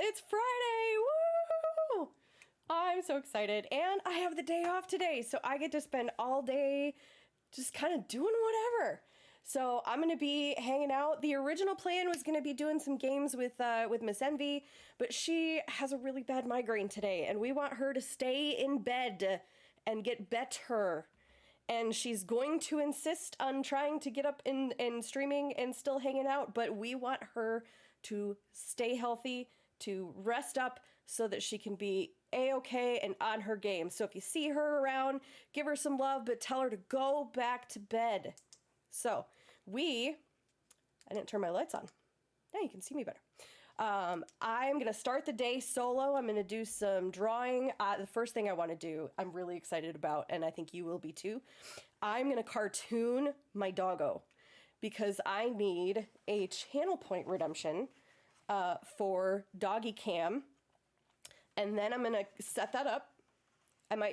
It's Friday! Woo! I'm so excited. And I have the day off today, so I get to spend all day just kind of doing whatever. So I'm going to be hanging out. The original plan was going to be doing some games with Miss Envy, but she has a really bad migraine today, and we want her to stay in bed and get better. And she's going to insist on trying to get up and streaming and still hanging out, but we want her to stay healthy, to rest up so that she can be A-okay and on her game. So if you see her around, give her some love, but tell her to go back to bed. So I didn't turn my lights on. Now you can see me better. I'm going to start the day solo. I'm going to do some drawing. The first thing I want to do, I'm really excited about, and I think you will be too. I'm going to cartoon my doggo because I need a channel point redemption for Doggy Cam. And then I'm going to set that up.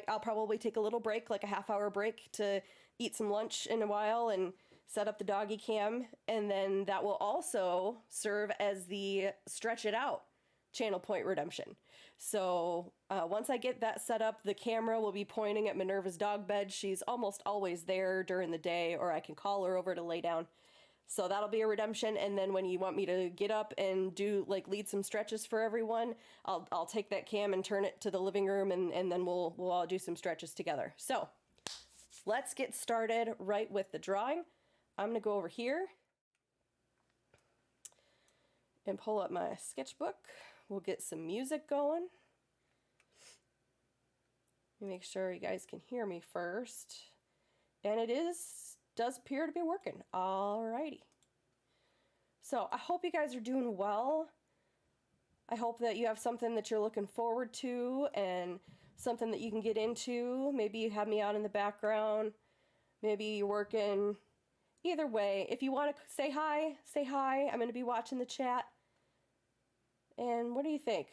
I'll probably take a little break, like a half-hour break, to eat some lunch in a while and set up the Doggy Cam, and then that will also serve as the stretch it out channel point redemption. So once I get that set up, the camera will be pointing at Minerva's dog bed. She's almost always there during the day, or I can call her over to lay down. So that'll be a redemption. And then when you want me to get up and do lead some stretches for everyone, I'll take that cam and turn it to the living room, and then we'll all do some stretches together. So let's get started right with the drawing. I'm going to go over here and pull up my sketchbook. We'll get some music going. Let me make sure you guys can hear me first. And it does appear to be working. Alrighty. So I hope you guys are doing well. I hope that you have something that you're looking forward to and something that you can get into. Maybe you have me out in the background. Maybe you're working. Either way, if you want to say hi, say hi. I'm going to be watching the chat. And what do you think?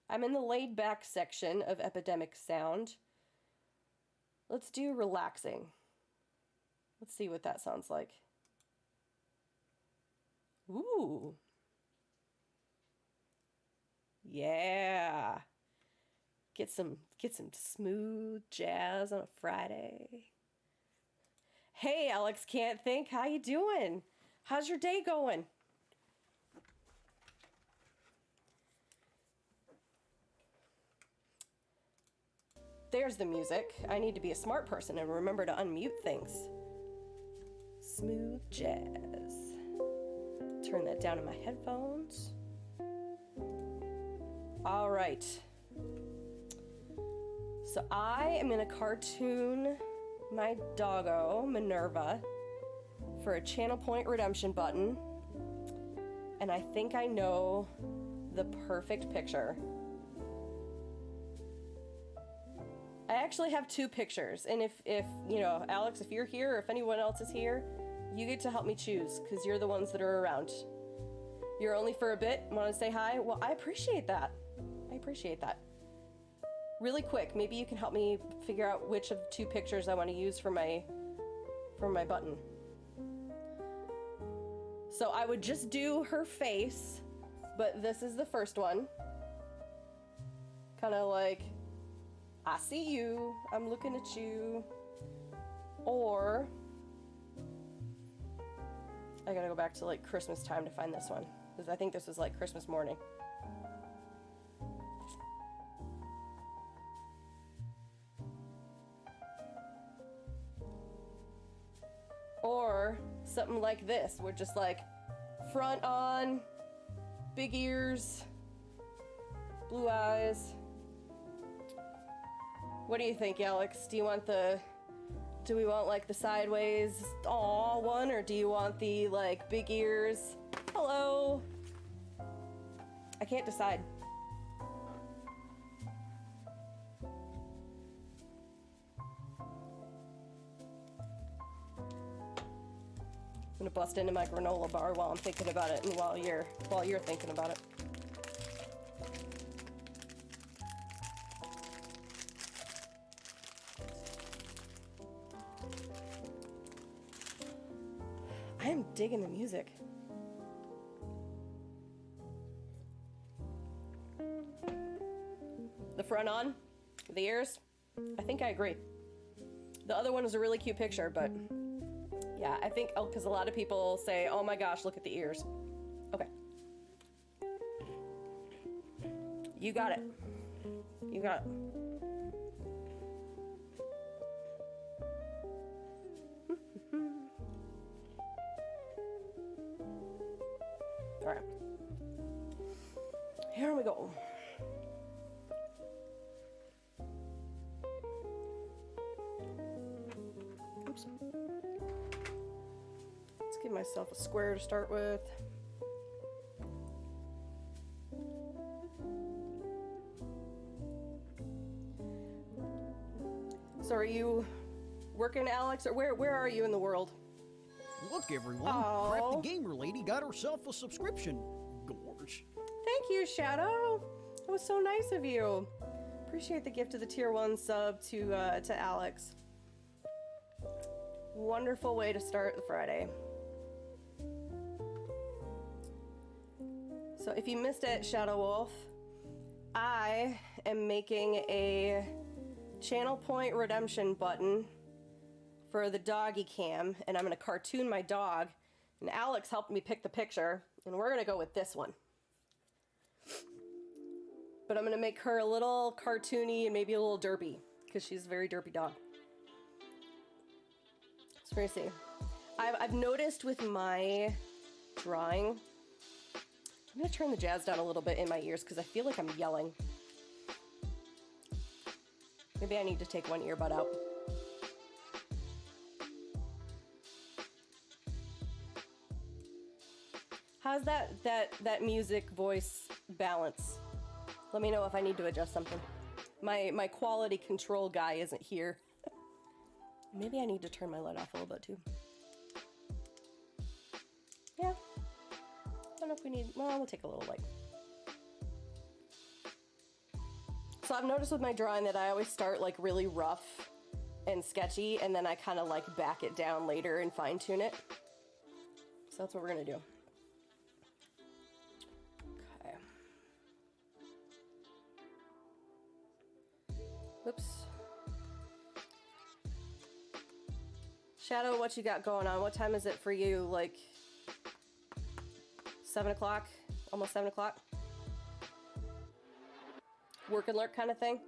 I'm in the laid back section of Epidemic Sound. Let's do relaxing. Let's see what that sounds like. Ooh. Yeah. Get some smooth jazz on a Friday. Hey, Alex Can't Think, how you doing? How's your day going? There's the music. I need to be a smart person and remember to unmute things. Smooth jazz. Turn that down in my headphones. All right. So I am going to cartoon my doggo, Minerva, for a channel point redemption button. And I think I know the perfect picture. I actually have two pictures, and if you know, Alex, if you're here, or if anyone else is here, you get to help me choose, because you're the ones that are around. You're only for a bit. Want to say hi? Well, I appreciate that. I appreciate that. Really quick, maybe you can help me figure out which of the two pictures I want to use for my button. So I would just do her face, but this is the first one. Kind of like, I see you, I'm looking at you. Or, I gotta go back to Christmas time to find this one, because I think this was Christmas morning. Or something like this, where just front on, big ears, blue eyes. What do you think, Alex? Do we want the sideways aw one, or do you want the big ears? Hello. I can't decide. I'm gonna bust into my granola bar while I'm thinking about it, and while you're thinking about it. I am digging the music. the front on, the ears, I think I agree. The other one is a really cute picture, but yeah, I think, oh, because a lot of people say, oh my gosh, look at the ears. Okay. You got it. You got it. All right. Here we go. Oops. Let's give myself a square to start with. So are you working, Alex, or where are you in the world? Look, everyone, Aw. Crafty Gamer Lady got herself a subscription. Gorge. Thank you, Shadow. That was so nice of you. Appreciate the gift of the tier 1 sub to Alex. Wonderful way to start the Friday. So if you missed it, Shadow Wolf, I am making a channel point redemption button for the doggy cam, and I'm gonna cartoon my dog, and Alex helped me pick the picture, and we're gonna go with this one. But I'm gonna make her a little cartoony and maybe a little derpy, because she's a very derpy dog. So we're gonna see. I've noticed with my drawing, I'm gonna turn the jazz down a little bit in my ears because I feel like I'm yelling. Maybe I need to take one earbud out. How's that music voice balance? Let me know if I need to adjust something. My quality control guy isn't here. Maybe I need to turn my light off a little bit too. Yeah. I don't know if we need, well, we'll take a little light. So I've noticed with my drawing that I always start like really rough and sketchy, and then I kind of like back it down later and fine tune it. So that's what we're gonna do. Okay. Whoops. Shadow, what you got going on? What time is it for you? Like 7 o'clock? Almost 7 o'clock? Work and lurk kind of thing?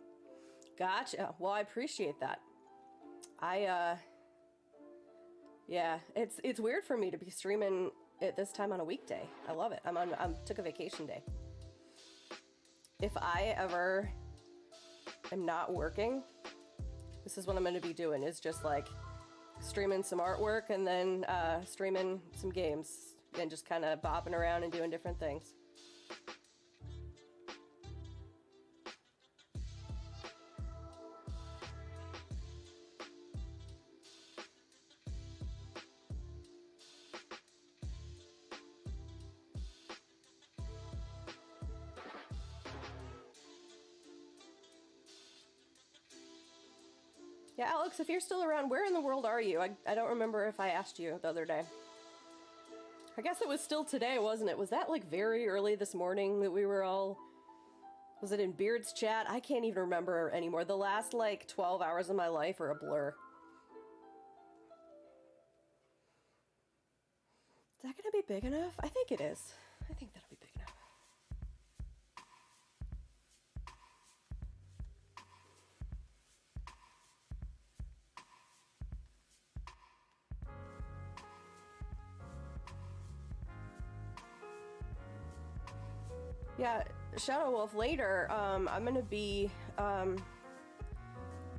Gotcha. Well, I appreciate that. Yeah, it's weird for me to be streaming at this time on a weekday. I love it. I took a vacation day. If I ever am not working, this is what I'm going to be doing, is just like streaming some artwork and then streaming some games and just kind of bopping around and doing different things. Yeah, Alex, if you're still around, where in the world are you? I don't remember if I asked you the other day. I guess it was still today, wasn't it? Was that like very early this morning that we were all... Was it in Beard's chat? I can't even remember anymore. The last like 12 hours of my life are a blur. Is that gonna be big enough? I think it is. I think that'll be big enough. Yeah, Shadow Wolf, later, I'm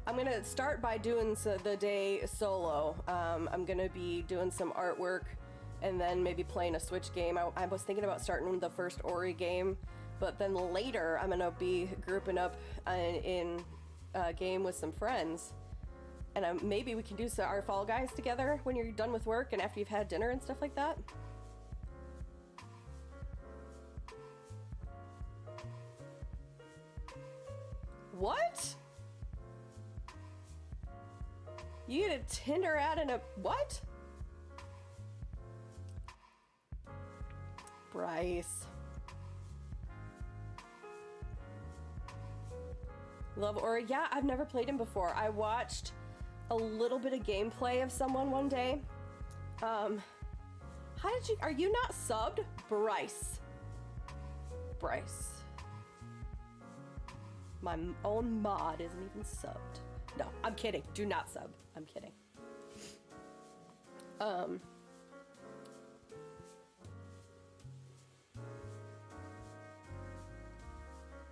gonna start by doing the day solo. I'm gonna be doing some artwork and then maybe playing a Switch game. I was thinking about starting the first Ori game, but then later I'm gonna be grouping up in a game with some friends. And maybe we can do our Fall Guys together when you're done with work and after you've had dinner and stuff like that. What? You get a Tinder ad and a what? Bryce. Love Ori. Yeah, I've never played him before. I watched a little bit of gameplay of someone one day. How did you, are you not subbed? Bryce. My own mod isn't even subbed. No, I'm kidding. Do not sub. I'm kidding.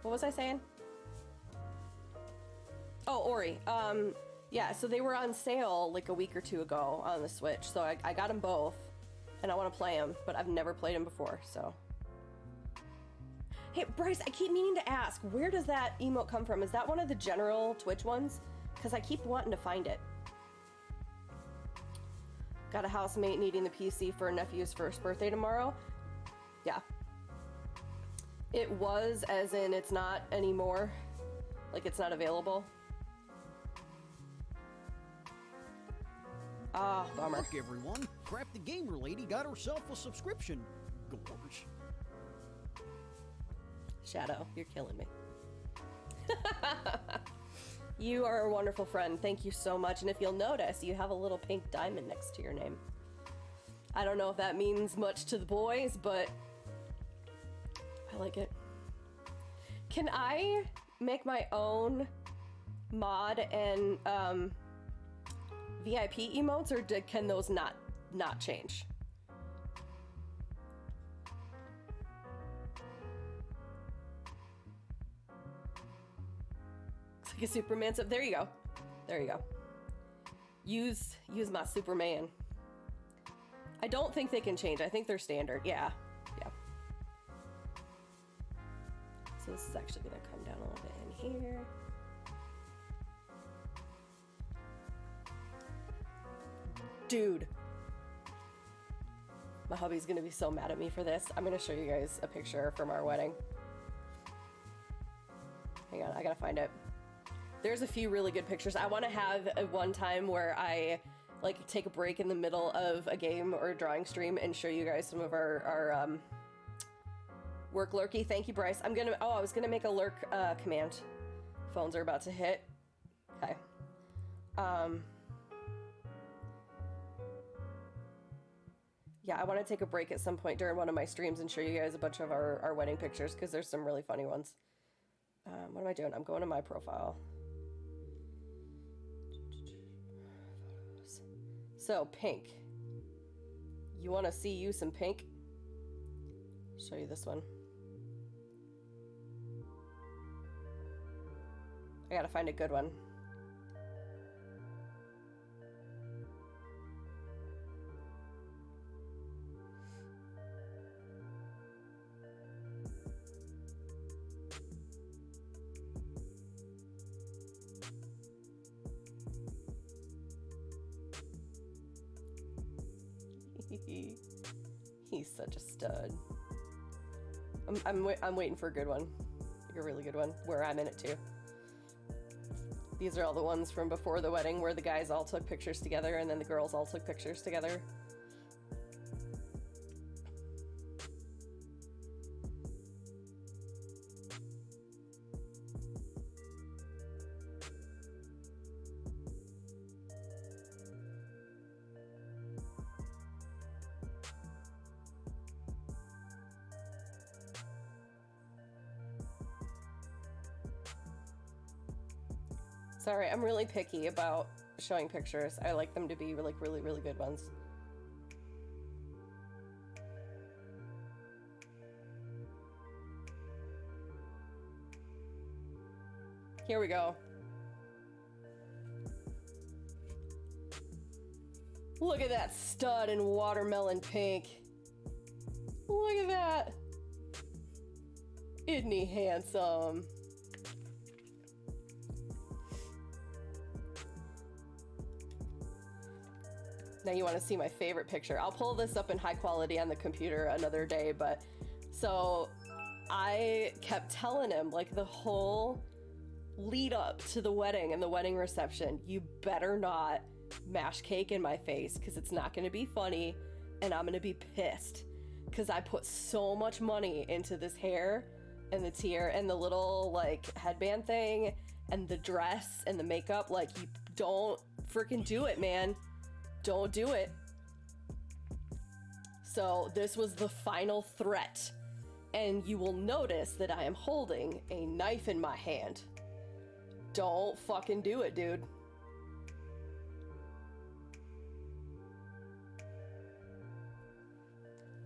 What was I saying? Oh, Ori. Yeah, so they were on sale like a week or two ago on the Switch, so I got them both, and I want to play them, but I've never played them before, so. Hey, Bryce, I keep meaning to ask, where does that emote come from? Is that one of the general Twitch ones? Because I keep wanting to find it. Got a housemate needing the PC for a nephew's first birthday tomorrow. Yeah. It was, as in it's not anymore. Like it's not available. Ah, bummer. Look, everyone. Crafty Gamer Lady got herself a subscription. Gorge. Shadow, you're killing me. You are a wonderful friend. Thank you so much. And if you'll notice, you have a little pink diamond next to your name. I don't know if that means much to the boys, but I like it. Can I make my own mod and VIP emotes, or can those not change? Looks like a Superman sub. There you go. There you go. Use my Superman. I don't think they can change. I think they're standard. Yeah. Yeah. So this is actually gonna come down a little bit in here. Dude. My hubby's gonna be so mad at me for this. I'm gonna show you guys a picture from our wedding. Hang on, I gotta find it. There's a few really good pictures. I want to have a one time where I like take a break in the middle of a game or a drawing stream and show you guys some of our work lurky. Thank you, Bryce. I was gonna make a lurk command. Phones are about to hit. Okay. Yeah, I want to take a break at some point during one of my streams and show you guys a bunch of our wedding pictures because there's some really funny ones. What am I doing? I'm going to my profile. So, pink. You want to see you some pink? Show you this one. I gotta find a good one. He's such a stud. I'm waiting for a good one, like a really good one, where I'm in it too. These are all the ones from before the wedding where the guys all took pictures together and then the girls all took pictures together. Sorry, I'm really picky about showing pictures. I like them to be like really, really good ones. Here we go. Look at that stud in watermelon pink. Look at that. Isn't he handsome? Now you want to see my favorite picture. I'll pull this up in high quality on the computer another day, but so I kept telling him like the whole lead up to the wedding and the wedding reception, you better not mash cake in my face because it's not going to be funny and I'm going to be pissed because I put so much money into this hair and the tier and the little like headband thing and the dress and the makeup. Like, you don't freaking do it, man. Don't do it. So this was the final threat. And you will notice that I am holding a knife in my hand. Don't fucking do it, dude.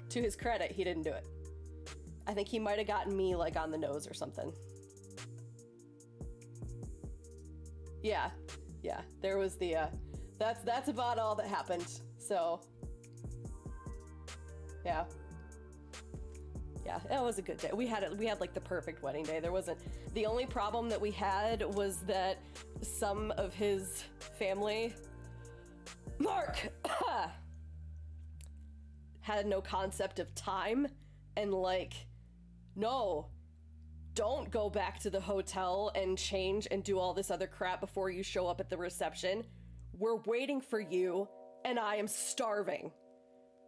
To his credit, he didn't do it. I think he might have gotten me, like, on the nose or something. Yeah, there was the, that's about all that happened, so, yeah, that was a good day. We had like the perfect wedding day. There wasn't, the only problem that we had was that some of his family, Mark, had no concept of time, and like, no, don't go back to the hotel and change and do all this other crap before you show up at the reception. We're waiting for you, and I am starving,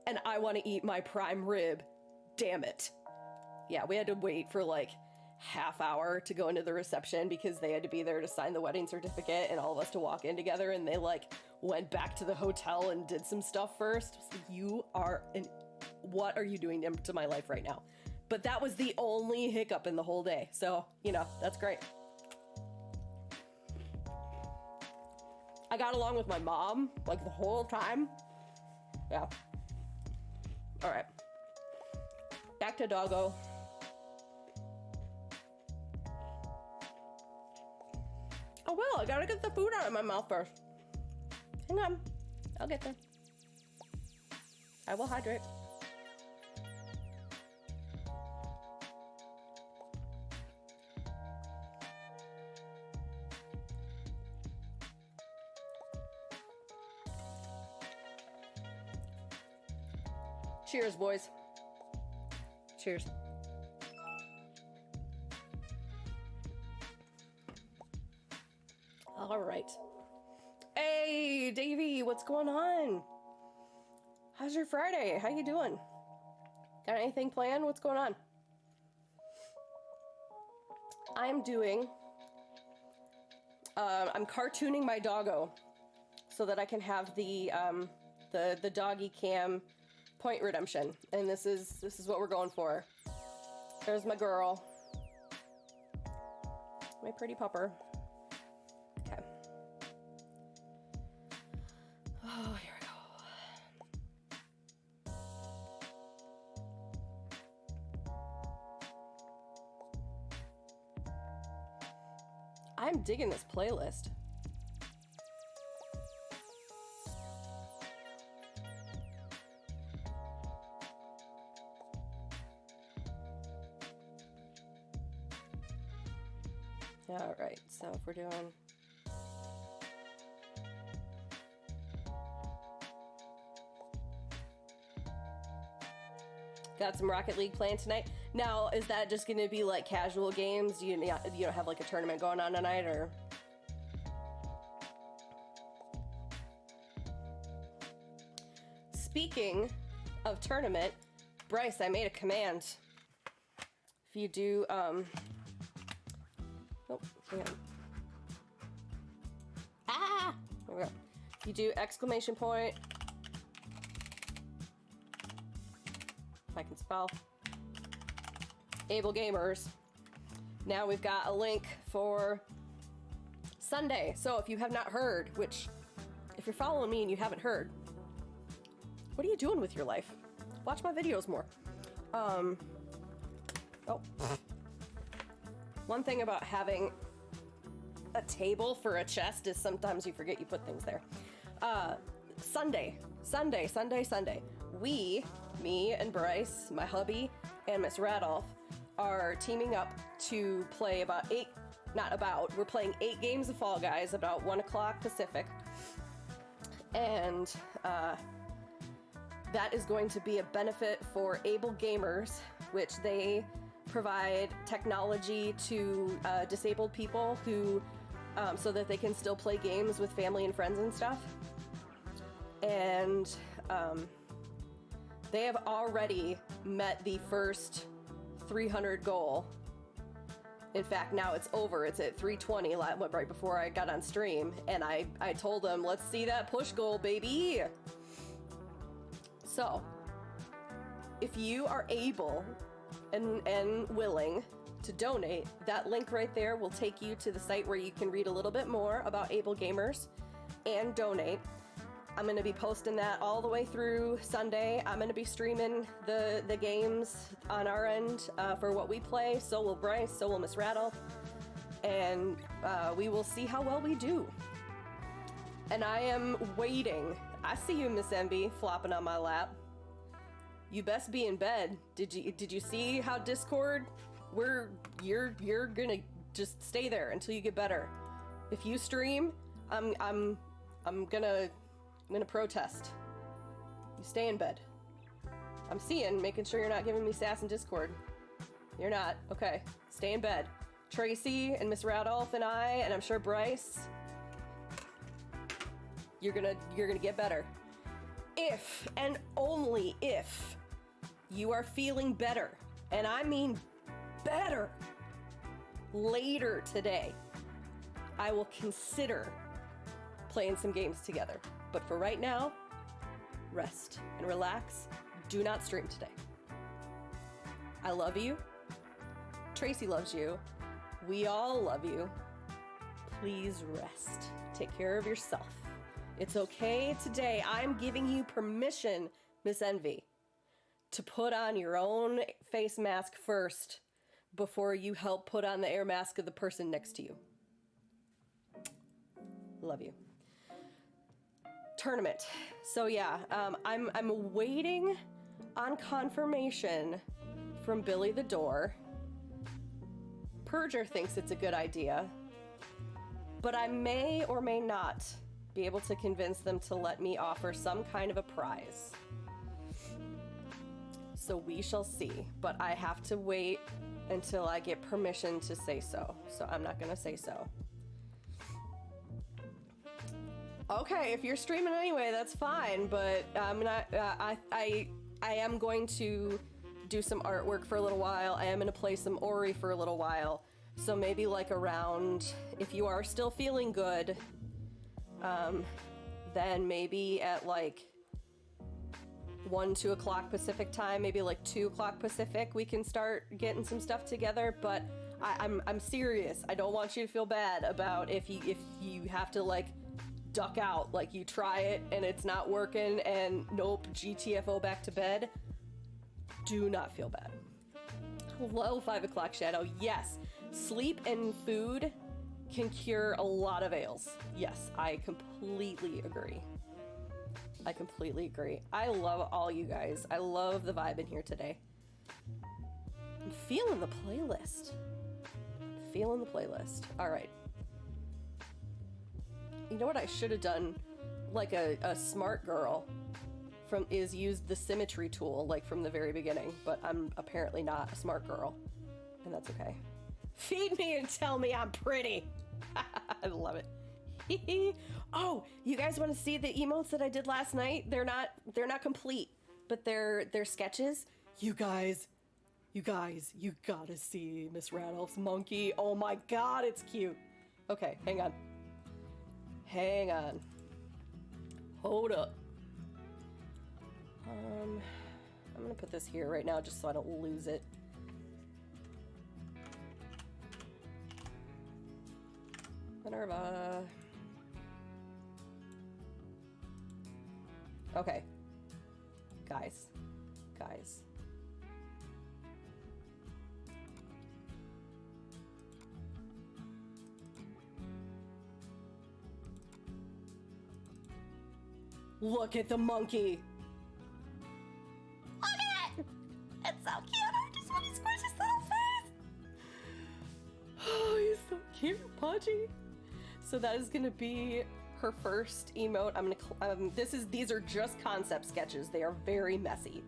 and I want to eat my prime rib. Damn it. Yeah, we had to wait for like half hour to go into the reception because they had to be there to sign the wedding certificate and all of us to walk in together, and they like went back to the hotel and did some stuff first. So you are what are you doing to my life right now? But that was the only hiccup in the whole day. So, you know, that's great. I got along with my mom, like, the whole time. Yeah. All right. Back to doggo. Oh, well, I gotta get the food out of my mouth first. Hang on. I'll get there. I will hydrate. Cheers, boys. Cheers. All right. Hey, Davey, what's going on? How's your Friday? How you doing? Got anything planned? What's going on? I'm doing, I'm cartooning my doggo so that I can have the doggy cam point redemption, and this is what we're going for. There's my girl, my pretty pupper. Okay. Oh, here we go. I'm digging this playlist. All right, so if we're doing got some Rocket League playing tonight. Now, is that just going to be like casual games? Do you don't have like a tournament going on tonight, or? Speaking of tournament, Bryce, I made a command. If you do, oh, hang on. Ah! There we go. If you do exclamation point, if I can spell, Able Gamers. Now we've got a link for Sunday. So if you have not heard, which, if you're following me and you haven't heard, what are you doing with your life? Watch my videos more. Oh. One thing about having a table for a chest is sometimes you forget you put things there. Sunday. We, me and Bryce, my hubby, and Miss Radolph are teaming up to play we're playing 8 games of Fall Guys about 1 o'clock Pacific. And that is going to be a benefit for Able Gamers, which they provide technology to disabled people who, so that they can still play games with family and friends and stuff. And they have already met the first 300 goal In fact, now it's over. It's at 3:20 right before I got on stream, and I told him, let's see that push goal, baby. So, if you are able and willing to donate, that link right there will take you to the site where you can read a little bit more about Able Gamers and donate. I'm going to be posting that all the way through Sunday. I'm going to be streaming the games on our end for what we play. So will Bryce, so will Miss Rattle. And we will see how well we do. And I am waiting. I see you, Miss Envy, flopping on my lap. You best be in bed. Did you see how Discord? You're gonna just stay there until you get better. If you stream, I'm gonna protest. You stay in bed. I'm making sure you're not giving me sass in Discord. You're not. Okay. Stay in bed. Tracy and Miss Radolph and I, and I'm sure Bryce, you're gonna get better. If, and only if, you are feeling better, and I mean better, later today, I will consider playing some games together. But for right now, rest and relax. Do not stream today. I love you. Tracy loves you. We all love you. Please rest. Take care of yourself. It's okay today. I'm giving you permission, Miss Envy, to put on your own face mask first before you help put on the air mask of the person next to you. Love you. Tournament. So yeah, I'm waiting on confirmation from Billy the Door. Purger thinks it's a good idea, but I may or may not be able to convince them to let me offer some kind of a prize. So we shall see, but I have to wait until I get permission to say so. So I'm not gonna say so. Okay, if you're streaming anyway, that's fine, but I'm not, I am going to do some artwork for a little while. I am going to play some Ori for a little while. So maybe like around, if you are still feeling good, then maybe at like 2 o'clock Pacific time, maybe like 2 o'clock Pacific, we can start getting some stuff together. But I'm serious. I don't want you to feel bad about if you have to like duck out, like you try it and it's not working and nope, GTFO back to bed. Do not feel bad. Hello, 5 o'clock Shadow. Yes, sleep and food can cure a lot of ails. Yes, I completely agree. I completely agree. I love all you guys. I love the vibe in here today. I'm feeling the playlist. Feeling the playlist. All right. You know what I should have done, like a smart girl, is used the symmetry tool, like from the very beginning, but I'm apparently not a smart girl, and that's okay. Feed me and tell me I'm pretty. I love it. Oh, you guys want to see the emotes that I did last night? They're not complete, but they're sketches. You guys, you gotta see Miss Radolph's monkey. Oh my god, it's cute. Okay, hang on. Hold up. I'm gonna put this here right now just so I don't lose it. Minerva. Okay. Guys. Look at the monkey. Look at it. It's so cute. I just want to squish his little face. Oh, he's so cute, Pudgy. So that is gonna be her first emote. I'm gonna these are just concept sketches. They are very messy,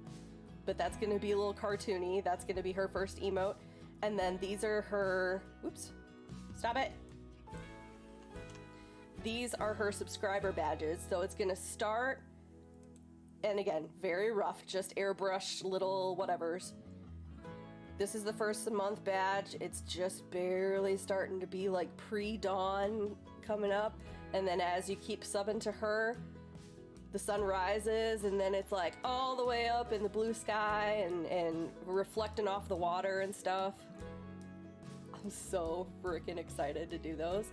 but that's gonna be a little cartoony. That's gonna be her first emote, and then these are her. Oops, stop it. These are her subscriber badges. So it's gonna start, and again, very rough, just airbrush little whatevers. This is the first of the month badge. It's just barely starting to be like pre-dawn coming up. And then as you keep subbing to her, the sun rises and then it's like all the way up in the blue sky and reflecting off the water and stuff. I'm so freaking excited to do those.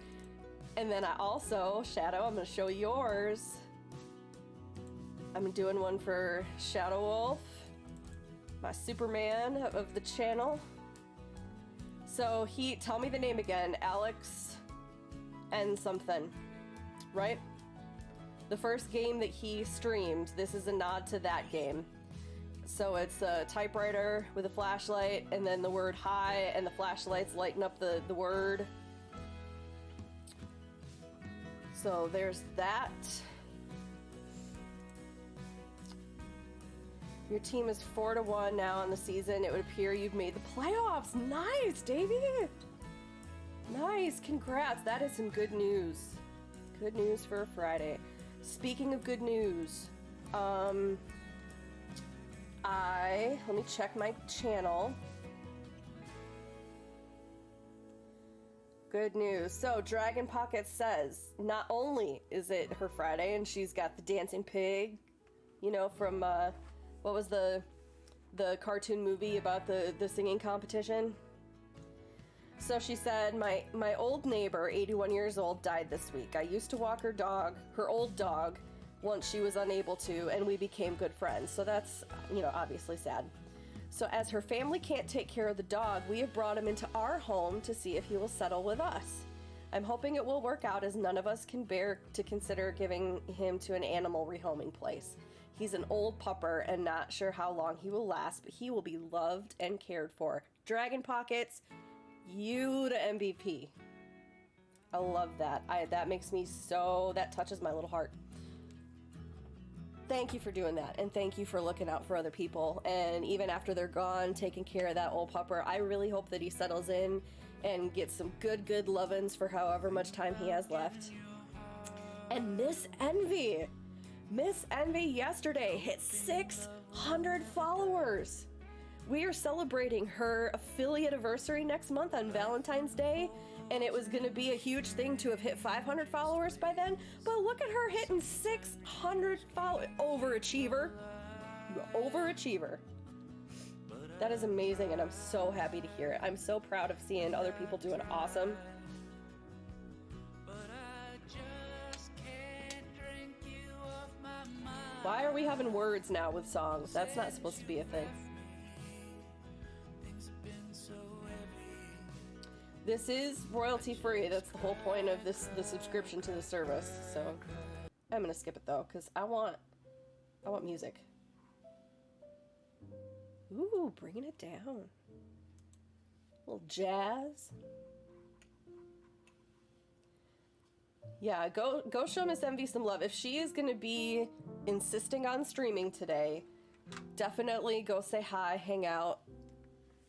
And then I also, Shadow, I'm going to show yours. I'm doing one for Shadow Wolf, my Superman of the channel. So tell me the name again, Alex and something, right? The first game that he streamed, this is a nod to that game. So it's a typewriter with a flashlight and then the word hi and the flashlights lighting up the word. So there's that. Your team is 4-1 now on the season. It would appear you've made the playoffs. Nice, Davey. Nice, congrats. That is some good news. Good news for a Friday. Speaking of good news, let me check my channel. Good news. So Dragon Pocket says not only is it her Friday and she's got the dancing pig, you know, from what was the cartoon movie about the singing competition? So she said, my old neighbor, 81 years old, died this week. I used to walk her old dog, once she was unable to, and we became good friends. So that's, you know, obviously sad. So as her family can't take care of the dog, we have brought him into our home to see if he will settle with us. I'm hoping it will work out as none of us can bear to consider giving him to an animal rehoming place. He's an old pupper and not sure how long he will last, but he will be loved and cared for. Dragon Pockets, you the MVP. I love that. That makes me so, that touches my little heart. Thank you for doing that, and thank you for looking out for other people, and even after they're gone, taking care of that old pupper. I really hope that he settles in and gets some good lovin's for however much time he has left. And Miss Envy yesterday hit 600 followers. We are celebrating her affiliate anniversary next month on Valentine's Day, and it was going to be a huge thing to have hit 500 followers by then, but look at her hitting 600 followers. Overachiever. That is amazing, and I'm so happy to hear it. I'm so proud of seeing other people doing awesome. Why are we having words now with songs? That's not supposed to be a thing. This is royalty free. That's the whole point of the subscription to the service. So I'm gonna skip it though, because I want music. Ooh, bringing it down. A little jazz. Yeah, go show Miss Envy some love. If she is gonna be insisting on streaming today, definitely go say hi, hang out.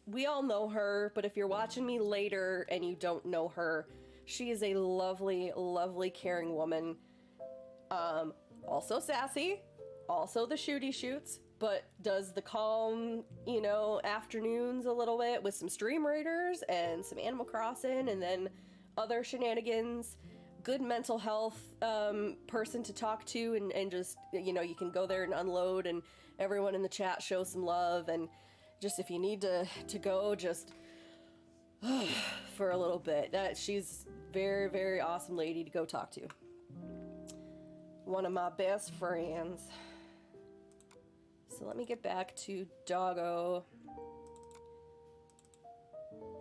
We all know her, but if you're watching me later and you don't know her, she is a lovely, lovely, caring woman. Also sassy, also the shooty shoots, but does the calm, you know, afternoons a little bit with some Stream Raiders and some Animal Crossing and then other shenanigans. Good mental health person to talk to and just, you know, you can go there and unload and everyone in the chat shows some love, and just if you need to go just for a little bit, she's very, very awesome lady to go talk to. One of my best friends. So let me get back to Doggo.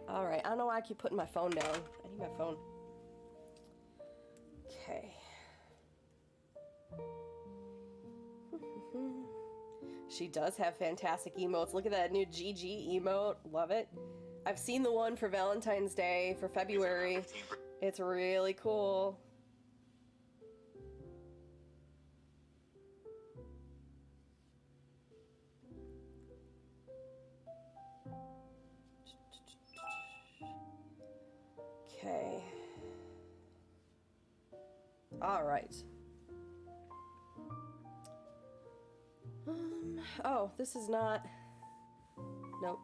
All right, I don't know why I keep putting my phone down. I need my phone. Okay. She does have fantastic emotes. Look at that new GG emote. Love it. I've seen the one for Valentine's Day for February. It's really cool. Okay. All right. Oh, this is not... Nope.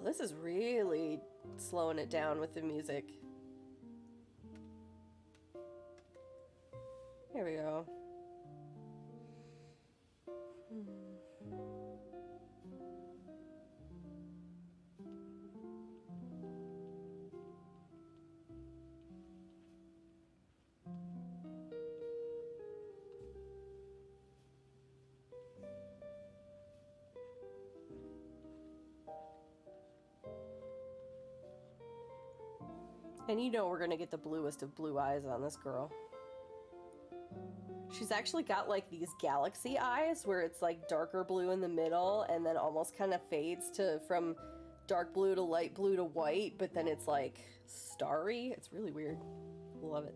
this is really slowing it down with the music. There we go. And you know we're gonna get the bluest of blue eyes on this girl. She's actually got like these galaxy eyes where it's like darker blue in the middle and then almost kind of fades to from dark blue to light blue to white, but then it's like starry. It's really weird. Love it.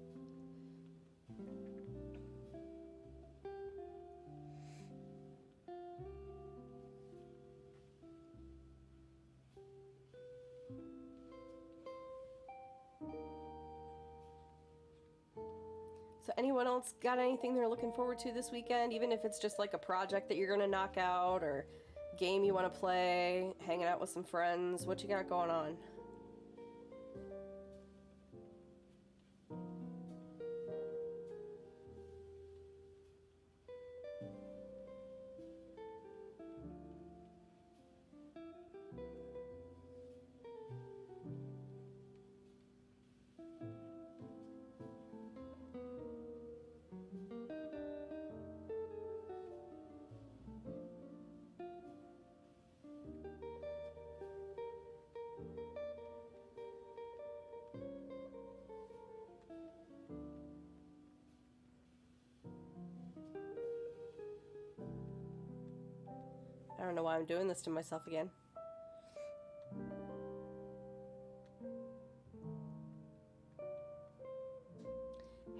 So anyone else got anything they're looking forward to this weekend? Even if it's just like a project that you're gonna knock out or game you want to play, hanging out with some friends. What you got going on? I don't know why I'm doing this to myself again.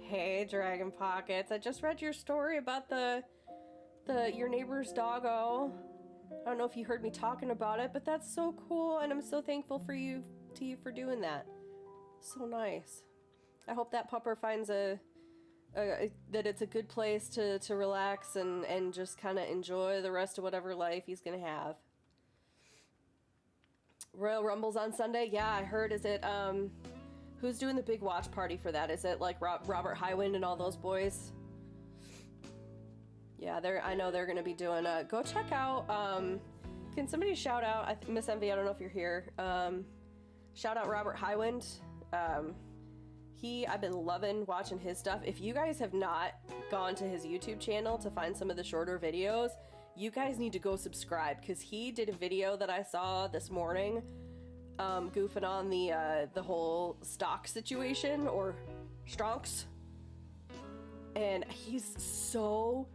Hey, Dragon Pockets. I just read your story about your neighbor's doggo. I don't know if you heard me talking about it, but that's so cool, and I'm so thankful to you for doing that. So nice. I hope that pupper finds that it's a good place to relax and just kind of enjoy the rest of whatever life he's gonna have. Royal Rumble's on Sunday. Yeah, I heard. Is it who's doing the big watch party for that? Is it like Robert Highwind and all those boys? Yeah, I know they're gonna be doing. Go check out. Can somebody shout out? Miss Envy, I don't know if you're here. Shout out Robert Highwind. I've been loving watching his stuff. If you guys have not gone to his YouTube channel to find some of the shorter videos, you guys need to go subscribe, because he did a video that I saw this morning, goofing on the whole stock situation, or stonks, and he's so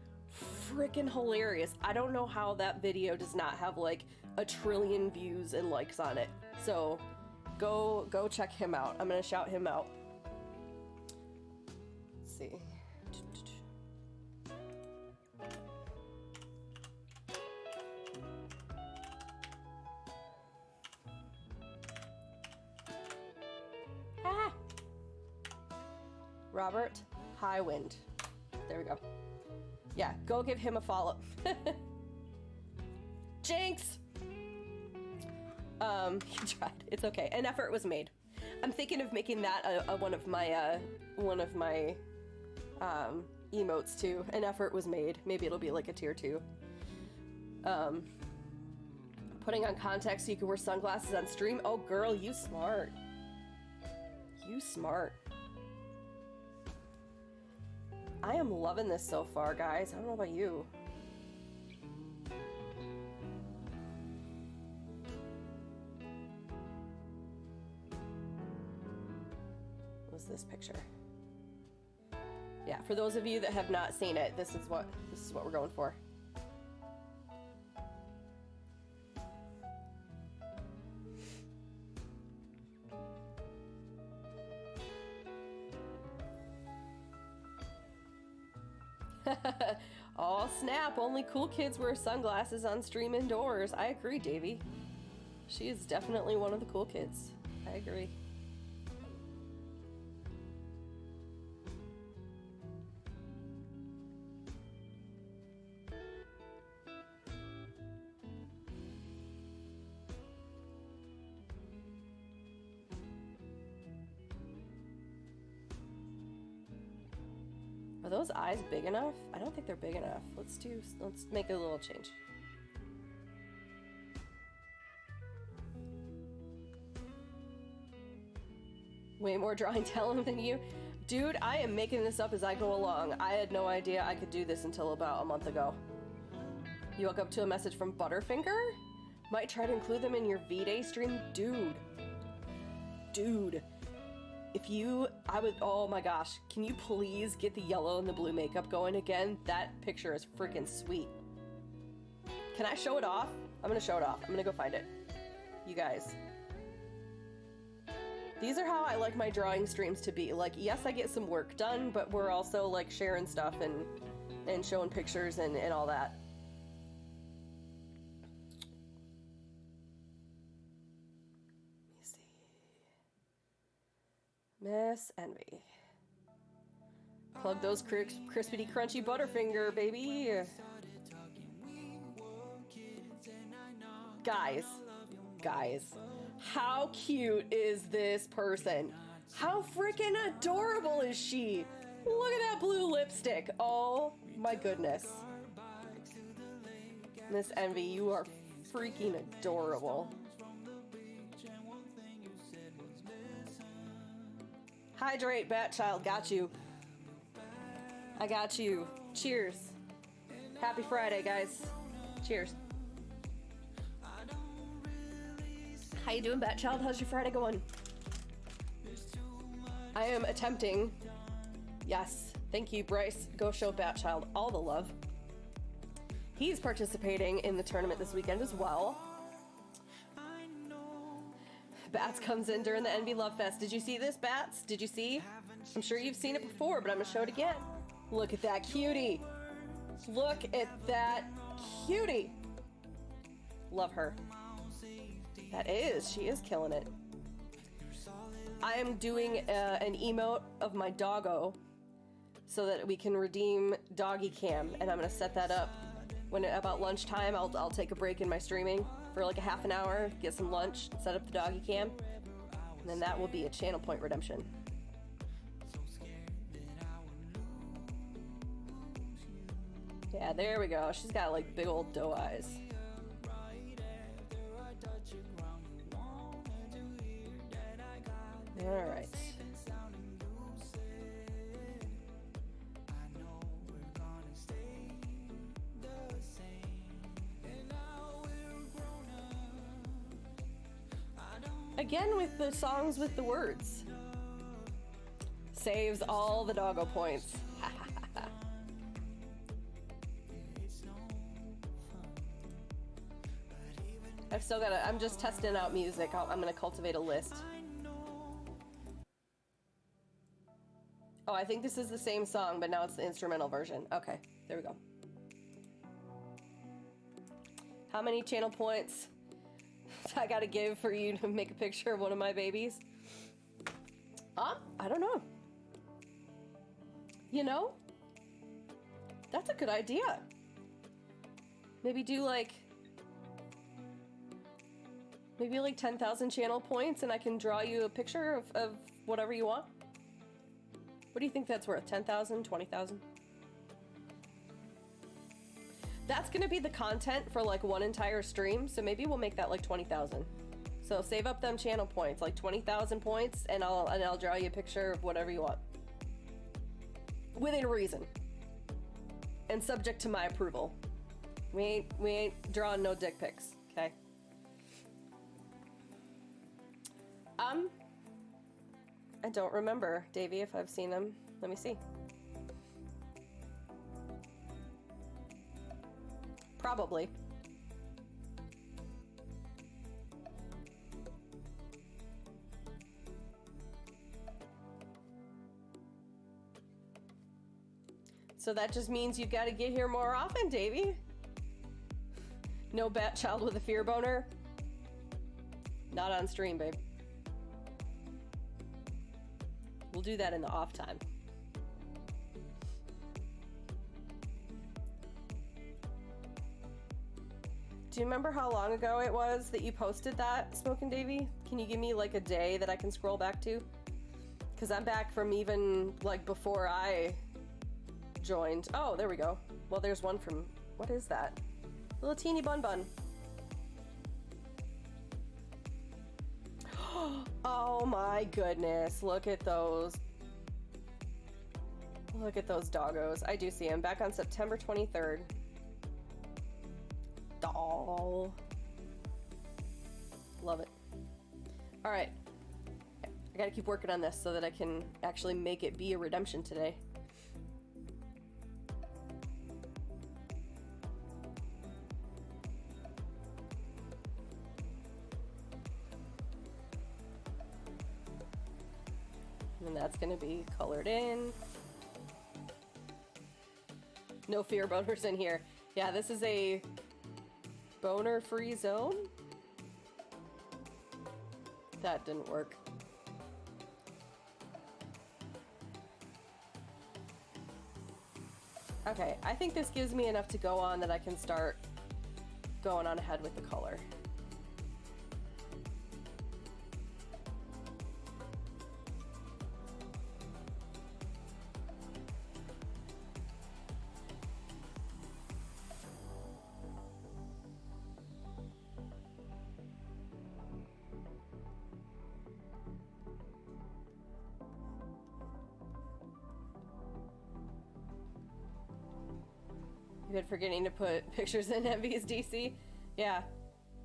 freaking hilarious. I don't know how that video does not have like 1 trillion views and likes on it. So go check him out. I'm gonna shout him out. Let's see. Ah! Robert Highwind. There we go. Yeah, go give him a follow. Jinx! He tried. It's okay. An effort was made. I'm thinking of making that one of my emotes too. An effort was made. Maybe it'll be like a tier 2. Putting on contacts so you can wear sunglasses on stream. Oh girl, you smart. You smart. I am loving this so far, guys. I don't know about you. What's this picture? Yeah, for those of you that have not seen it, this is what we're going for. Oh snap, only cool kids wear sunglasses on stream indoors. I agree, Davey. She is definitely one of the cool kids. I agree. Are those eyes big enough? I don't think they're big enough. Let's make a little change. Way more drawing talent than you. Dude, I am making this up as I go along. I had no idea I could do this until about a month ago. You woke up to a message from Butterfinger? Might try to include them in your V-Day stream? Dude. Oh my gosh. Can you please get the yellow and the blue makeup going again? That picture is freaking sweet. Can I show it off? I'm gonna show it off. I'm gonna go find it. You guys. These are how I like my drawing streams to be. Like, yes, I get some work done, but we're also like sharing stuff and showing pictures and all that. Let me see. Miss Envy. Plug those crispity crunchy Butterfinger, baby. Guys, how cute is this person? How freaking adorable is she? Look at that blue lipstick. Oh my goodness. Miss Envy, you are freaking adorable. Hydrate, Batchild. Got you. I got you. Cheers. Happy Friday, guys. Cheers. How you doing, Batchild? How's your Friday going? I am attempting. Yes. Thank you, Bryce. Go show Batchild all the love. He's participating in the tournament this weekend as well. Bats comes in during the Envy Love Fest. Did you see this, Bats? Did you see? I'm sure you've seen it before, but I'm gonna show it again. Look at that cutie. Look at that cutie. Love her. She is killing it. I am doing an emote of my doggo so that we can redeem doggy cam, and I'm gonna set that up when about lunchtime. I'll take a break in my streaming for like a half an hour, get some lunch, set up the doggy cam, and then that will be a channel point redemption. Yeah, there we go. She's got like big old doe eyes. All right. Again with the songs with the words. Saves all the doggo points. I'm just testing out music. I'm gonna cultivate a list. Oh, I think this is the same song, but now it's the instrumental version. Okay, there we go. How many channel points I gotta give for you to make a picture of one of my babies? I don't know. You know? That's a good idea. Maybe do like 10,000 channel points and I can draw you a picture of whatever you want. What do you think that's worth? 10,000? 20,000? That's gonna be the content for like one entire stream, so maybe we'll make that like 20,000. So save up them channel points, like 20,000 points, and I'll draw you a picture of whatever you want. Within reason. And subject to my approval. We ain't drawing no dick pics, okay? I don't remember, Davey, if I've seen them. Let me see. Probably. So that just means you've got to get here more often, Davey. No Batchild with a fear boner? Not on stream, babe. We'll do that in the off time. Do you remember how long ago it was that you posted that, Smokin' Davey? Can you give me like a day that I can scroll back to? Because I'm back from even like before I joined. Oh, there we go. Well, there's one from, what is that? Little teeny bun bun. Oh my goodness, look at those. Look at those doggos. I do see him back on September 23rd. Doll. Love it. All right. I gotta keep working on this so that I can actually make it be a redemption today. And that's gonna be colored in. No fear boners in here. Yeah, this is a boner-free zone. That didn't work. Okay, I think this gives me enough to go on that I can start going on ahead with the color. Good forgetting to put pictures in Envy's DC. Yeah.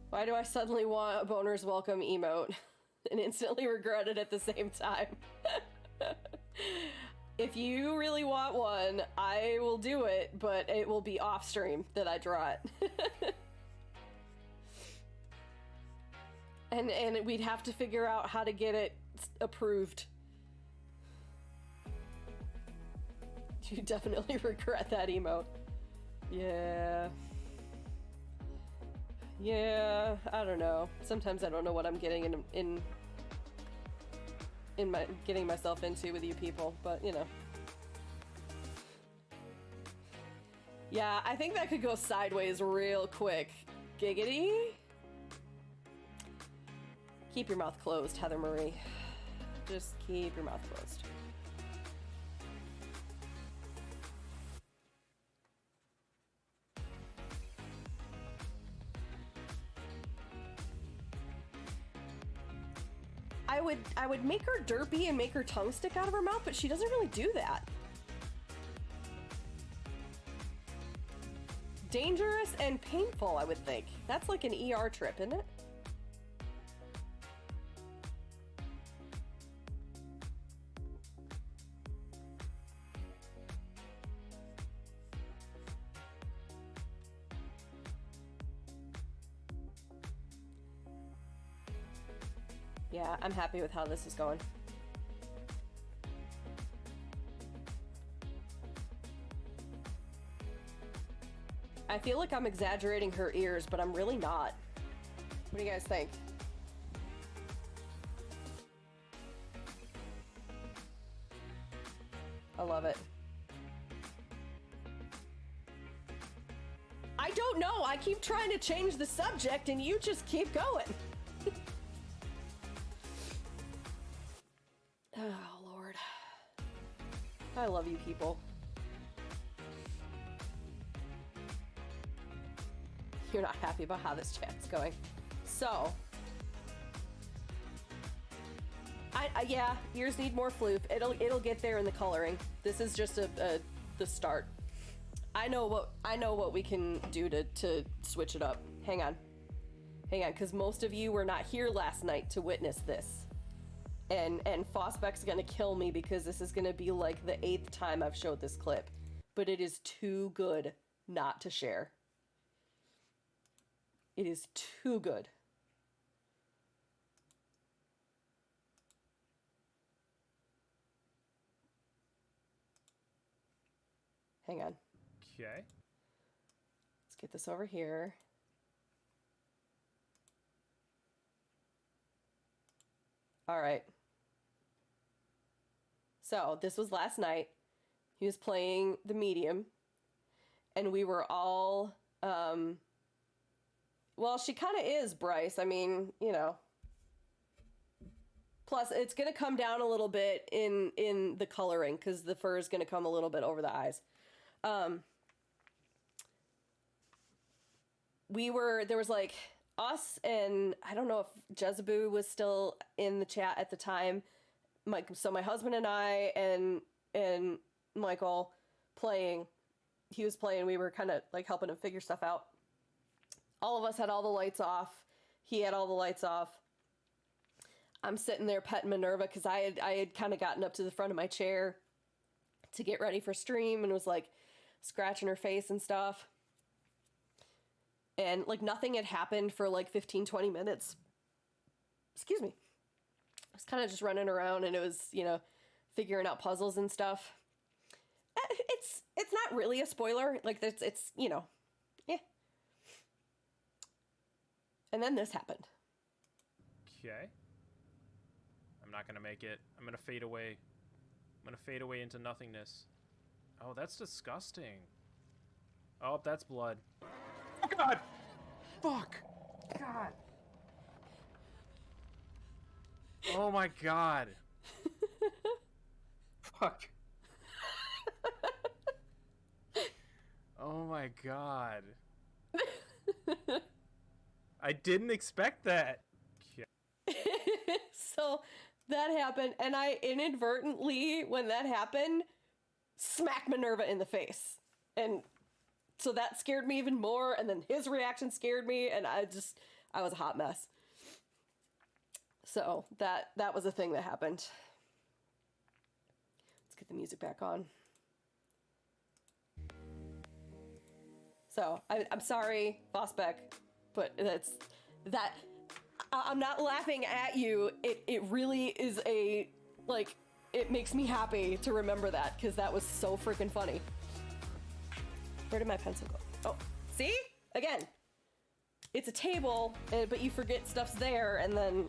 Why do I suddenly want a boner's welcome emote and instantly regret it at the same time? If you really want one, I will do it, but it will be off stream that I draw it. and we'd have to figure out how to get it approved. You definitely regret that emote. Yeah. Yeah, I don't know. Sometimes I don't know what I'm getting getting myself into with you people, but you know. Yeah, I think that could go sideways real quick. Giggity. Keep your mouth closed, Heather Marie. Just keep your mouth closed. I would make her derpy and make her tongue stick out of her mouth, but she doesn't really do that. Dangerous and painful, I would think. That's like an ER trip, isn't it? Yeah, I'm happy with how this is going. I feel like I'm exaggerating her ears, but I'm really not. What do you guys think? I love it. I don't know. I keep trying to change the subject and you just keep going. Oh, Lord. I love you people. You're not happy about how this chat's going. So, yeah, ears need more floof. It'll get there in the coloring. This is just the start. I know what we can do to switch it up. Hang on, because most of you were not here last night to witness this. And Fosbeck's gonna kill me because this is gonna be like the 8th time I've showed this clip. But it is too good not to share. It is too good. Hang on. Okay. Let's get this over here. All right. So this was last night. He was playing the medium, and we were all, well, she kind of is, Bryce. I mean, you know. Plus, it's going to come down a little bit in the coloring, because the fur is going to come a little bit over the eyes. there was like us and I don't know if Jezeboo was still in the chat at the time. So my husband and I and Michael playing. He was playing. We were kind of like helping him figure stuff out. All of us had all the lights off. He had all the lights off. I'm sitting there petting Minerva because I had kind of gotten up to the front of my chair to get ready for stream and was like scratching her face and stuff. And like nothing had happened for like 15, 20 minutes. Excuse me. I was kind of just running around and it was, you know, figuring out puzzles and stuff. It's not really a spoiler. Like it's, you know, yeah. And then this happened. Okay. I'm not gonna make it. I'm gonna fade away. I'm gonna fade away into nothingness. Oh, that's disgusting. Oh, that's blood. Oh, God! Fuck! God! Oh my God! Fuck. Oh my God. I didn't expect that. So that happened, and I inadvertently, when that happened, smacked Minerva in the face. And so that scared me even more, and then his reaction scared me, and I was a hot mess. So that was a thing that happened. Let's get the music back on. So I'm sorry, Vosbeck, but I'm not laughing at you. It really is it makes me happy to remember that because that was so freaking funny. Where did my pencil go? Oh, see? Again, it's a table, but you forget stuff's there and then...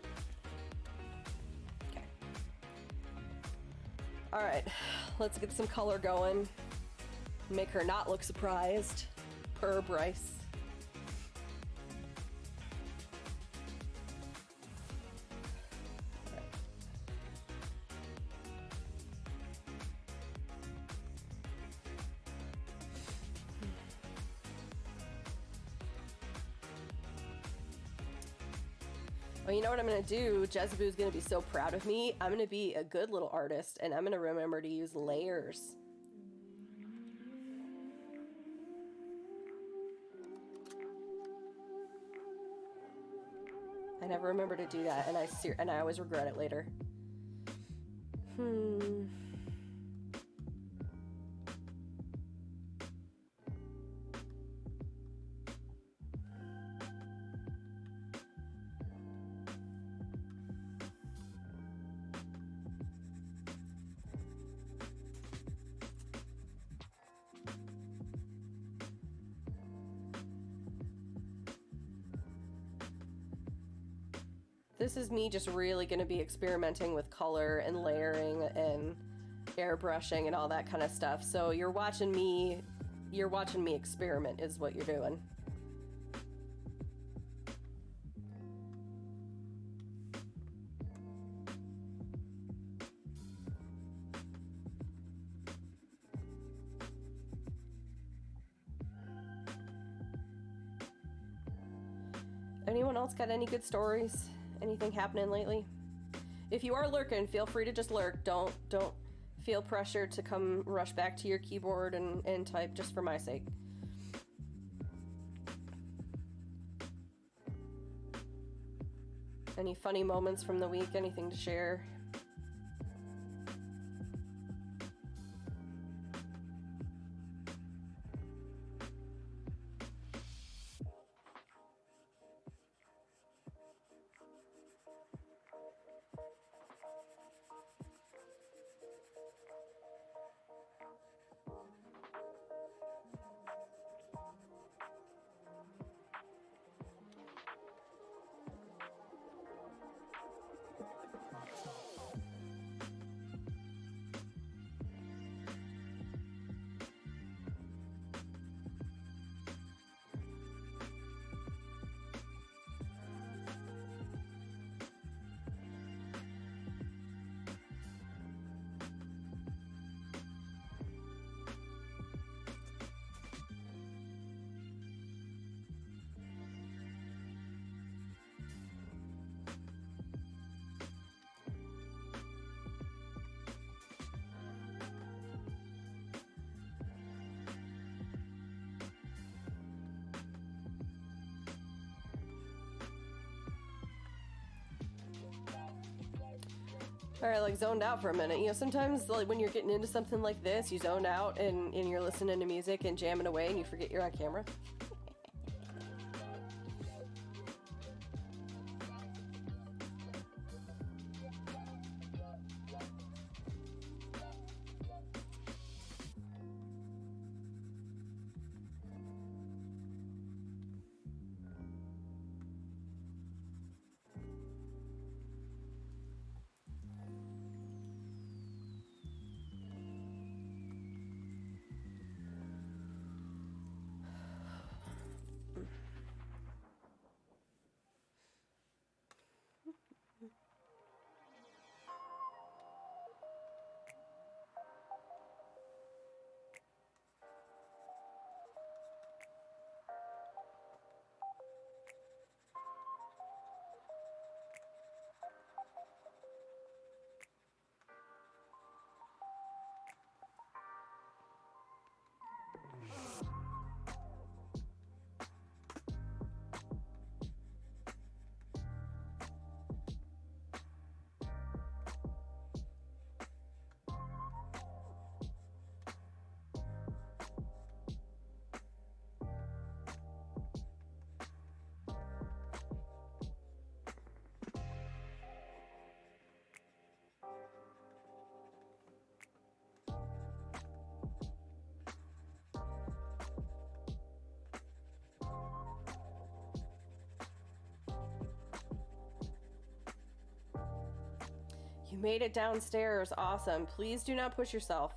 Okay. All right, let's get some color going. Make her not look surprised. Per Bryce. Well, you know what I'm going to do? Jezeboo's going to be so proud of me. I'm going to be a good little artist, and I'm going to remember to use layers. I never remember to do that, and I always regret it later. This is me just really going to be experimenting with color and layering and airbrushing and all that kind of stuff. So you're watching me experiment is what you're doing. Anyone else got any good stories? Anything happening lately? If you are lurking, feel free to just lurk. Don't feel pressure to come rush back to your keyboard and type just for my sake. Any funny moments from the week? Anything to share? Or like zoned out for a minute. You know, sometimes like when you're getting into something like this, you zone out and you're listening to music and jamming away and you forget you're on camera. You made it downstairs. Awesome. Please do not push yourself.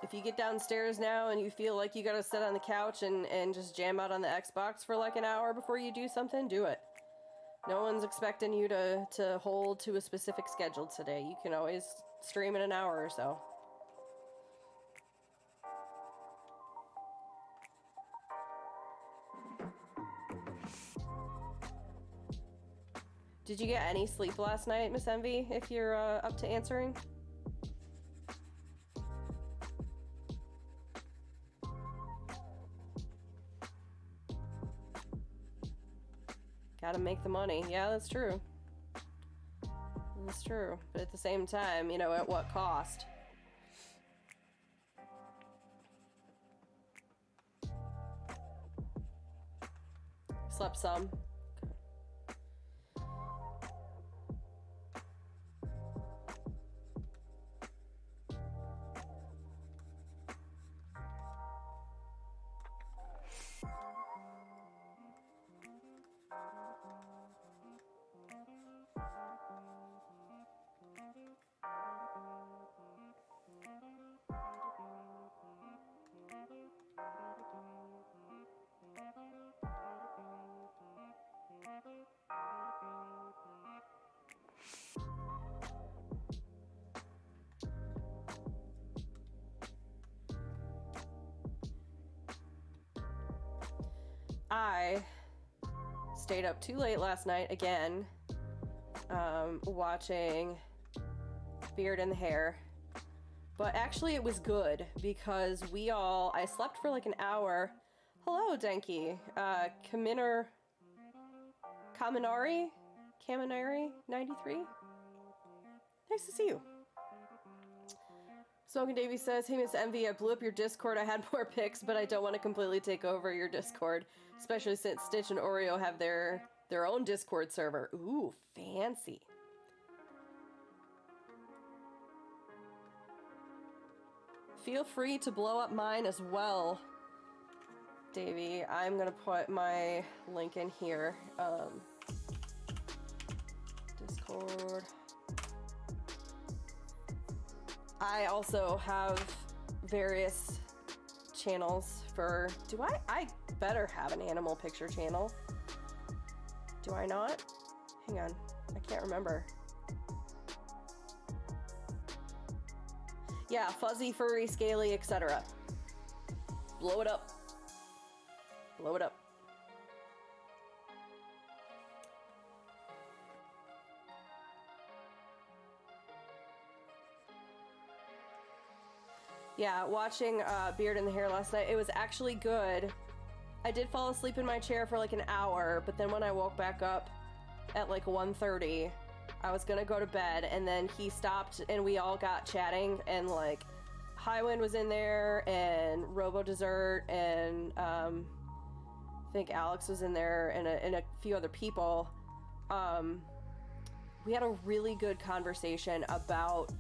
If you get downstairs now and you feel like you gotta sit on the couch and just jam out on the Xbox for like an hour before you do something, do it. No one's expecting you to hold to a specific schedule today. You can always stream in an hour or so. Did you get any sleep last night, Miss Envy, if you're up to answering? Gotta make the money. Yeah, that's true. That's true. But at the same time, you know, at what cost? Slept some. I stayed up too late last night again, watching Beard and the Hair. But actually it was good because I slept for like an hour. Hello, Denki. Kaminari 93? Nice to see you. Smoking Davey says, hey Miss Envy, I blew up your Discord. I had more pics, but I don't want to completely take over your Discord, especially since Stitch and Oreo have their own Discord server. Ooh, fancy. Feel free to blow up mine as well, Davey. I'm gonna put my link in here. Discord. I also have various channels for... I better have an animal picture channel. Do I not? Hang on. I can't remember. Yeah, fuzzy, furry, scaly, etc. Blow it up. Blow it up. Yeah, watching Beard and the Hair last night, it was actually good. I did fall asleep in my chair for like an hour, but then when I woke back up at like 1:30, I was gonna go to bed, and then he stopped, and we all got chatting, and like, Highwind was in there, and Robo Dessert, and I think Alex was in there, and a few other people. We had a really good conversation about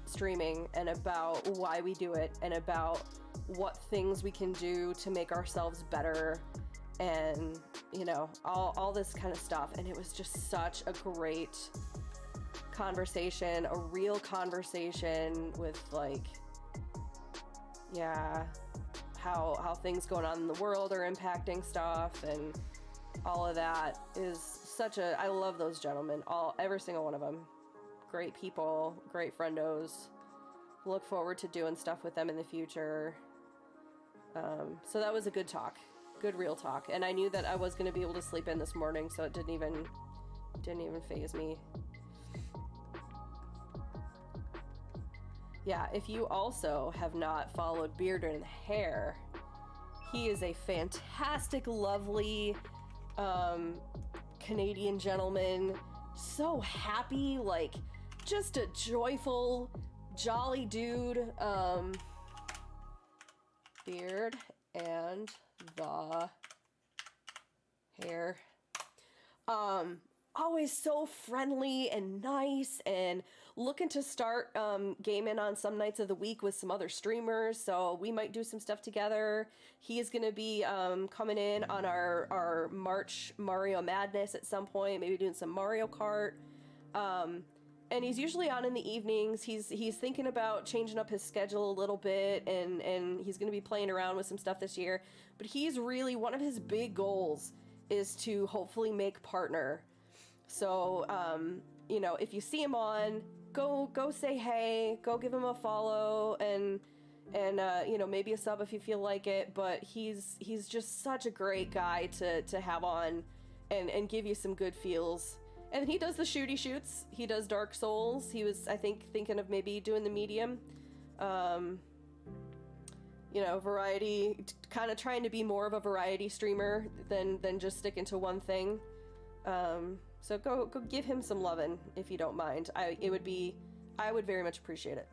streaming and about why we do it and about what things we can do to make ourselves better and, you know, all this kind of stuff. And it was just such a great conversation, a real conversation with, like, yeah, how things going on in the world are impacting stuff, and all of that is such a, I love those gentlemen, every single one of them. Great people, great friendos. Look forward to doing stuff with them in the future. So that was a good talk, good real talk, and I knew that I was going to be able to sleep in this morning, so it didn't even faze me. Yeah, if you also have not followed Beard and Hair, he is a fantastic, lovely Canadian gentleman. So happy, like, just a joyful, jolly dude. Beard and the Hair. Always so friendly and nice, and looking to start gaming on some nights of the week with some other streamers, so we might do some stuff together. He is going to be coming in on our March Mario Madness at some point, maybe doing some Mario Kart. And he's usually on in the evenings. He's thinking about changing up his schedule a little bit, and he's going to be playing around with some stuff this year. But he's really, one of his big goals is to hopefully make partner. So, you know, if you see him on, go say hey, go give him a follow, and you know, maybe a sub if you feel like it. But he's just such a great guy to have on, and give you some good feels. And he does the shoots. He does Dark Souls. He was, I think, thinking of maybe doing the medium. You know, variety, kind of trying to be more of a variety streamer than just sticking to one thing. So go give him some lovin' if you don't mind. I would very much appreciate it.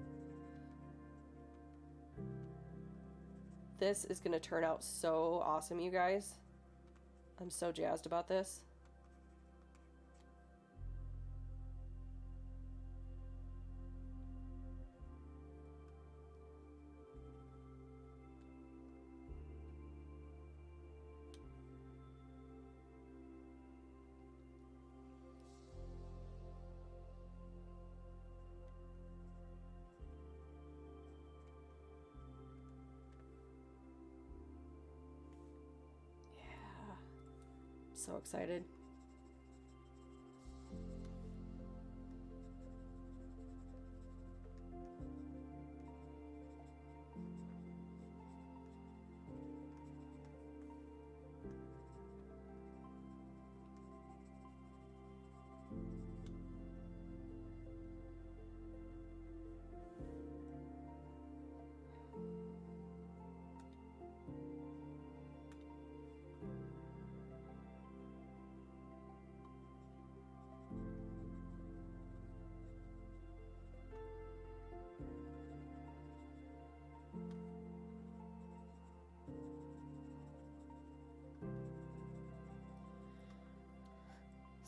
This is gonna turn out so awesome, you guys. I'm so jazzed about this. So excited.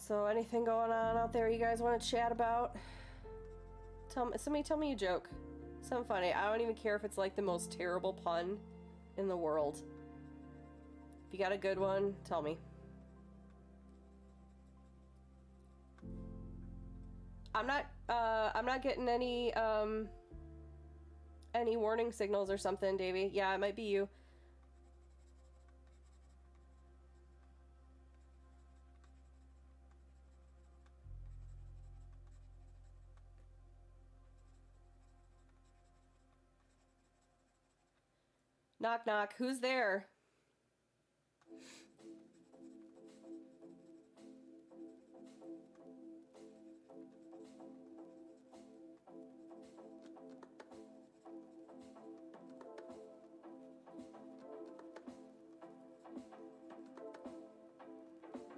So anything going on out there you guys want to chat about? Somebody tell me a joke. Something funny. I don't even care if it's like the most terrible pun in the world. If you got a good one, tell me. I'm not getting any warning signals or something, Davey. Yeah, it might be you. Knock, knock. Who's there?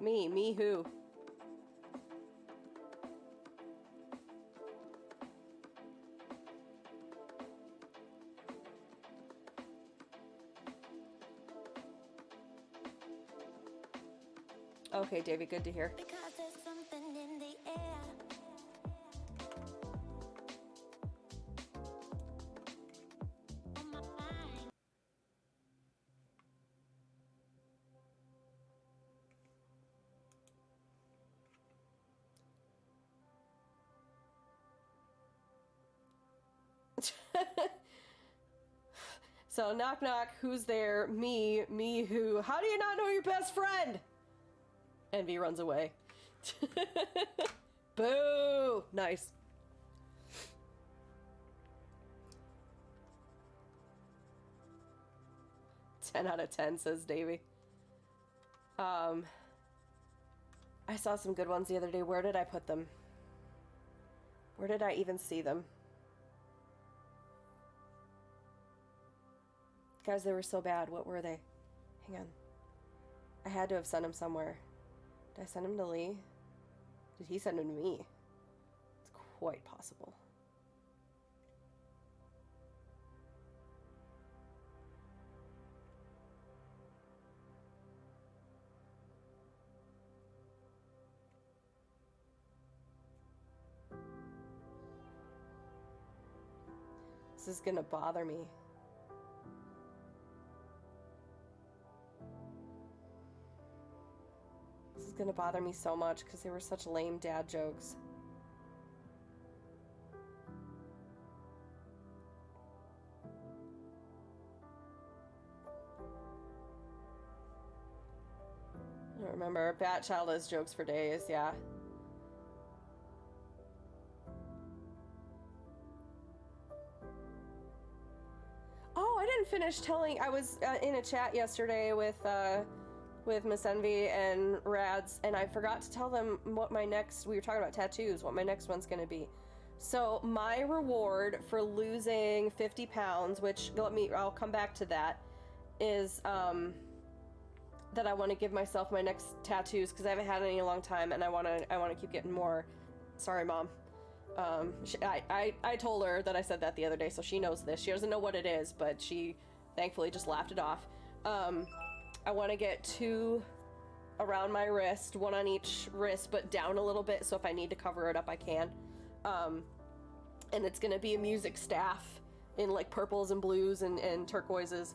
Me who? Okay, Davey, good to hear. Because there's something in the air. On my mind. So, knock knock, who's there? Me who? How do you not know your best friend? Envy runs away. Boo! Nice. "10 out of 10, says Davey. I saw some good ones the other day. Where did I put them? Where did I even see them? Guys, they were so bad. What were they? Hang on. I had to have sent them somewhere. Did I send them to Lee? Did he send them to me? It's quite possible. This is gonna bother me. This is gonna bother me so much because they were such lame dad jokes. I don't remember. Batchild has jokes for days, yeah. Oh, I didn't finish telling. I was in a chat yesterday with Miss Envy and Rads, and I forgot to tell them what my next. We were talking about tattoos. What my next one's gonna be. So my reward for losing 50 pounds, which I'll come back to that, is that I want to give myself my next tattoos because I haven't had any in a long time, and I want to keep getting more. Sorry, Mom. I told her that I said that the other day, so she knows this. She doesn't know what it is, but she thankfully just laughed it off. I want to get 2 around my wrist, 1 on each wrist, but down a little bit, so if I need to cover it up, I can. And it's gonna be a music staff in like purples and blues and turquoises.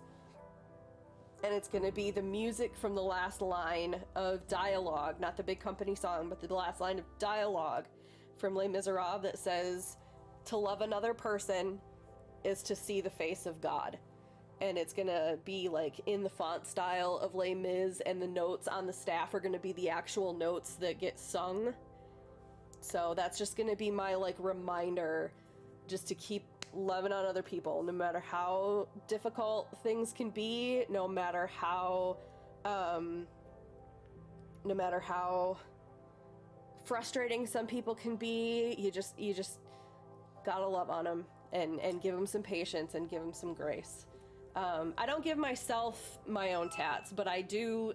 And it's gonna be the music from the last line of dialogue, not the Big Company song, but the last line of dialogue from Les Miserables that says, "To love another person is to see the face of God." And it's gonna be like in the font style of Les Mis, and the notes on the staff are gonna be the actual notes that get sung. So that's just gonna be my like reminder just to keep loving on other people, no matter how difficult things can be, no matter how frustrating some people can be. You just gotta love on them and give them some patience and give them some grace. I don't give myself my own tats, but I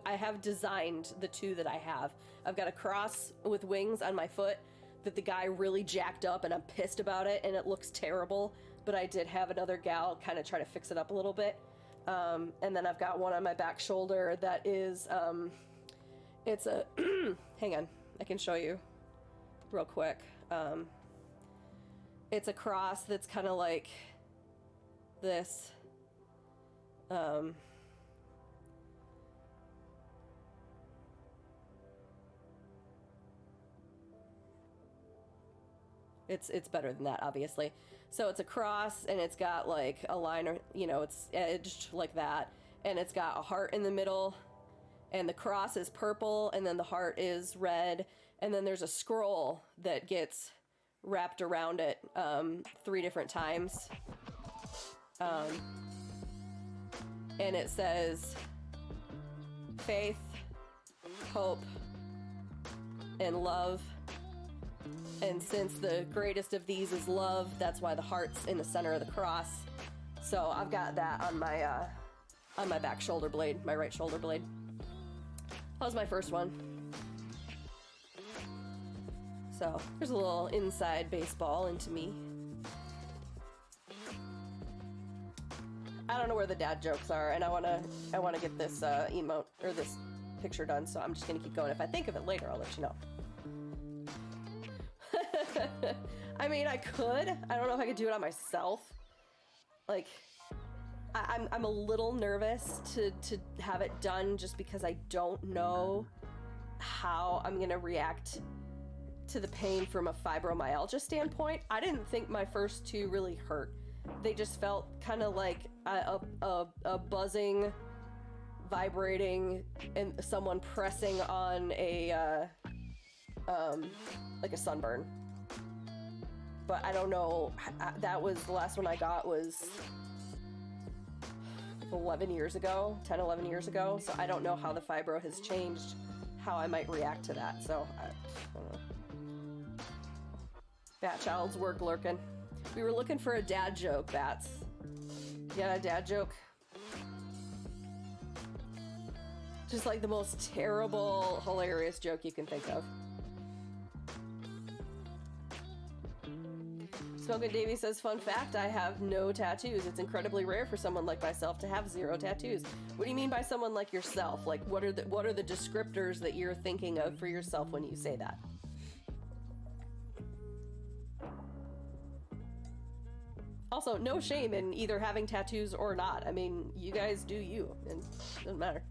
have designed the 2 that I have. I've got a cross with wings on my foot that the guy really jacked up, and I'm pissed about it, and it looks terrible, but I did have another gal kind of try to fix it up a little bit. And then I've got one on my back shoulder that is, it's a, hang on, I can show you real quick. It's a cross that's kind of like this. It's better than that, obviously. So it's a cross, and it's got like a line, or it's edged like that, and it's got a heart in the middle, and the cross is purple, and then the heart is red, and then there's a scroll that gets wrapped around it 3 different times. And it says faith, hope, and love. And since the greatest of these is love, that's why the heart's in the center of the cross. So I've got that on my back shoulder blade, my right shoulder blade. That was my first one. So there's a little inside baseball into me. I don't know where the dad jokes are, and I wanna get this emote or this picture done, so I'm just gonna keep going. If I think of it later, I'll let you know. I mean, I could. I don't know if I could do it on myself. Like, I'm a little nervous to have it done just because I don't know how I'm gonna react to the pain from a fibromyalgia standpoint. I didn't think my first two really hurt. They just felt kind of like a buzzing, vibrating, and someone pressing on a like a sunburn. But I don't know. That was the last one I got was 11 years ago, 10, 11 years ago. So I don't know how the fibro has changed, how I might react to that. So I don't know. Bat Child's work lurking. We were looking for a dad joke, Bats. Yeah, a dad joke. Just like the most terrible, hilarious joke you can think of. Smokin' Davey says, fun fact, I have no tattoos. It's incredibly rare for someone like myself to have 0 tattoos. What do you mean by someone like yourself? Like, what are the descriptors that you're thinking of for yourself when you say that? Also, no shame in either having tattoos or not. I mean, you guys do you, and it doesn't matter.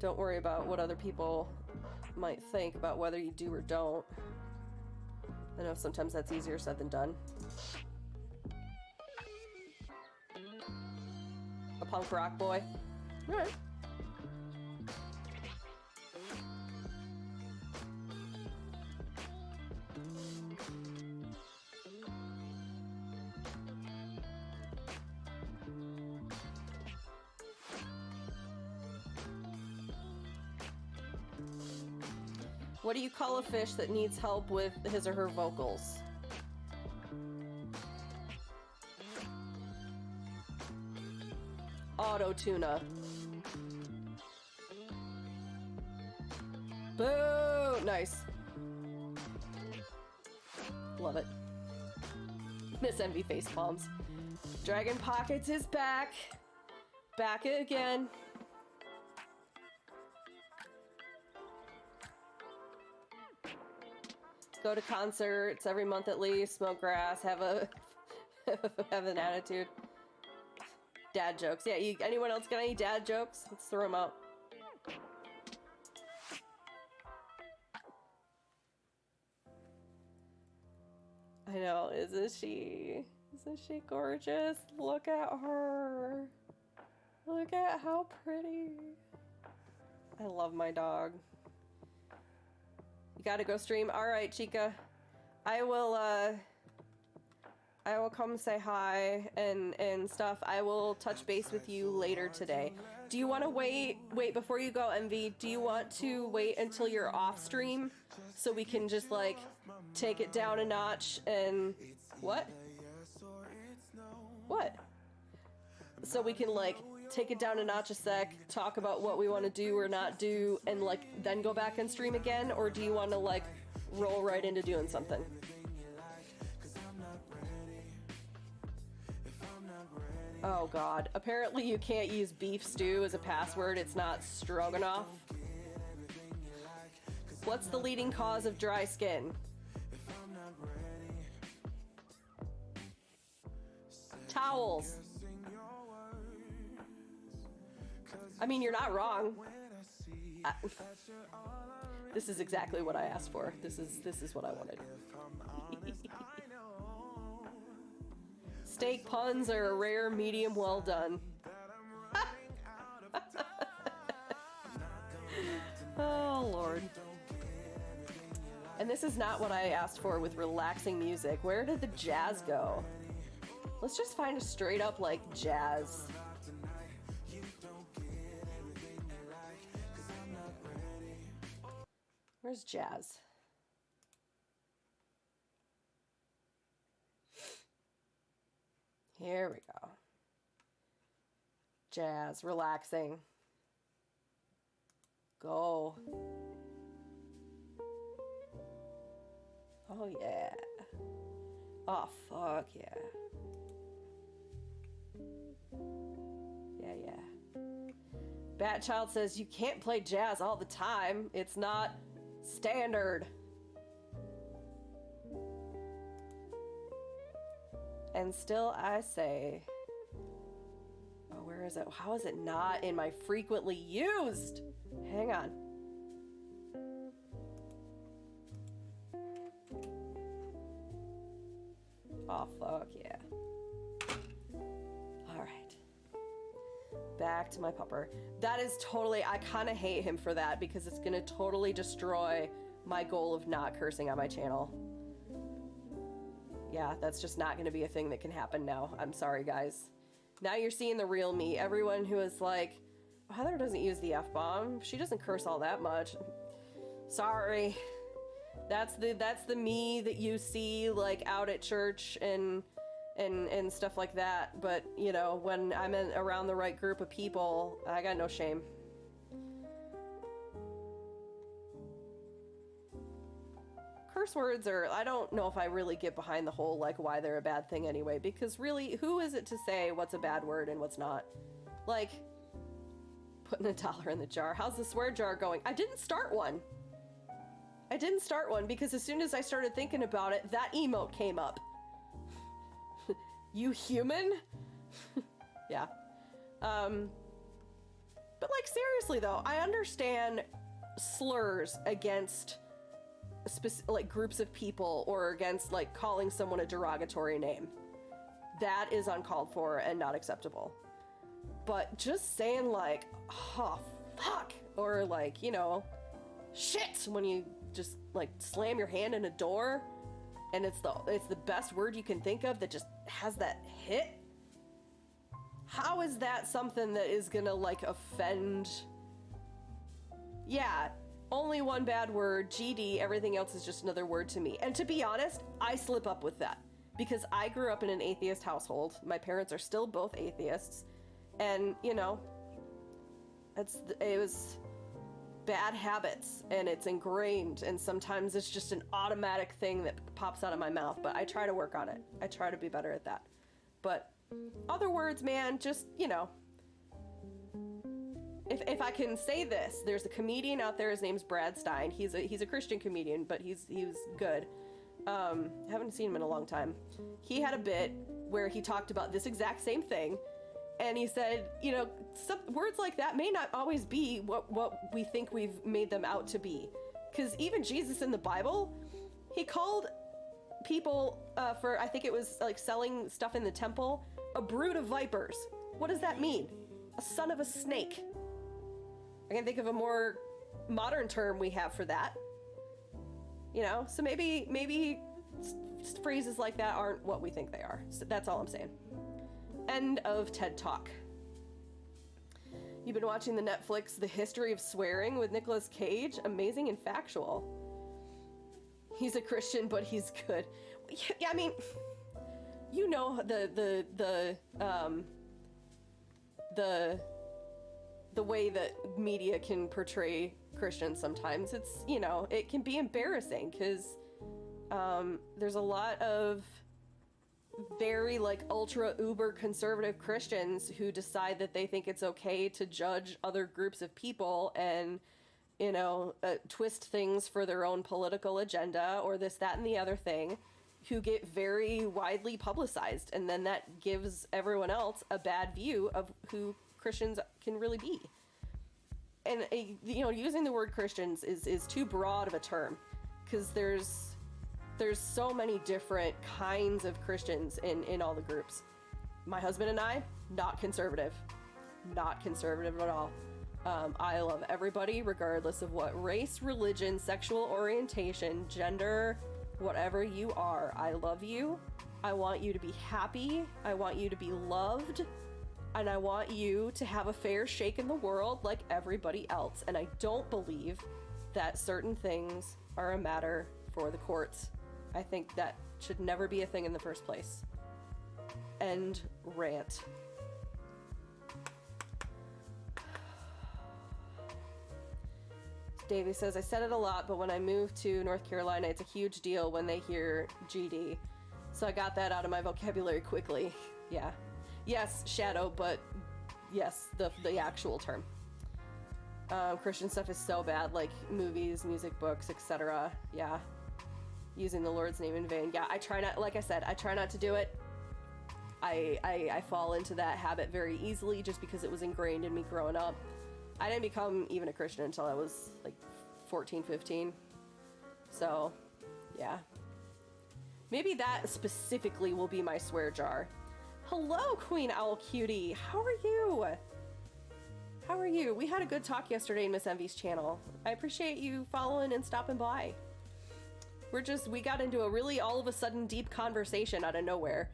Don't worry about what other people might think about whether you do or don't. I know sometimes that's easier said than done. A punk rock boy. All right. What do you call a fish that needs help with his or her vocals? Auto-tuna. Boo! Nice. Love it. Miss Envy face palms. Dragon Pockets is back. Back again. Go to concerts every month at least, smoke grass, have an attitude. Dad jokes. Yeah, anyone else got any dad jokes? Let's throw them out. I know, isn't she gorgeous? Look at her. Look at how pretty. I love my dog. You gotta go stream. All right, Chica. I will come say hi and stuff. I will touch base with you later today. Do you want to wait before you go, MV? Do you want to wait until you're off stream so we can just like take it down a notch and what? What? So we can like take it down a notch a sec, talk about what we want to do or not do, and like then go back and stream again? Or do you want to like roll right into doing something? Oh god, apparently you can't use beef stew as a password. It's not stroganoff. What's the leading cause of dry skin? Towels. I mean, you're not wrong. This is exactly what I asked for. This is what I wanted. Steak puns are a rare medium well done. Oh, Lord. And this is not what I asked for with relaxing music. Where did the jazz go? Let's just find a straight up, like, jazz. Where's jazz? Here we go. Jazz, relaxing. Go. Oh, yeah. Oh, fuck yeah. Yeah, yeah. Batchild says you can't play jazz all the time. It's not standard. And still I say, oh, where is it? How is it not in my frequently used? Hang on. Oh, fuck yeah. All right. Back to my pupper. That is totally, I kind of hate him for that because it's going to totally destroy my goal of not cursing on my channel. Yeah, that's just not going to be a thing that can happen now. I'm sorry, guys. Now you're seeing the real me. Everyone who is like, oh, Heather doesn't use the F-bomb. She doesn't curse all that much. Sorry. That's the me that you see like out at church and stuff like that. But, you know, when I'm around the right group of people, I got no shame. Curse words are, I don't know if I really get behind the whole, like, why they're a bad thing anyway, because really, who is it to say what's a bad word and what's not? Like, putting $1 in the jar. How's the swear jar going? I didn't start one. I didn't start one because as soon as I started thinking about it, that emote came up. You human? Yeah. But, like, seriously, though, I understand slurs against like groups of people or against like calling someone a derogatory name. That is uncalled for and not acceptable. But just saying like, oh fuck, or like, you know, shit, when you just like slam your hand in a door and it's the best word you can think of that just has that hit. How is that something that is gonna like offend? Yeah, only one bad word, GD, everything else is just another word to me. And to be honest, I slip up with that because I grew up in an atheist household. My parents are still both atheists. And, you know, it was bad habits and it's ingrained. And sometimes it's just an automatic thing that pops out of my mouth. But I try to work on it. I try to be better at that. But other words, man, just, you know. If I can say this, there's a comedian out there. His name's Brad Stein. He's a Christian comedian, but he was good. Haven't seen him in a long time. He had a bit where he talked about this exact same thing, and he said, you know, some words like that may not always be what we think we've made them out to be. Because even Jesus in the Bible, he called people for, I think it was like selling stuff in the temple, a brood of vipers. What does that mean? A son of a snake. I can think of a more modern term we have for that. You know, so maybe phrases like that aren't what we think they are. So that's all I'm saying. End of TED Talk. You've been watching the Netflix The History of Swearing with Nicolas Cage. Amazing and factual. He's a Christian, but he's good. Yeah, I mean, you know the way that media can portray Christians sometimes. It's, you know, it can be embarrassing because there's a lot of very like ultra uber conservative Christians who decide that they think it's okay to judge other groups of people and, you know, twist things for their own political agenda or this, that, and the other thing, who get very widely publicized. And then that gives everyone else a bad view of who Christians can really be. And you know, using the word Christians is too broad of a term because there's so many different kinds of Christians in all the groups. My husband and I, not conservative at all. I love everybody regardless of what race, religion, sexual orientation, gender, whatever you are. I love you. I want you to be happy. I want you to be loved. And I want you to have a fair shake in the world like everybody else. And I don't believe that certain things are a matter for the courts. I think that should never be a thing in the first place. End rant. Davey says, I said it a lot, but when I moved to North Carolina, it's a huge deal when they hear GD. So I got that out of my vocabulary quickly. Yeah. Yes, shadow, but yes, the actual term. Christian stuff is so bad, like movies, music, books, etc. Yeah. Using the Lord's name in vain. Yeah, I try not, like I said, I try not to do it. I fall into that habit very easily just because it was ingrained in me growing up. I didn't become even a Christian until I was like 14, 15. So, yeah. Maybe that specifically will be my swear jar. Hello, Queen Owl Cutie. How are you? How are you? We had a good talk yesterday in Miss Envy's channel. I appreciate you following and stopping by. We got into a really all of a sudden deep conversation out of nowhere.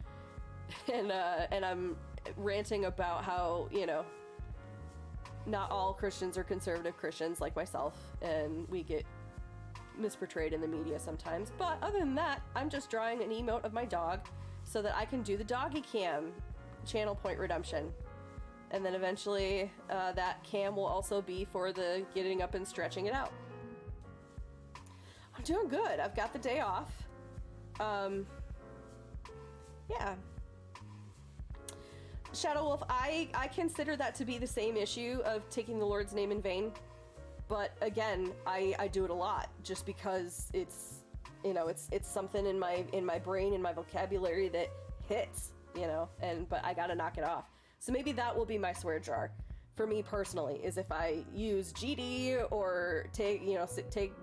And I'm ranting about how, you know, not all Christians are conservative Christians like myself, and we get misportrayed in the media sometimes. But other than that, I'm just drawing an emote of my dog so that I can do the doggy cam channel point redemption. And then eventually that cam will also be for the getting up and stretching it out. I'm doing good. I've got the day off. Yeah. Shadow Wolf, I consider that to be the same issue of taking the Lord's name in vain. But again, I do it a lot just because it's, you know, it's something in my brain, in my vocabulary that hits, you know, but I gotta knock it off. So maybe that will be my swear jar for me personally, is if I use GD or take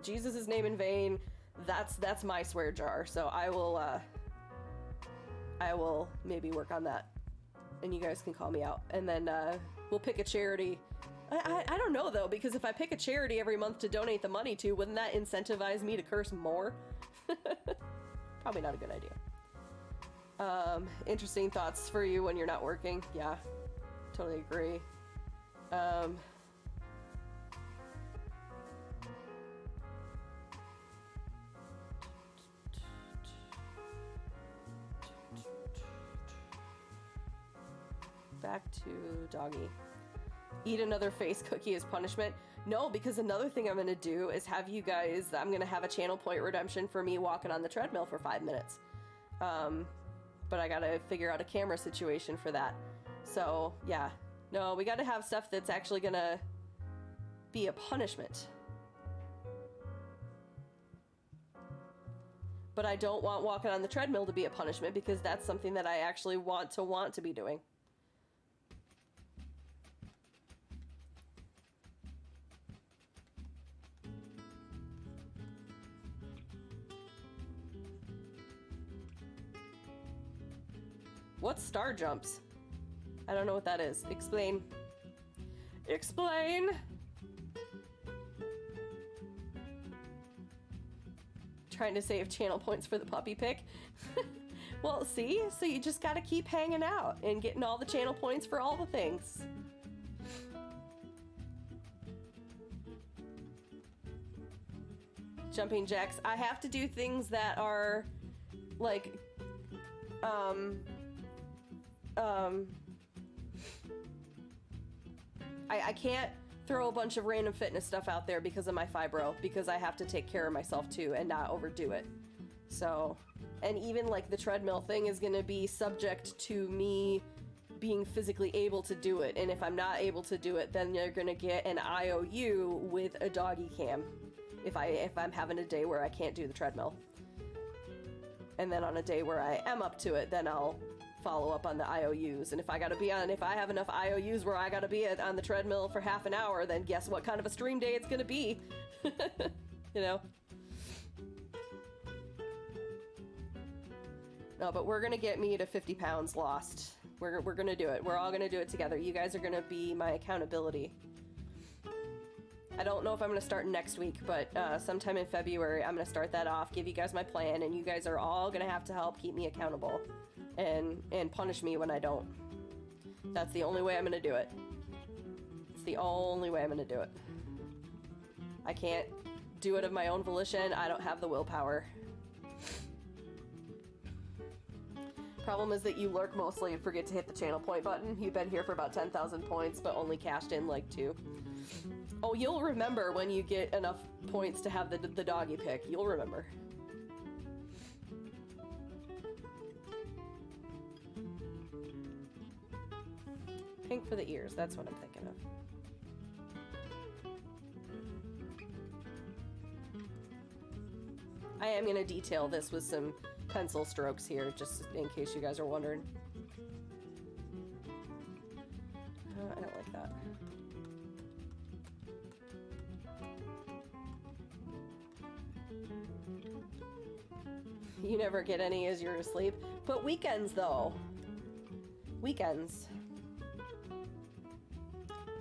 Jesus' name in vain, that's my swear jar. So I will maybe work on that, and you guys can call me out, and then we'll pick a charity. I don't know though, because if I pick a charity every month to donate the money to, wouldn't that incentivize me to curse more? Probably not a good idea. Interesting thoughts for you when you're not working. Yeah, totally agree. Back to doggy. Eat another face cookie as punishment? No, because another thing I'm gonna do is I'm gonna have a channel point redemption for me walking on the treadmill for 5 minutes. But I gotta figure out a camera situation for that. So, yeah. No, we gotta have stuff that's actually gonna be a punishment. But I don't want walking on the treadmill to be a punishment, because that's something that I actually want to be doing. What's star jumps? I don't know what that is. Explain. Explain! Trying to save channel points for the puppy pick. Well, see? So you just gotta keep hanging out and getting all the channel points for all the things. Jumping jacks. I have to do things that are like I can't throw a bunch of random fitness stuff out there because of my fibro, because I have to take care of myself too and not overdo it. So, and even like the treadmill thing is gonna be subject to me being physically able to do it, and if I'm not able to do it, then you're gonna get an IOU with a doggy cam if I'm having a day where I can't do the treadmill. And then on a day where I am up to it, then I'll follow up on the IOUs. And if I have enough IOUs where I gotta be on the treadmill for half an hour, then guess what kind of a stream day it's gonna be. You know? No, but we're gonna get me to 50 pounds lost. We're gonna do it. We're all gonna do it together. You guys are gonna be my accountability. I don't know if I'm gonna start next week, but sometime in February I'm gonna start that off, give you guys my plan, and you guys are all gonna have to help keep me accountable and punish me when I don't. That's the only way I'm gonna do it. It's the only way I'm gonna do it. I can't do it of my own volition. I don't have the willpower. Problem is that you lurk mostly and forget to hit the channel point button. You've been here for about 10,000 points, but only cashed in like 2. Oh, you'll remember when you get enough points to have the doggy pick. You'll remember. Pink for the ears, that's what I'm thinking of. I am going to detail this with some pencil strokes here, just in case you guys are wondering. I don't like that. You never get any as you're asleep. But weekends, though. Weekends.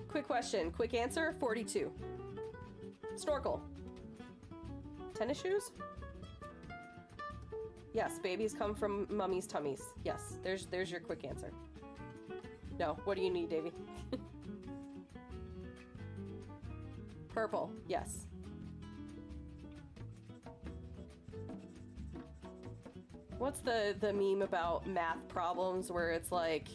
Quick question, quick answer, 42. Snorkel. Tennis shoes? Yes, babies come from mummy's tummies. Yes, there's your quick answer. No, what do you need, Davy? Purple, yes. What's the meme about math problems where it's like,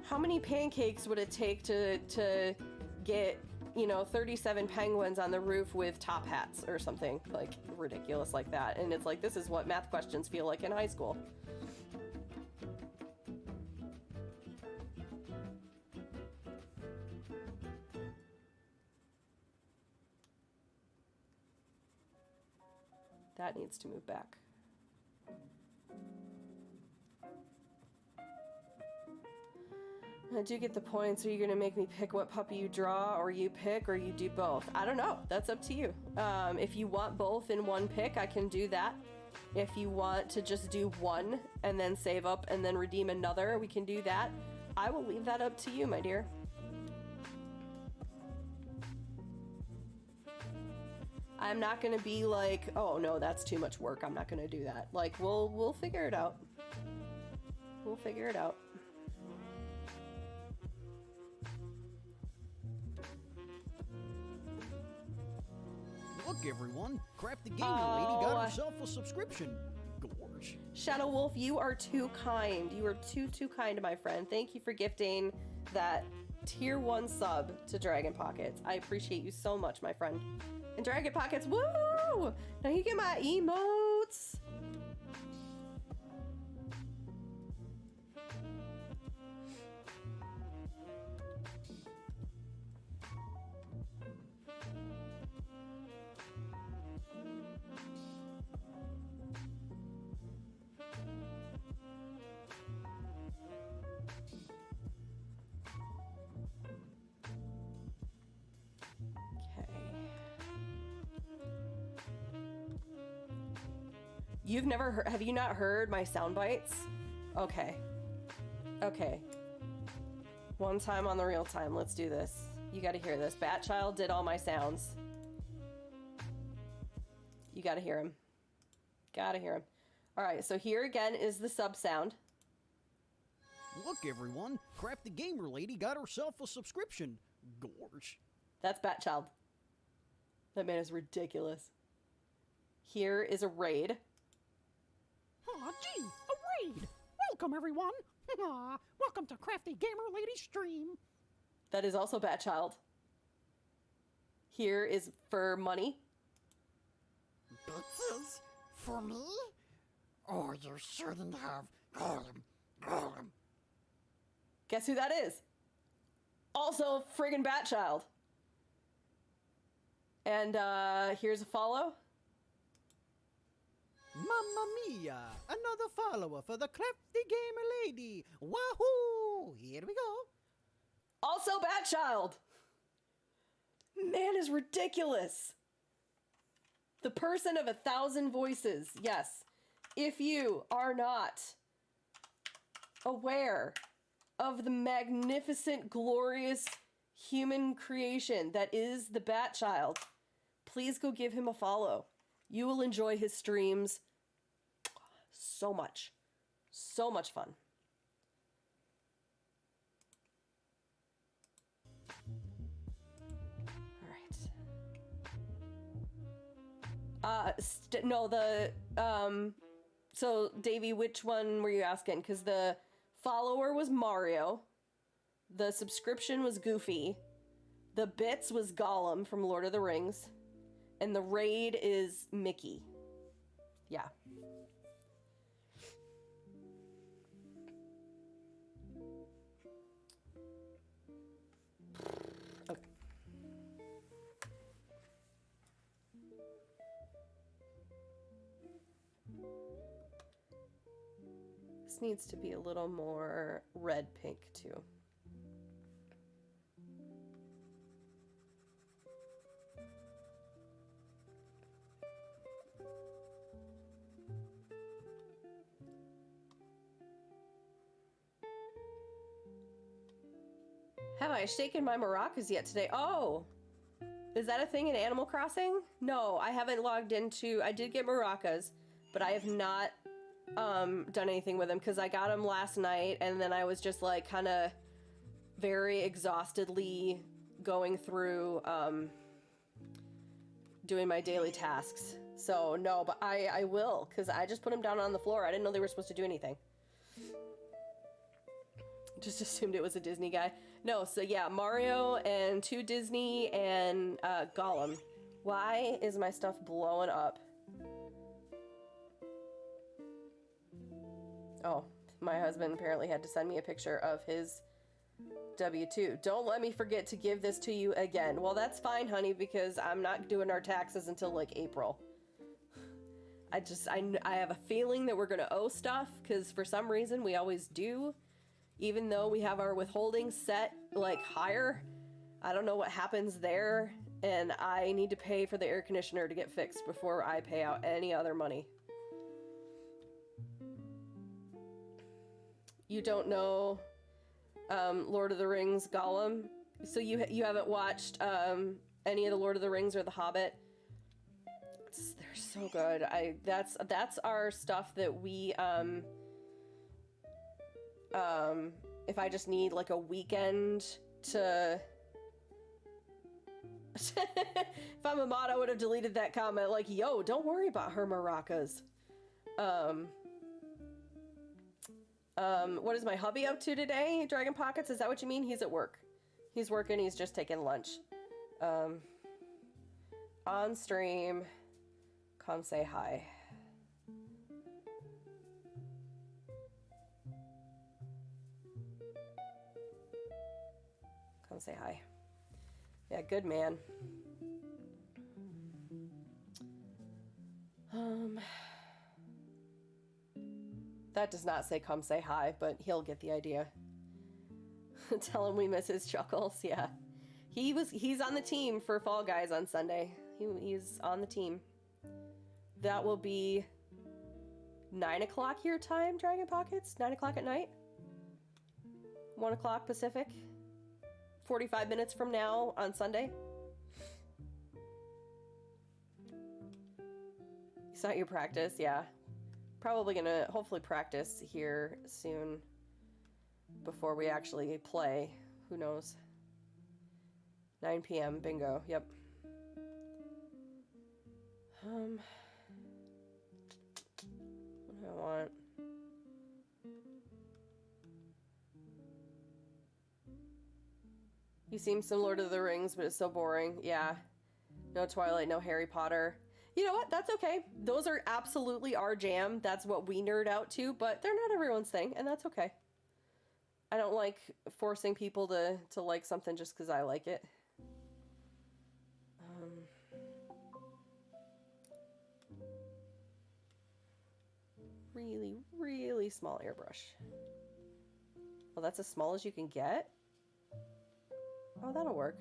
how many pancakes would it take to get, you know, 37 penguins on the roof with top hats or something like ridiculous like that? And it's like, this is what math questions feel like in high school. That needs to move back. I do get the points. Are you going to make me pick what puppy you draw, or you pick, or you do both? I don't know. That's up to you. If you want both in one pick, I can do that. If you want to just do one and then save up and then redeem another, we can do that. I will leave that up to you, my dear. I'm not going to be like, oh no, that's too much work. I'm not going to do that. Like, we'll figure it out. We'll figure it out. Look, everyone, Crafty Gamer Lady got herself a subscription. Gorge. Shadow Wolf, you are too kind. You are too kind, my friend. Thank you for gifting that tier 1 sub to Dragon Pockets. I appreciate you so much, my friend. And Dragon Pockets, woo! Now you get my emotes. You've never heard, have you not heard my sound bites? Okay. Okay. One time on the real time, let's do this. You gotta hear this. Batchild did all my sounds. You gotta hear him. Gotta hear him. Alright, so here again is the sub sound. Look, everyone, Crafty Gamer Lady got herself a subscription. Gorge. That's Batchild. That man is ridiculous. Here is a raid. Aw, gee, a raid! Welcome, everyone! Welcome to Crafty Gamer Lady stream. That is also Batchild. Here is for money. Bitches? For me? Oh, you shouldn't have. Golem. Guess who that is? Also friggin' Batchild. And here's a follow. Mamma mia! Another follower for the Crafty Gamer Lady. Wahoo! Here we go. Also Batchild. Man is ridiculous. The person of 1,000 voices. Yes. If you are not aware of the magnificent, glorious human creation that is the Batchild, please go give him a follow. You will enjoy his streams so much. So much fun. All right. No, so Davey, which one were you asking? Because the follower was Mario. The subscription was Goofy. The bits was Gollum from Lord of the Rings. And the raid is Mickey. Yeah. Okay. This needs to be a little more red pink too. Have I shaken my maracas yet today? Oh, is that a thing in Animal Crossing? No, I haven't logged into, I did get maracas, but I have not done anything with them because I got them last night and then I was just like kind of very exhaustedly going through doing my daily tasks. So no, but I will, because I just put them down on the floor. I didn't know they were supposed to do anything. Just assumed it was a Disney guy. No, so yeah, Mario and 2 Disney and Gollum. Why is my stuff blowing up? Oh, my husband apparently had to send me a picture of his W-2. Don't let me forget to give this to you again. Well, that's fine, honey, because I'm not doing our taxes until like April. I have a feeling that we're gonna owe stuff because for some reason we always do. Even though we have our withholding set like higher, I don't know what happens there, and I need to pay for the air conditioner to get fixed before I pay out any other money. You don't know Lord of the Rings Gollum? So you haven't watched any of the Lord of the Rings or The Hobbit? They're so good. That's our stuff that we if I just need like a weekend to if I'm a mod, I would have deleted that comment like, yo, don't worry about her maracas. What is my hubby up to today? Dragon Pockets, is that what you mean? He's at work. He's working, he's just taking lunch. On stream, come say hi. Come say hi. Yeah, good man. That does not say come say hi, but he'll get the idea. Tell him we miss his chuckles. Yeah. He's on the team for Fall Guys on Sunday. He's on the team. That will be 9 o'clock your time, Dragon Pockets? 9 o'clock at night? 1 o'clock Pacific? 45 minutes from now on Sunday? It's not your practice, yeah. Probably gonna hopefully practice here soon before we actually play. Who knows? 9 p.m. bingo. Yep. What do I want? You seem some Lord of the Rings, but it's so boring. Yeah. No Twilight, no Harry Potter. You know what? That's okay. Those are absolutely our jam. That's what we nerd out to, but they're not everyone's thing, and that's okay. I don't like forcing people to like something just because I like it. Really, really small airbrush. Well, that's as small as you can get? Oh, that'll work.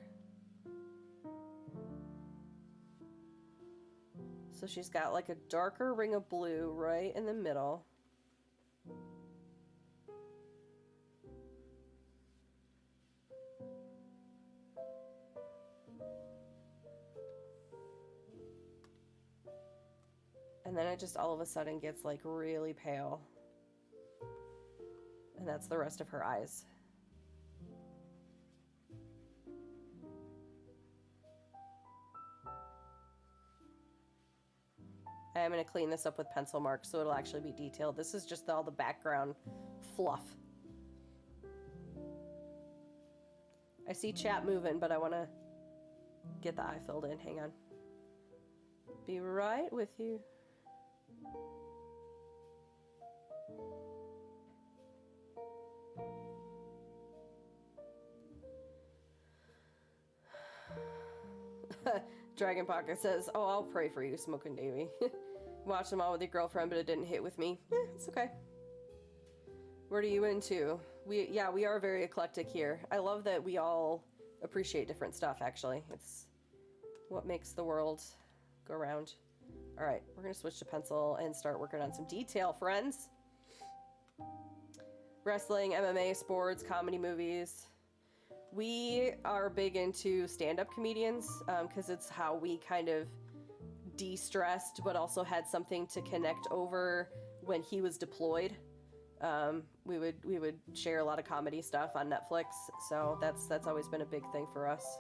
So she's got like a darker ring of blue right in the middle. And then it just all of a sudden gets like really pale. And that's the rest of her eyes. I am going to clean this up with pencil marks so it'll actually be detailed. This is just all the background fluff. I see chat moving, but I want to get the eye filled in. Hang on. Be right with you. Dragon Pocket says, oh, I'll pray for you, Smokin' Davy. Watch them all with your girlfriend, but it didn't hit with me. It's okay. What are you into? We are very eclectic here. I love that we all appreciate different stuff, actually. It's what makes the world go round. All right, we're gonna switch to pencil and start working on some detail, friends. Wrestling, MMA, sports, comedy, movies. We are big into stand-up comedians because it's how we kind of de-stressed, but also had something to connect over when he was deployed. We would share a lot of comedy stuff on Netflix, so that's always been a big thing for us.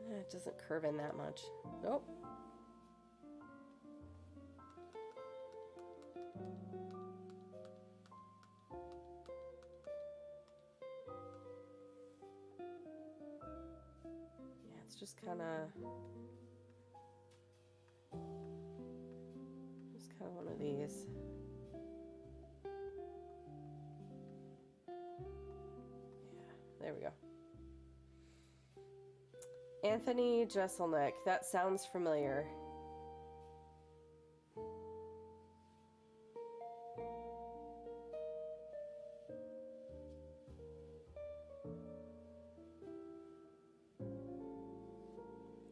It doesn't curve in that much. Nope. Yeah, it's just kind of one of these. Yeah, there we go. Anthony Jeselnik. That sounds familiar.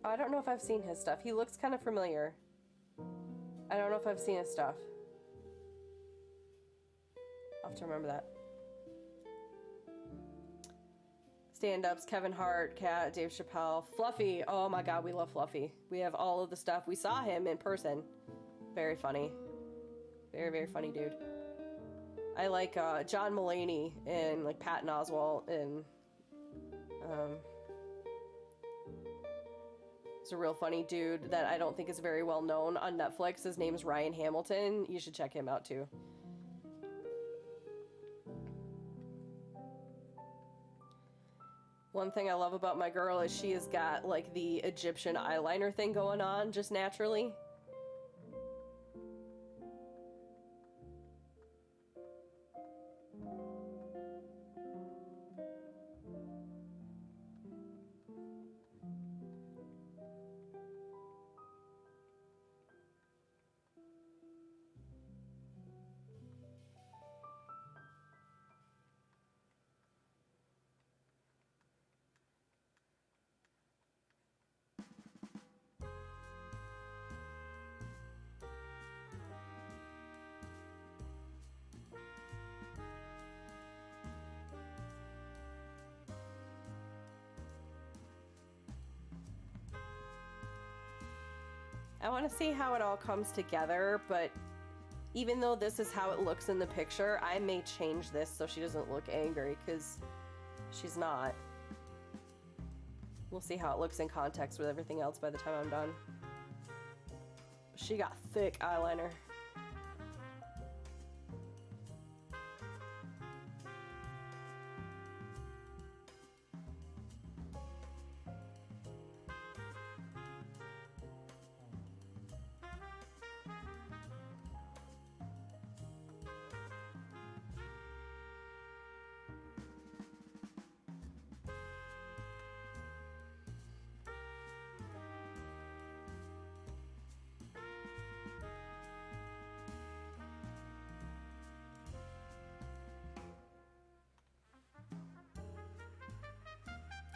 I don't know if I've seen his stuff. He looks kind of familiar. I don't know if I've seen his stuff. I'll have to remember that. Stand-ups, Kevin Hart, Kat, Dave Chappelle, Fluffy. Oh my god, we love Fluffy. We have all of the stuff. We saw him in person. Very funny. Very, very funny dude. I like John Mulaney and like Patton Oswalt and he's a real funny dude that I don't think is very well known on Netflix. His name's Ryan Hamilton. You should check him out too. One thing I love about my girl is she has got like the Egyptian eyeliner thing going on just naturally. I want to see how it all comes together, but even though this is how it looks in the picture, I may change this so she doesn't look angry, because she's not. We'll see how it looks in context with everything else by the time I'm done. She got thick eyeliner.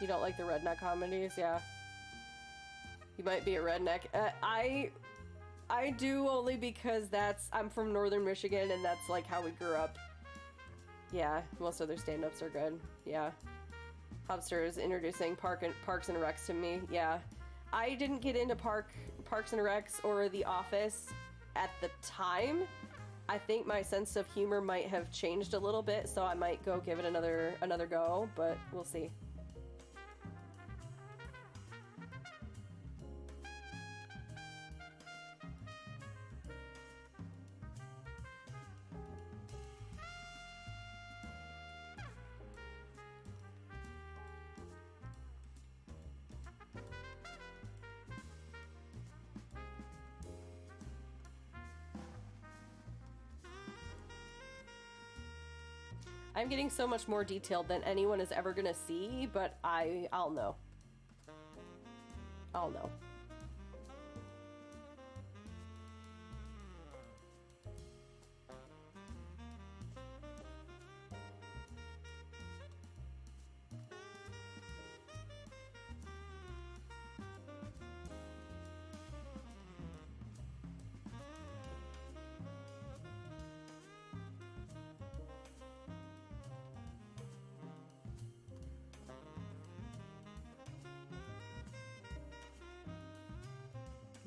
You don't like the redneck comedies? Yeah. You might be a redneck. I do, only because I'm from northern Michigan and that's like how we grew up. Yeah, most other stand-ups are good. Yeah. Hubster is introducing Parks and Recs to me. Yeah. I didn't get into Parks and Recs or The Office at the time. I think my sense of humor might have changed a little bit, so I might go give it another go, but we'll see. I'm getting so much more detailed than anyone is ever gonna see, but I'll know. I'll know.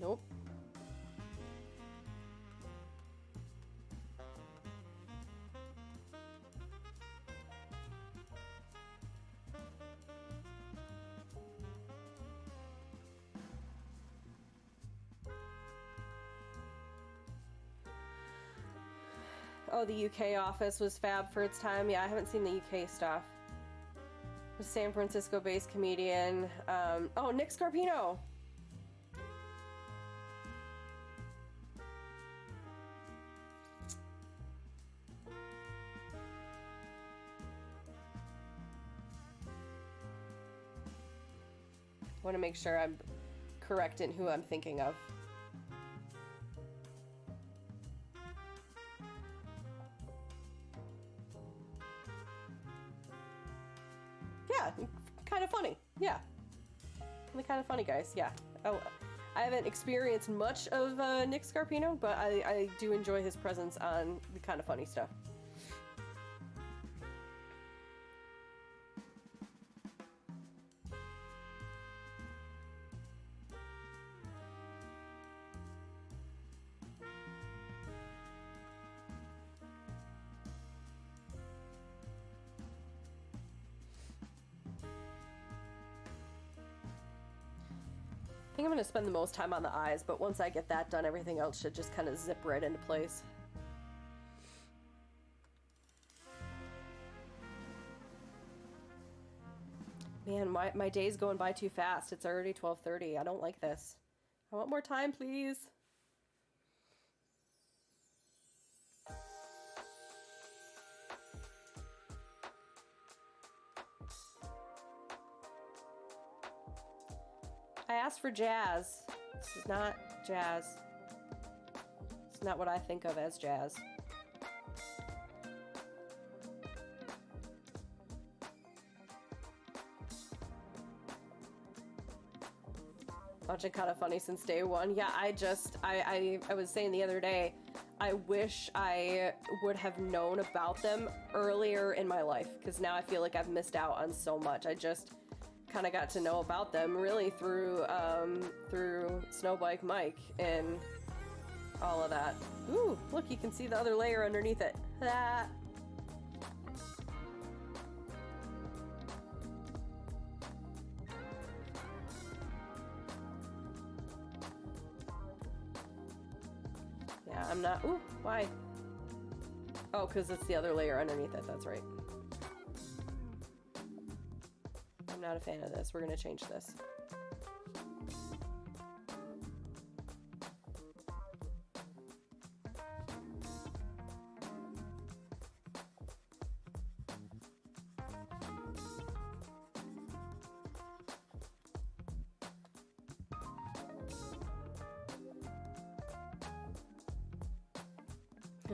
Nope. Oh, the UK office was fab for its time. Yeah, I haven't seen the UK stuff. The San Francisco-based comedian. Oh, Nick Scarpino. Want to make sure I'm correct in who I'm thinking of. Yeah, kind of funny. Yeah. The kind of funny guys. Yeah. Oh, I haven't experienced much of Nick Scarpino, but I do enjoy his presence on the kind of funny stuff. I think I'm going to spend the most time on the eyes, but once I get that done, everything else should just kind of zip right into place. Man, my day's going by too fast. It's already 12:30. I don't like this. I want more time, please. I asked for jazz. This is not jazz. It's not what I think of as jazz. Watching Kinda Funny since day one. Yeah, I was saying the other day, I wish I would have known about them earlier in my life, because now I feel like I've missed out on so much. I just kind of got to know about them really through Snowbike Mike and all of that. Ooh, look, you can see the other layer underneath it. Ah. Yeah, I'm not. Ooh, why? Oh, because it's the other layer underneath it. That's right. I'm not a fan of this. We're going to change this.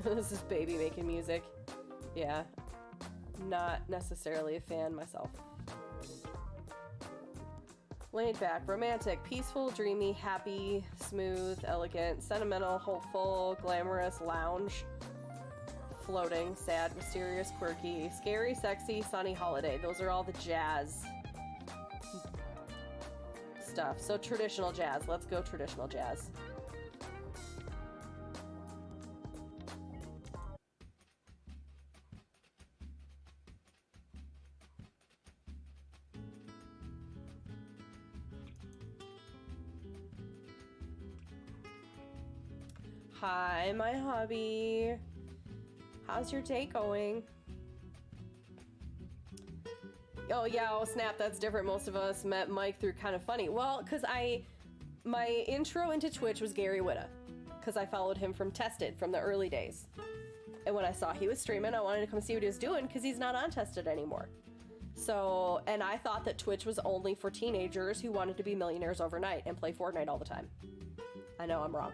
This is baby making music. Yeah. Not necessarily a fan myself. Laid back, romantic, peaceful, dreamy, happy, smooth, elegant, sentimental, hopeful, glamorous, lounge, floating, sad, mysterious, quirky, scary, sexy, sunny, holiday. Those are all the jazz stuff. So traditional jazz. Let's go traditional jazz. Hi, my hubby. How's your day going? Oh yeah, oh snap, that's different. Most of us met Mike through Kinda Funny. Well, because my intro into Twitch was Gary Whitta, because I followed him from Tested from the early days. And when I saw he was streaming, I wanted to come see what he was doing because he's not untested anymore. So, and I thought that Twitch was only for teenagers who wanted to be millionaires overnight and play Fortnite all the time. I know I'm wrong,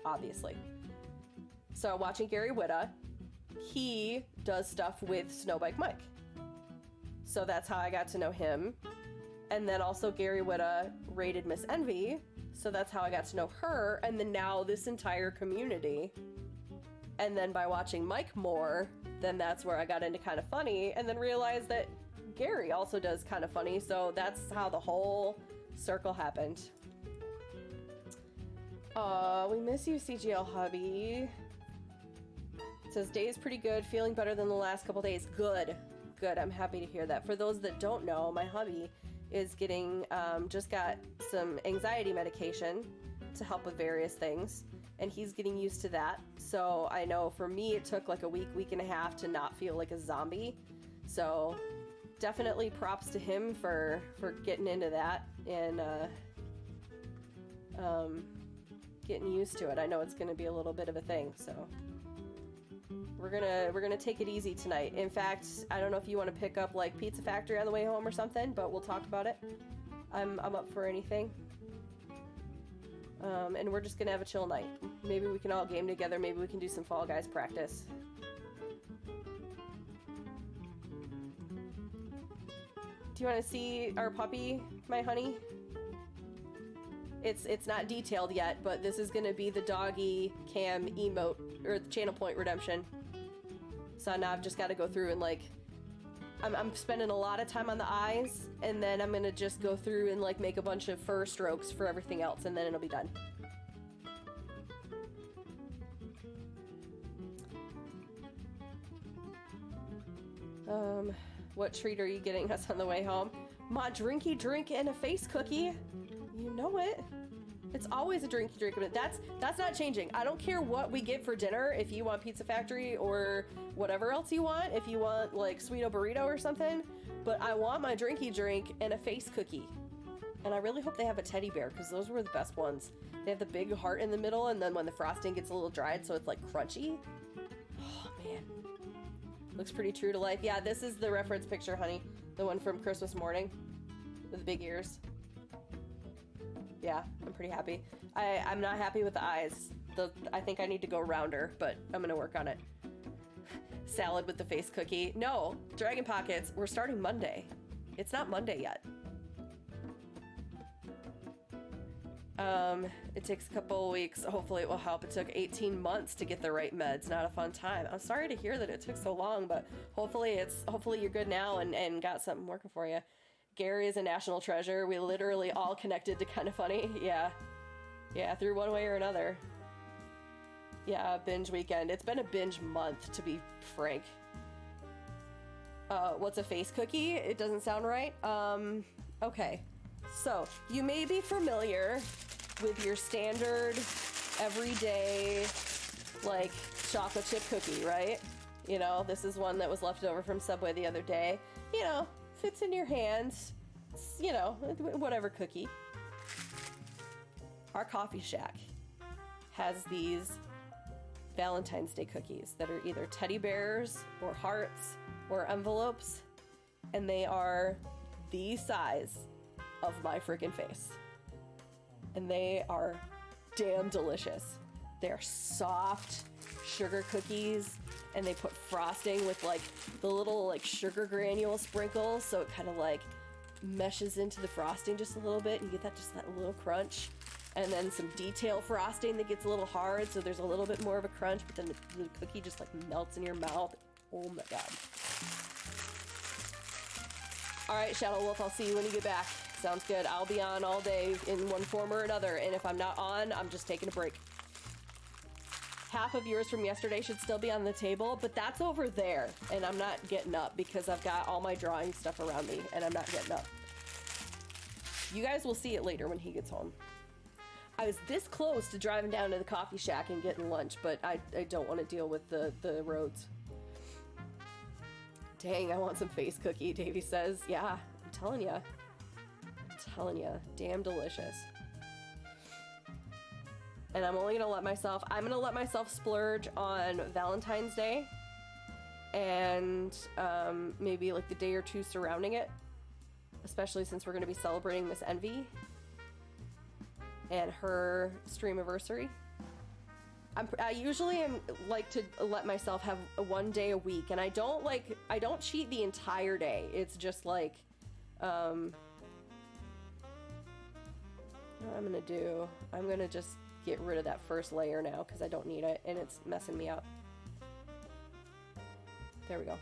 obviously. So watching Gary Whitta, he does stuff with Snowbike Mike. So that's how I got to know him. And then also Gary Whitta rated Miss Envy, so that's how I got to know her. And then now this entire community. And then by watching Mike more, then that's where I got into Kinda Funny, and then realized that Gary also does Kinda Funny, so that's how the whole circle happened. We miss you, CGL hubby. It says, day is pretty good, feeling better than the last couple days. Good, good, I'm happy to hear that. For those that don't know, my hubby is getting, just got some anxiety medication to help with various things, and he's getting used to that. So I know for me, it took like a week and a half to not feel like a zombie. So definitely props to him for getting into that and getting used to it. I know it's going to be a little bit of a thing, so we're gonna take it easy tonight. In fact, I don't know if you want to pick up like Pizza Factory on the way home or something, but we'll talk about it. I'm up for anything. And we're just gonna have a chill night. Maybe we can all game together. Maybe we can do some Fall Guys practice. Do you want to see our puppy, my honey? It's not detailed yet, but this is gonna be the doggy cam emote, or the channel point redemption. So now I've just got to go through and like, I'm spending a lot of time on the eyes, and then I'm gonna just go through and like make a bunch of fur strokes for everything else, and then it'll be done. What treat are you getting us on the way home? Ma, drinky drink and a face cookie. You know it. It's always a drinky drink, but that's not changing. I don't care what we get for dinner. If you want Pizza Factory or whatever else you want, if you want like Sweeto Burrito or something, but I want my drinky drink and a face cookie. And I really hope they have a teddy bear, because those were the best ones. They have the big heart in the middle, and then when the frosting gets a little dried, so it's like crunchy. Oh man, looks pretty true to life. Yeah, this is the reference picture, honey. The one from Christmas morning with the big ears. Yeah, I'm pretty happy. I'm not happy with the eyes. I think I need to go rounder, but I'm gonna work on it. Salad with the face cookie. No, Dragon Pockets, we're starting Monday. It's not Monday yet. It takes a couple weeks. Hopefully it will help. It took 18 months to get the right meds. Not a fun time. I'm sorry to hear that it took so long, but hopefully you're good now and got something working for you. Gary is a national treasure. We literally all connected to Kinda Funny. Yeah. Yeah, through one way or another. Yeah, binge weekend. It's been a binge month, to be frank. What's a face cookie? It doesn't sound right. Okay. So, you may be familiar with your standard, everyday, like, chocolate chip cookie, right? You know, this is one that was left over from Subway the other day. You know, fits in your hands, you know, whatever cookie. Our coffee shack has these Valentine's Day cookies that are either teddy bears or hearts or envelopes, and they are the size of my freaking face. And they are damn delicious. They're soft sugar cookies, and they put frosting with like the little like sugar granule sprinkles, so it kind of like meshes into the frosting just a little bit, and you get that little crunch. And then some detail frosting that gets a little hard, so there's a little bit more of a crunch, but then the cookie just like melts in your mouth. Oh my god. All right, Shadow Wolf, I'll see you when you get back. Sounds good. I'll be on all day in one form or another, and if I'm not on, I'm just taking a break. Half of yours from yesterday should still be on the table, but that's over there, and I'm not getting up because I've got all my drawing stuff around me, and I'm not getting up. You guys will see it later when he gets home. I was this close to driving down to the coffee shack and getting lunch, but I don't want to deal with the roads. Dang, I want some face cookie, Davey says. Yeah, I'm telling ya. Damn delicious. And I'm gonna let myself splurge on Valentine's Day and maybe like the day or two surrounding it, especially since we're going to be celebrating Miss Envy and her streamiversary. I usually am like to let myself have one day a week, and I don't cheat the entire day. It's just like, what I'm gonna just get rid of that first layer now because I don't need it and it's messing me up. There we go.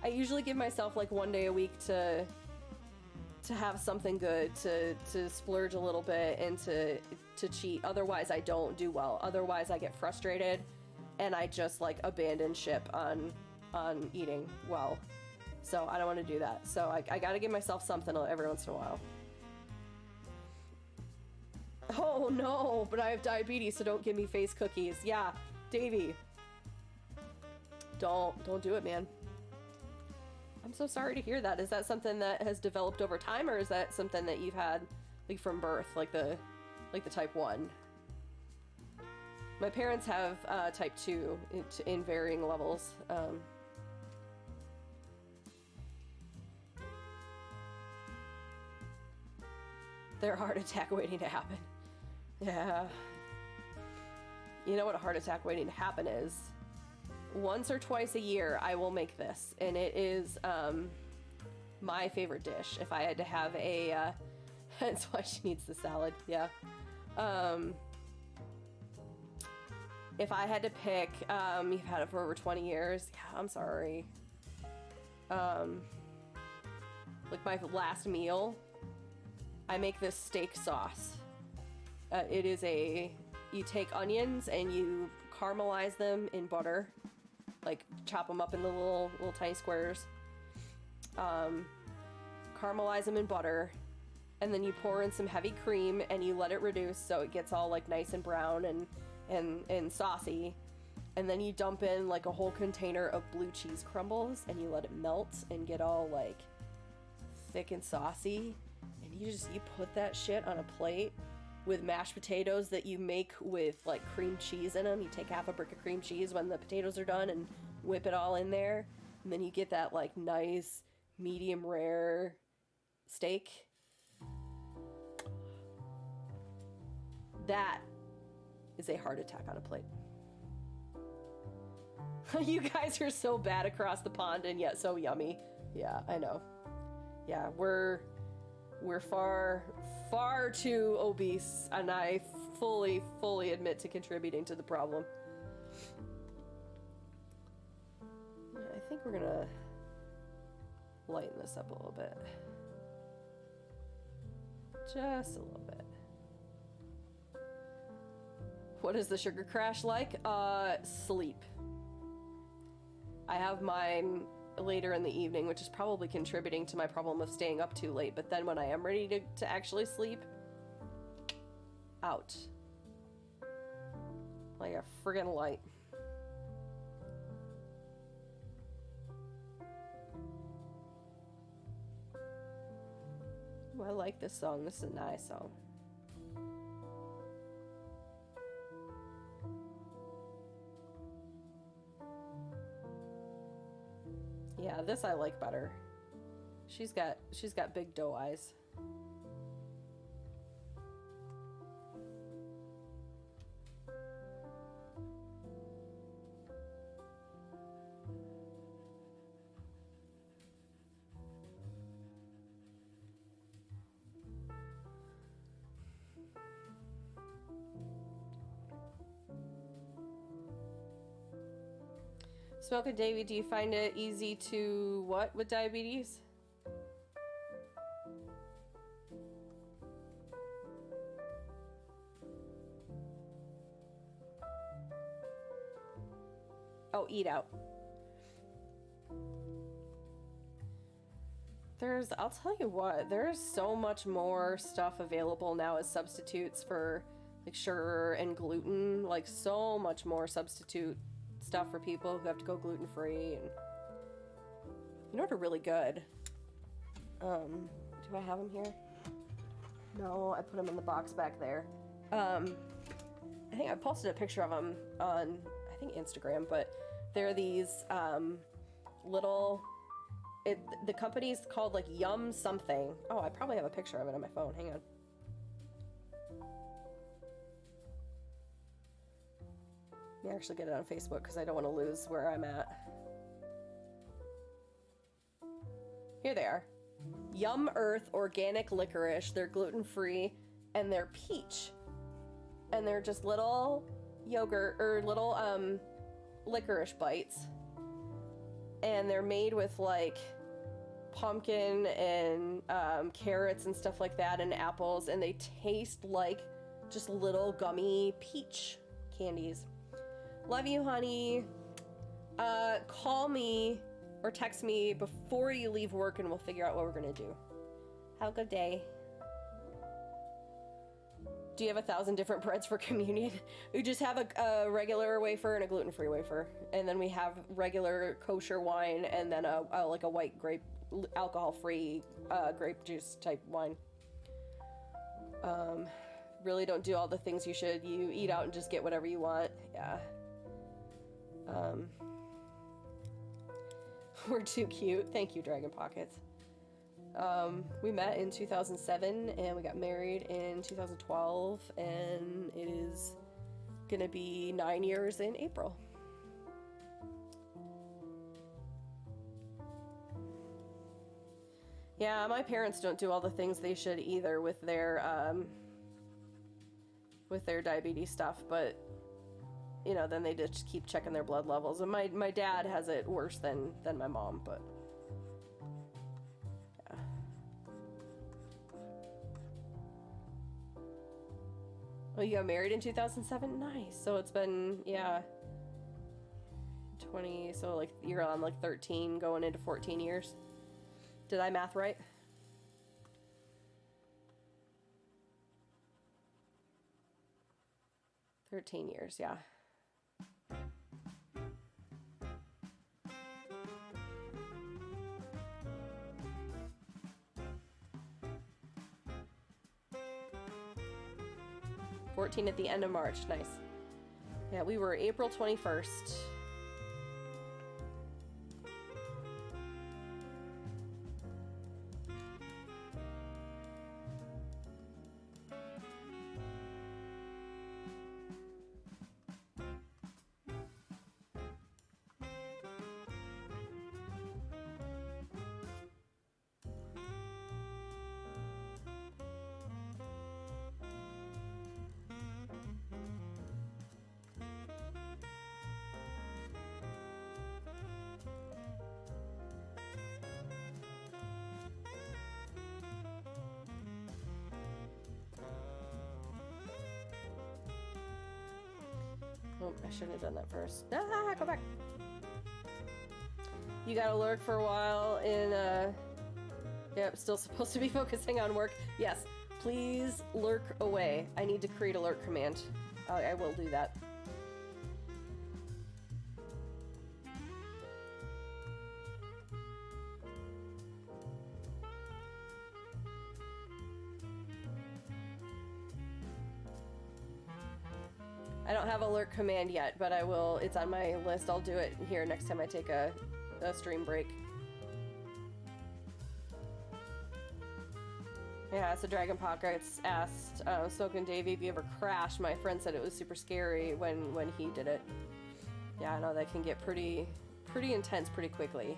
I usually give myself like one day a week to have something good, to splurge a little bit and to cheat. Otherwise I don't do well. Otherwise I get frustrated and I just like abandon ship on eating well. So I don't want to do that. So I gotta give myself something every once in a while. Oh no, but I have diabetes, so don't give me face cookies. Yeah, Davey. Don't do it, man. I'm so sorry to hear that. Is that something that has developed over time, or is that something that you've had like from birth, like the type 1? My parents have type 2 in varying levels. They're a heart attack waiting to happen. Yeah. You know what a heart attack waiting to happen is? Once or twice a year, I will make this, and it is my favorite dish. If I had to have a, that's why she needs the salad. Yeah. If I had to pick, you've had it for over 20 years. Yeah, I'm sorry. Like my last meal, I make this steak sauce. It is you take onions and you caramelize them in butter. Like chop them up in the little tiny squares. Caramelize them in butter. And then you pour in some heavy cream and you let it reduce so it gets all like nice and brown and saucy. And then you dump in like a whole container of blue cheese crumbles and you let it melt and get all like thick and saucy. And you put that shit on a plate with mashed potatoes that you make with like cream cheese in them. You take half a brick of cream cheese when the potatoes are done and whip it all in there. And then you get that like nice medium rare steak. That is a heart attack on a plate. You guys are so bad across the pond and yet so yummy. Yeah, I know. Yeah, we're far too obese, and I fully admit to contributing to the problem. I think we're gonna lighten this up a little bit. Just a little bit. What is the sugar crash like? Sleep. I have mine later in the evening, which is probably contributing to my problem of staying up too late, but then when I am ready to actually sleep, out. Like a friggin' light. Ooh, I like this song. This is a nice song. Yeah, this I like better. She's got big doe eyes. Smoke and Davey, do you find it easy to what with diabetes? Oh, eat out. I'll tell you what, there's so much more stuff available now as substitutes for like sugar and gluten, like so much more substitute stuff for people who have to go gluten-free. And you know what are really good? Do I have them here? No, I put them in the box back there. I I think I posted a picture of them on, I think, Instagram, but they're these little, the company's called like Yum something. Oh, I probably have a picture of it on my phone. Hang on. Let me actually get it on Facebook because I don't want to lose where I'm at. Here they are. Yum Earth Organic Licorice. They're gluten-free and they're peach. And they're just little yogurt or little licorice bites. And they're made with like pumpkin and carrots and stuff like that and apples, and they taste like just little gummy peach candies. Love you, honey. Call me or text me before you leave work and we'll figure out what we're gonna do. Have a good day. Do you have 1,000 different breads for communion? We just have a regular wafer and a gluten-free wafer. And then we have regular kosher wine and then like a white grape, alcohol-free grape juice type wine. Really don't do all the things you should. You eat out and just get whatever you want. Yeah. We're too cute. Thank you, Dragon Pockets. We met in 2007 and we got married in 2012, and it is gonna be 9 years in April. Yeah, my parents don't do all the things they should either with their diabetes stuff, but you know, then they just keep checking their blood levels. And my dad has it worse than my mom, but yeah. Oh, you got married in 2007? Nice. So it's been, yeah, 20, so like you're on like 13 going into 14 years. Did I math right? $13 years, yeah. $14 at the end of March. Nice. Yeah, we were April 21st. Oh, I shouldn't have done that first. Ah, go back. You gotta lurk for a while in, yep, still supposed to be focusing on work. Yes, please lurk away. I need to create a lurk command. I will do that. I don't have alert command yet, but I will. It's on my list. I'll do it here next time I take a stream break. Yeah, so Dragon Pockets asked Soak and Davey if you ever crashed. My friend said it was super scary when he did it. Yeah, I know that can get pretty intense pretty quickly.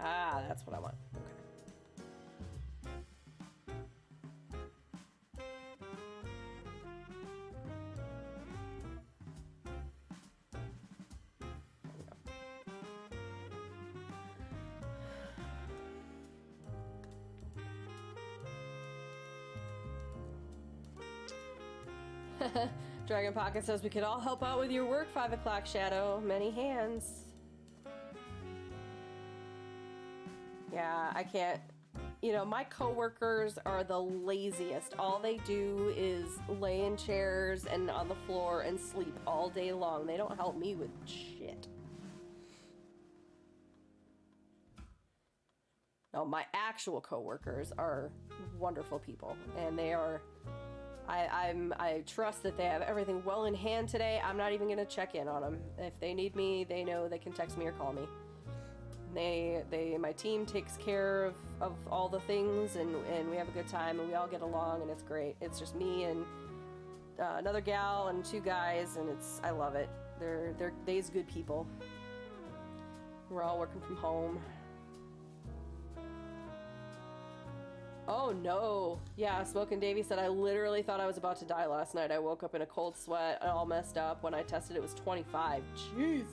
Ah, that's what I want. Okay. Dragon Pocket says we could all help out with your work, 5 o'clock Shadow. Many hands. Yeah, I can't. You know, my coworkers are the laziest. All they do is lay in chairs and on the floor and sleep all day long. They don't help me with shit. No, my actual coworkers are wonderful people, and they are. I trust that they have everything well in hand today. I'm not even gonna check in on them. If they need me, they know they can text me or call me. My team takes care of all the things, and we have a good time, and we all get along, and it's great. It's just me and another gal and 2 guys, and I love it. They's good people. We're all working from home. Oh no. Yeah, Smokin' Davey said, I literally thought I was about to die last night. I woke up in a cold sweat, all messed up. When I tested, it was 25. Jeez.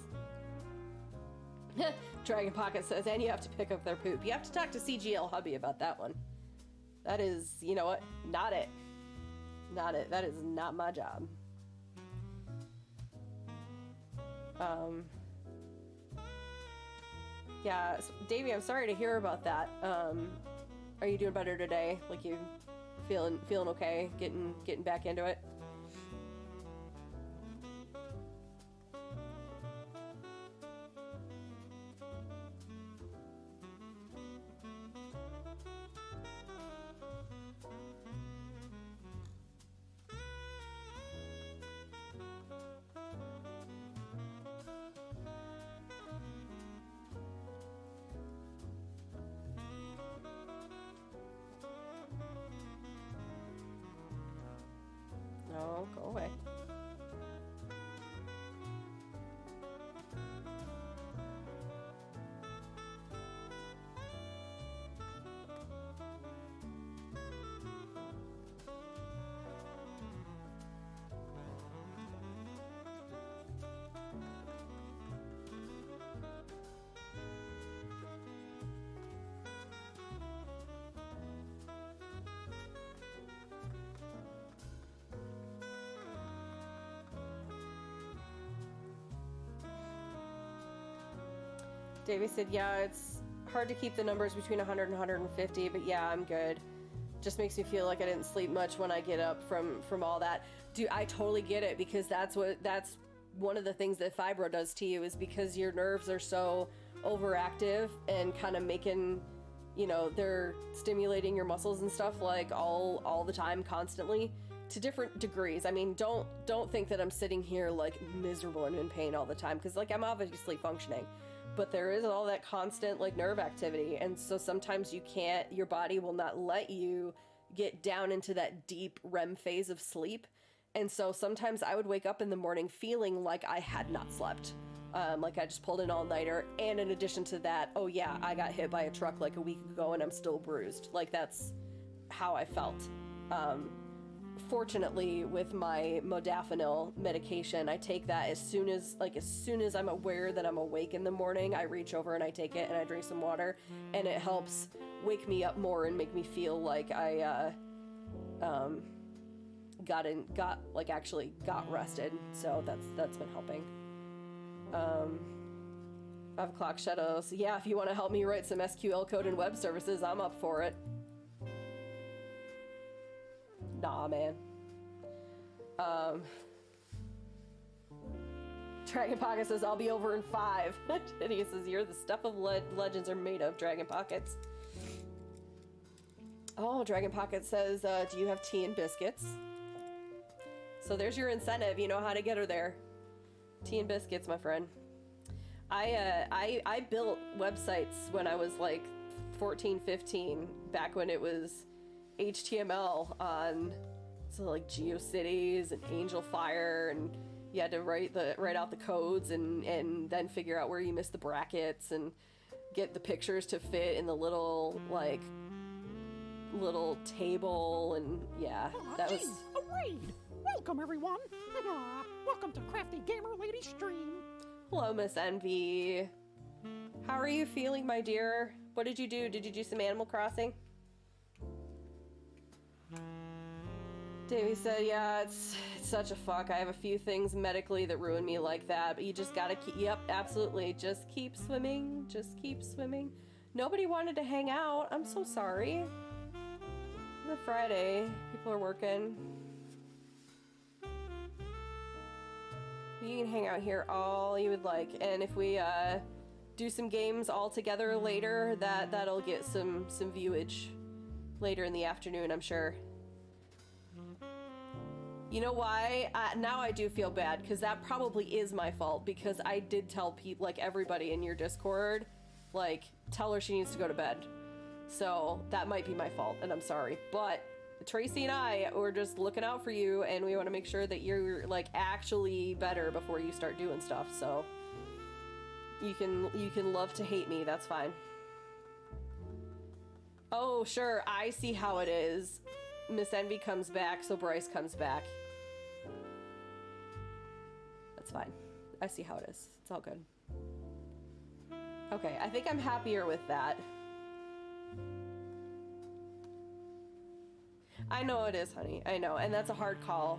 Dragon Pocket says, and you have to pick up their poop. You have to talk to CGL Hubby about that one. That is, you know what? Not it. Not it. That is not my job. Yeah, so, Davey, I'm sorry to hear about that. Are you doing better today? Like, you feeling okay? Getting back into it? No, go away. Davey said, yeah, it's hard to keep the numbers between 100 and 150, but yeah, I'm good. Just makes me feel like I didn't sleep much when I get up from all that. Dude, I totally get it, because that's one of the things that fibro does to you, is because your nerves are so overactive and kind of making, you know, they're stimulating your muscles and stuff like all the time, constantly, to different degrees. I mean, don't think that I'm sitting here like miserable and in pain all the time, because like I'm obviously functioning. But there is all that constant like nerve activity, and so sometimes your body will not let you get down into that deep REM phase of sleep. And so sometimes I would wake up in the morning feeling like I had not slept, like I just pulled an all-nighter, and in addition to that, oh yeah, I got hit by a truck like a week ago and I'm still bruised. Like, that's how I felt. Fortunately, with my modafinil medication, I take that as soon as I'm aware that I'm awake in the morning. I reach over and I take it and I drink some water, and it helps wake me up more and make me feel like I actually got rested. So that's been helping. 5 o'clock Shadows. Yeah, if you want to help me write some SQL code and web services, I'm up for it. Nah, man. Dragon Pocket says, I'll be over in 5. And he says, you're the stuff of legends are made of, Dragon Pockets. Oh, Dragon Pocket says, do you have tea and biscuits? So there's your incentive. You know how to get her there. Tea and biscuits, my friend. I built websites when I was like 14, 15, back when it was HTML on like GeoCities and Angel Fire, and you had to write out the codes and then figure out where you missed the brackets and get the pictures to fit in the little table, and yeah, that was a raid. Welcome everyone. Welcome to Crafty Gamer Lady Stream. Hello, Miss Envy. How are you feeling, my dear? What did you do? Did you do some Animal Crossing? Davey said, yeah, it's such a fuck. I have a few things medically that ruin me like that, but you just gotta keep, yep, absolutely. Just keep swimming. Just keep swimming. Nobody wanted to hang out. I'm so sorry. It's a Friday. People are working. You can hang out here all you would like, and if we do some games all together later, that'll get some viewage later in the afternoon, I'm sure. You know why? Now I do feel bad, because that probably is my fault, because I did tell people, like everybody in your Discord, like, tell her she needs to go to bed. So that might be my fault, and I'm sorry. But Tracy and I were just looking out for you, and we want to make sure that you're, like, actually better before you start doing stuff, so you can love to hate me, that's fine. Oh, sure, I see how it is. Miss Envy comes back, so Bryce comes back. That's fine. I see how it is. It's all good. Okay, I think I'm happier with that. I know it is, honey. I know, and that's a hard call,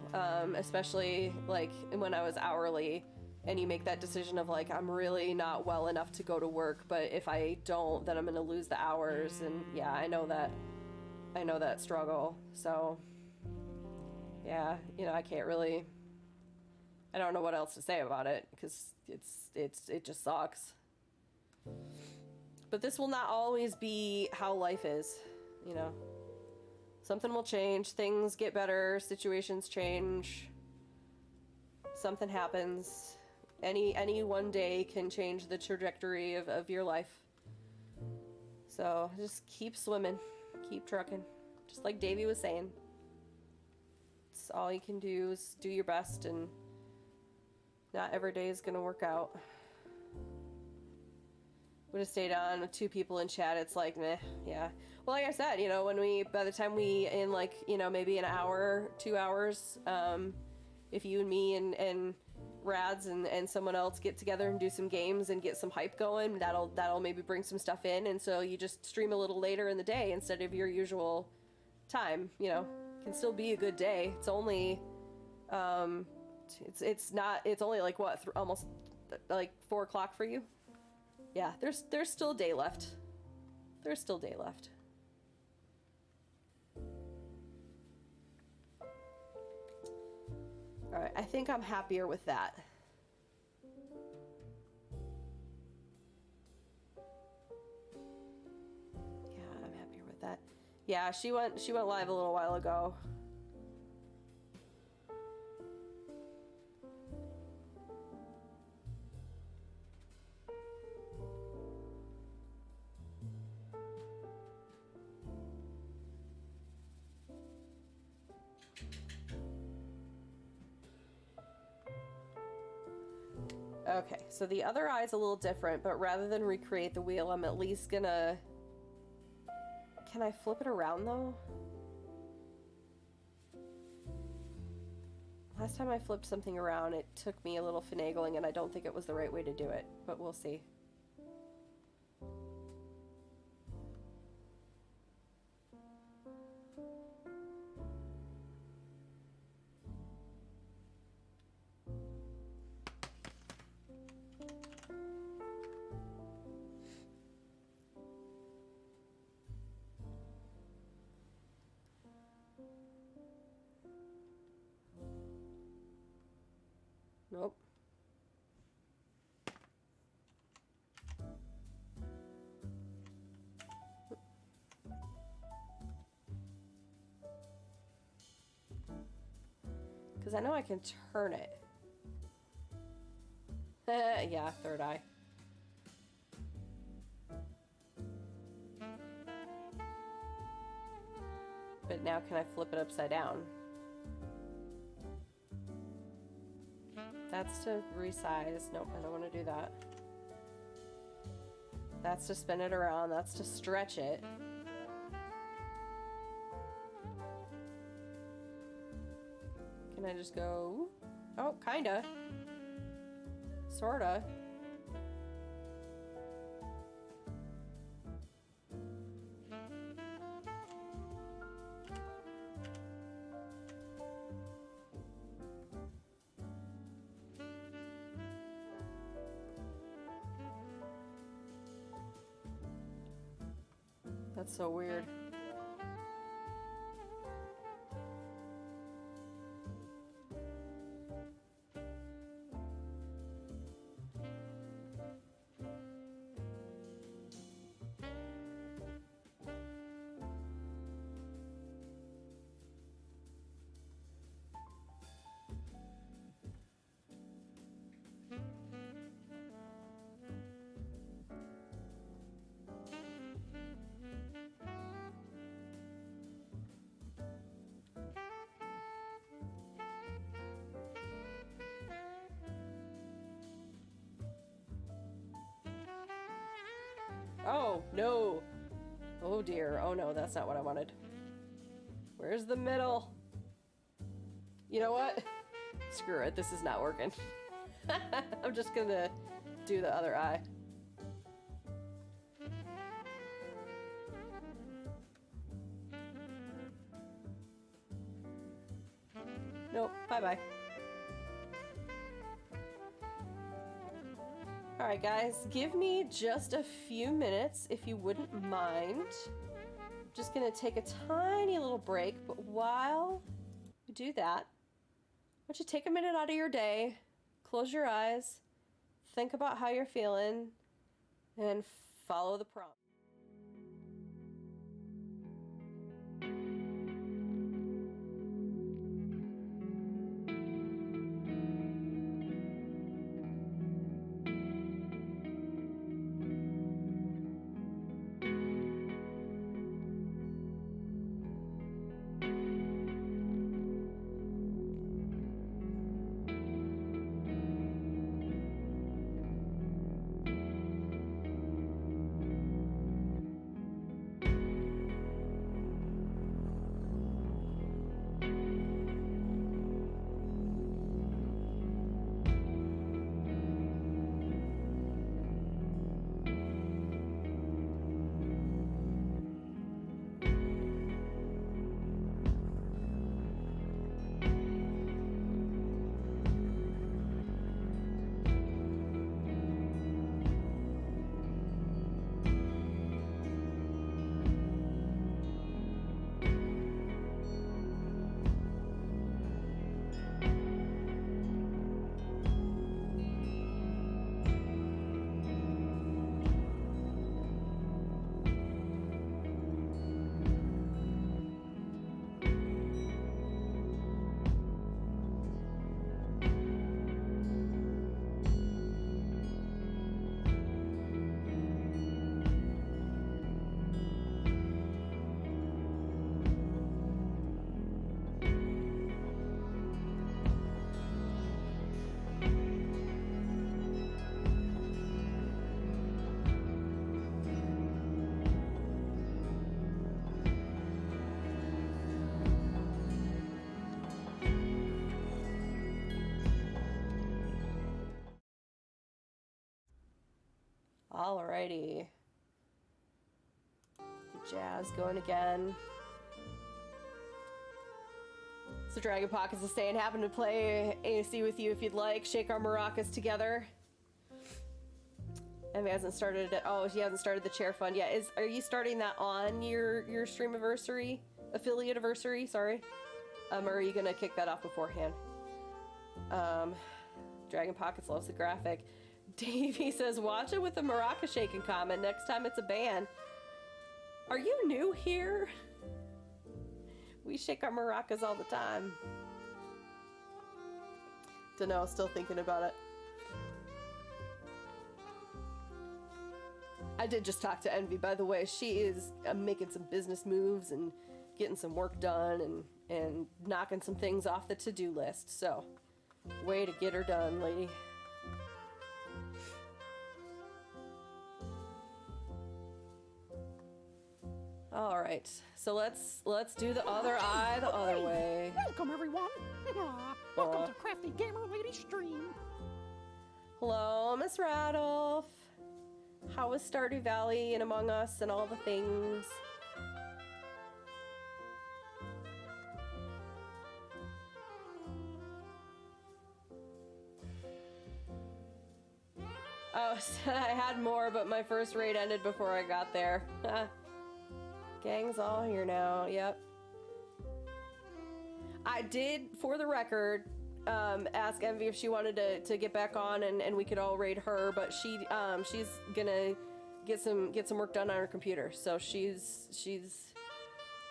especially, like, when I was hourly, and you make that decision of, like, I'm really not well enough to go to work, but if I don't, then I'm gonna lose the hours, and yeah, I know that struggle, so yeah, you know, I can't really, I don't know what else to say about it, because it just sucks. But this will not always be how life is, you know. Something will change, things get better, situations change, something happens. Any one day can change the trajectory of your life. So just keep swimming, keep trucking, just like Davey was saying. It's all you can do is do your best, and not every day is gonna work out. Would have stayed on with 2 people in chat, it's like, meh, yeah. Well, like I said, you know, by the time we, in like, you know, maybe an hour, 2 hours, if you and me and Rads and someone else get together and do some games and get some hype going, that'll maybe bring some stuff in, and so you just stream a little later in the day instead of your usual time, you know. It can still be a good day. It's only, it's only like what, almost like 4 o'clock for you? Yeah, there's still a day left. There's still day left. All right, I think I'm happier with that. Yeah, I'm happier with that. Yeah, she went live a little while ago. Okay, so the other eye's a little different, but rather than recreate the wheel, I'm at least gonna... Can I flip it around, though? Last time I flipped something around, it took me a little finagling, and I don't think it was the right way to do it, but we'll see. Nope. Because I know I can turn it. Yeah, third eye. But now can I flip it upside down? That's to resize. Nope, I don't want to do that. That's to spin it around. That's to stretch it. Can I just go... Oh, kinda. Sorta. That's so weird. Oh, no. Oh dear. Oh no, that's not what I wanted. Where's the middle? You know what? Screw it, this is not working. I'm just gonna do the other eye. Nope, bye-bye. Alright guys, give me just a few minutes if you wouldn't mind. Just gonna take a tiny little break, but while you do that, why don't you take a minute out of your day, close your eyes, think about how you're feeling, and follow the prompt. Alrighty. Jazz going again. So Dragon Pockets is saying, happen to play AC with you if you'd like. Shake our maracas together. Emmy hasn't started it. Oh, she hasn't started the chair fund yet. Are you starting that on your stream anniversary? Affiliate anniversary, sorry. Or are you gonna kick that off beforehand? Dragon Pockets loves the graphic. Davey says, watch it with the maraca shaking comment next time it's a band. Are you new here? We shake our maracas all the time. Dunno, still thinking about it. I did just talk to Envy, by the way. She is making some business moves and getting some work done and knocking some things off the to-do list. So, way to get her done, lady. All right, so let's do the other eye the other way. Welcome, everyone. Welcome to Crafty Gamer Lady Stream. Hello, Miss Radolph. How was Stardew Valley and Among Us and all the things? Oh, I had more, but my first raid ended before I got there. Gang's all here now. Yep. I did, for the record, ask Envy if she wanted to get back on and we could all raid her, but she's gonna get some work done on her computer. So she's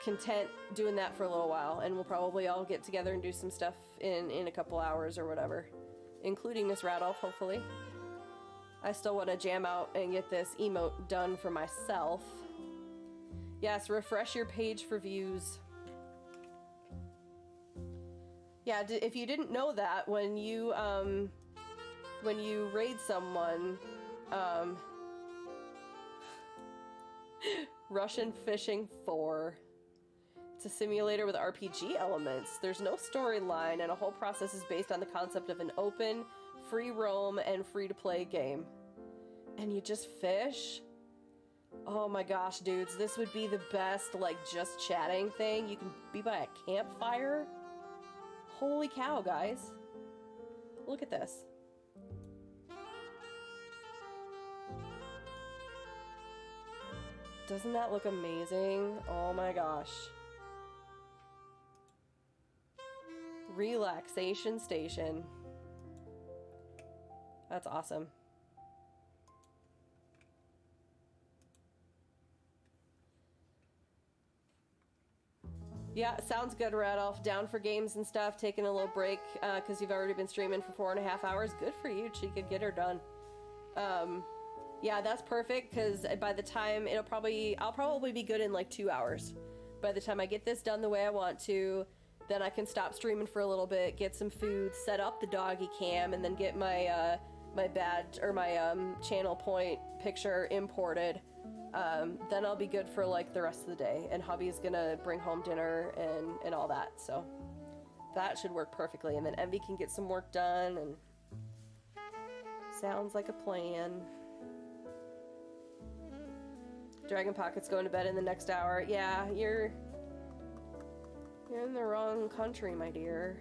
content doing that for a little while, and we'll probably all get together and do some stuff in a couple hours or whatever, including Miss Radolph, hopefully. I still want to jam out and get this emote done for myself. Yes, refresh your page for views. Yeah, if you didn't know that, when you raid someone, Russian Fishing 4. It's a simulator with RPG elements. There's no storyline, and a whole process is based on the concept of an open, free roam, and free-to-play game. And you just fish? Oh my gosh, dudes, this would be the best, like, just chatting thing. You can be by a campfire. Holy cow, guys. Look at this. Doesn't that look amazing? Oh my gosh. Relaxation station. That's awesome. Yeah, sounds good, Radolph. Down for games and stuff, taking a little break, because you've already been streaming for 4.5 hours. Good for you. She could get her done. Yeah, that's perfect, because by the time I'll probably be good in like 2 hours. By the time I get this done the way I want to, then I can stop streaming for a little bit, get some food, set up the doggy cam, and then get my my badge or my channel point picture imported. Then I'll be good for like the rest of the day, and hubby's gonna bring home dinner and all that, so that should work perfectly. And then Envy can get some work done, and sounds like a plan. Dragon Pocket's going to bed in the next hour. Yeah, you're in the wrong country, my dear.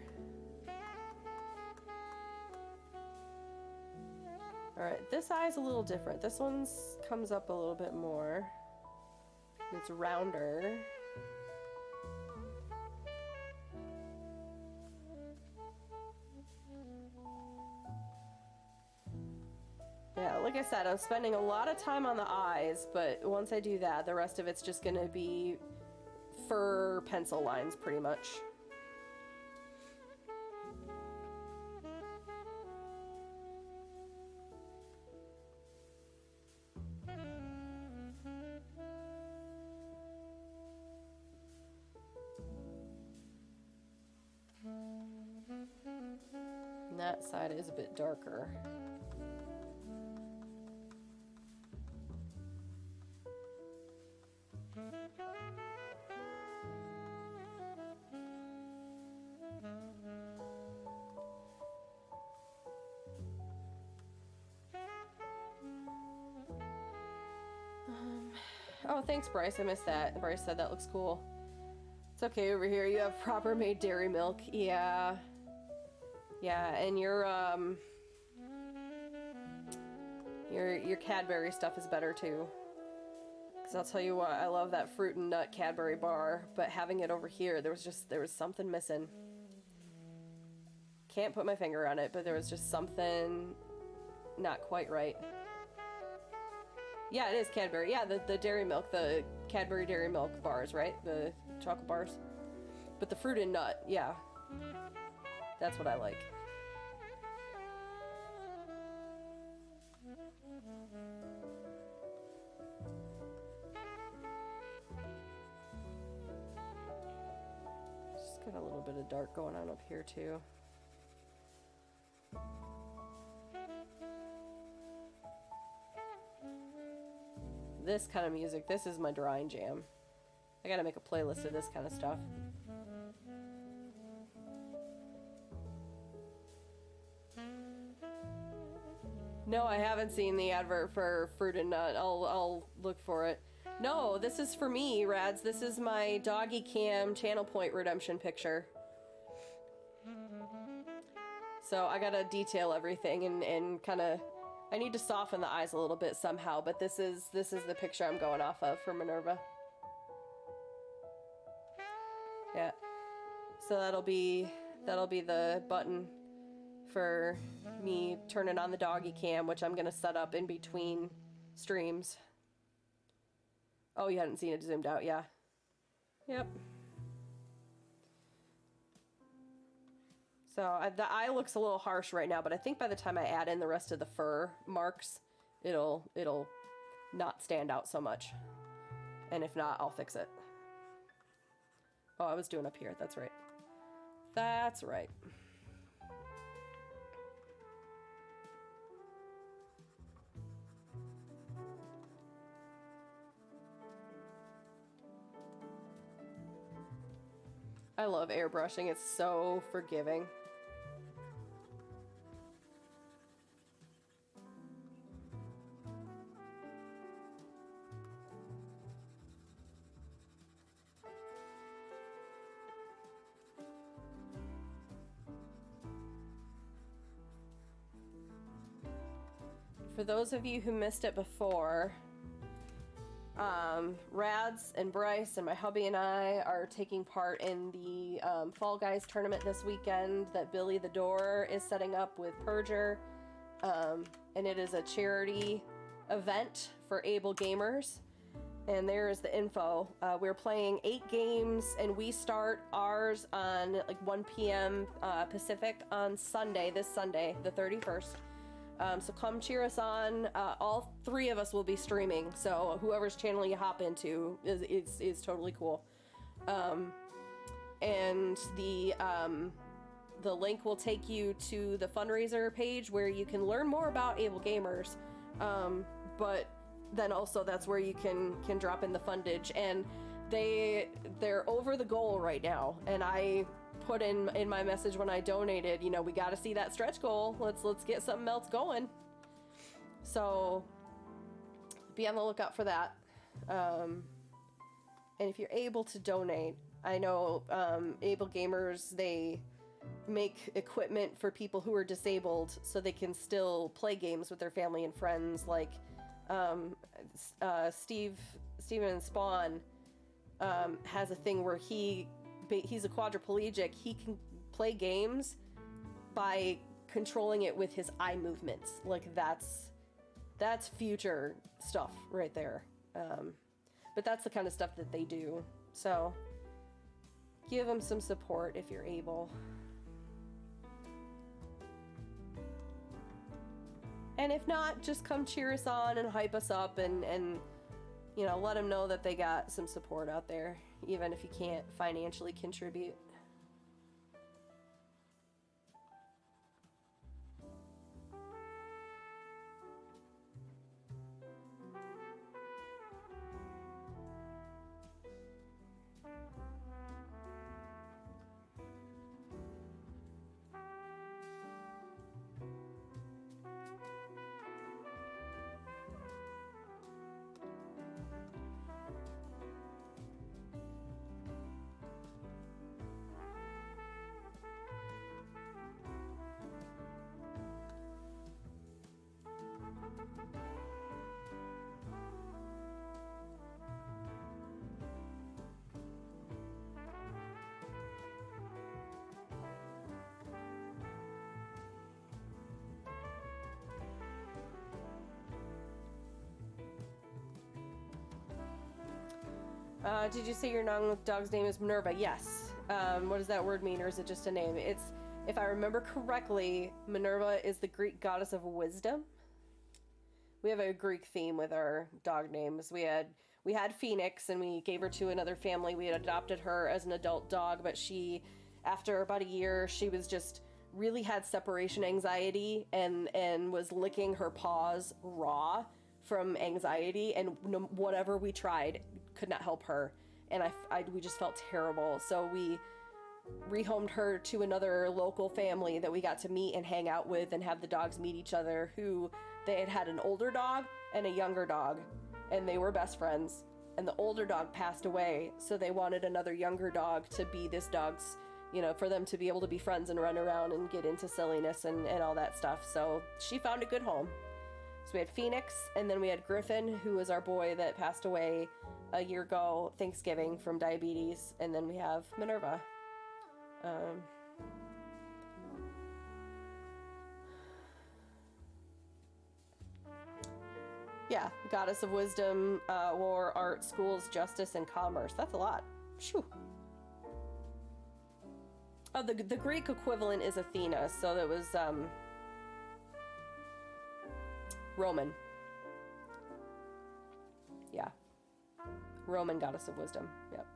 Alright, this eye's a little different. This one's comes up a little bit more. It's rounder. Yeah, like I said, I'm spending a lot of time on the eyes, but once I do that, the rest of it's just gonna be fur pencil lines, pretty much. And that side is a bit darker. Oh, thanks, Bryce. I missed that. Bryce said that looks cool. It's okay over here. You have proper made dairy milk. Yeah. Yeah, and your Cadbury stuff is better too. Because I'll tell you what, I love that fruit and nut Cadbury bar, but having it over here, there was something missing. Can't put my finger on it, but there was just something not quite right. Yeah, it is Cadbury. Yeah, the dairy milk, the Cadbury dairy milk bars, right? The chocolate bars. But the fruit and nut, yeah. That's what I like. Just got a little bit of dark going on up here too. This kind of music, this is my drawing jam. I gotta make a playlist of this kind of stuff. No, I haven't seen the advert for Fruit and Nut. I'll look for it. No, this is for me, Rads. This is my doggy cam channel point redemption picture. So I gotta detail everything and kind of... I need to soften the eyes a little bit somehow, but this is the picture I'm going off of for Minerva. Yeah. So that'll be the button for me turning on the doggy cam, which I'm gonna set up in between streams. Oh, you hadn't seen it zoomed out, yeah. Yep. So the eye looks a little harsh right now, but I think by the time I add in the rest of the fur marks, it'll not stand out so much. And if not, I'll fix it. Oh, I was doing up here. That's right. That's right. I love airbrushing. It's so forgiving. For those of you who missed it before, Rads and Bryce and my hubby and I are taking part in the Fall Guys tournament this weekend that Billy the Door is setting up with Perger. And it is a charity event for able gamers. And there is the info. We're playing 8 games, and we start ours on like 1 p.m. Pacific on Sunday, this Sunday, the 31st. So come cheer us on. All 3 of us will be streaming, so whoever's channel you hop into is totally cool. And the link will take you to the fundraiser page where you can learn more about Able Gamers. But then also that's where you can drop in the fundage, and they're over the goal right now. And I put in my message when I donated, you know, we got to see that stretch goal. Let's get something else going. So be on the lookout for that. And if you're able to donate, I know Able Gamers, they make equipment for people who are disabled so they can still play games with their family and friends. Like Steven Spawn has a thing where he's a quadriplegic. He can play games by controlling it with his eye movements. Like that's future stuff right there. But that's the kind of stuff that they do. So give them some support if you're able. And if not, just come cheer us on and hype us up and you know, let them know that they got some support out there, even if you can't financially contribute. Did you say your dog's name is Minerva? Yes. What does that word mean, or is it just a name? It's, if I remember correctly, Minerva is the Greek goddess of wisdom. We have a Greek theme with our dog names. We had Phoenix, and we gave her to another family. We had adopted her as an adult dog, but she, after about a year, she was just really had separation anxiety and was licking her paws raw from anxiety, and whatever we tried could not help her. And we just felt terrible. So we rehomed her to another local family that we got to meet and hang out with and have the dogs meet each other, who they had an older dog and a younger dog, and they were best friends. And the older dog passed away, so they wanted another younger dog to be this dog's, you know, for them to be able to be friends and run around and get into silliness and all that stuff. So she found a good home. So we had Phoenix, and then we had Griffin, who was our boy that passed away a year ago, Thanksgiving, from diabetes, and then we have Minerva. Yeah, goddess of wisdom, war, art, schools, justice, and commerce. That's a lot. Phew. Oh, the Greek equivalent is Athena, so that was Roman. Yeah. Roman goddess of wisdom. Yep.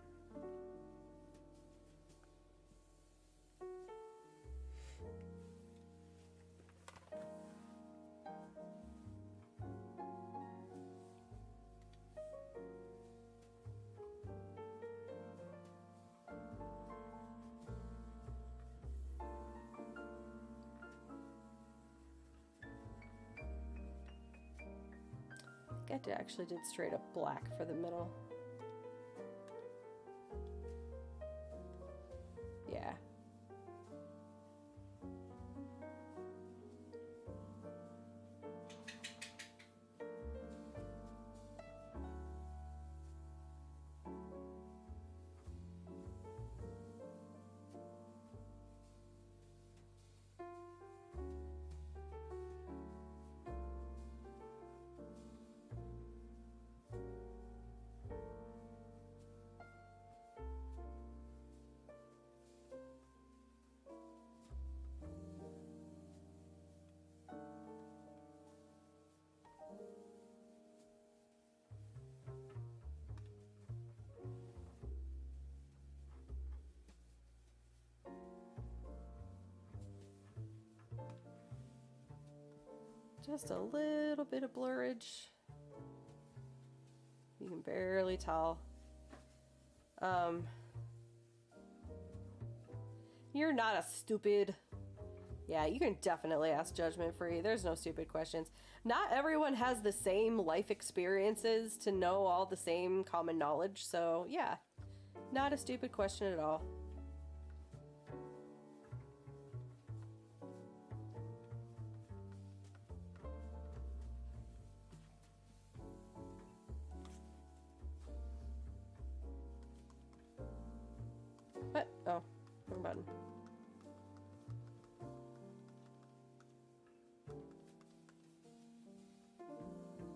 I actually did straight up black for the middle. Yeah. Just a little bit of blurrage. You can barely tell. You're not a stupid. Yeah, you can definitely ask judgment free. There's no stupid questions. Not everyone has the same life experiences to know all the same common knowledge. So yeah, not a stupid question at all. What? Oh, wrong button.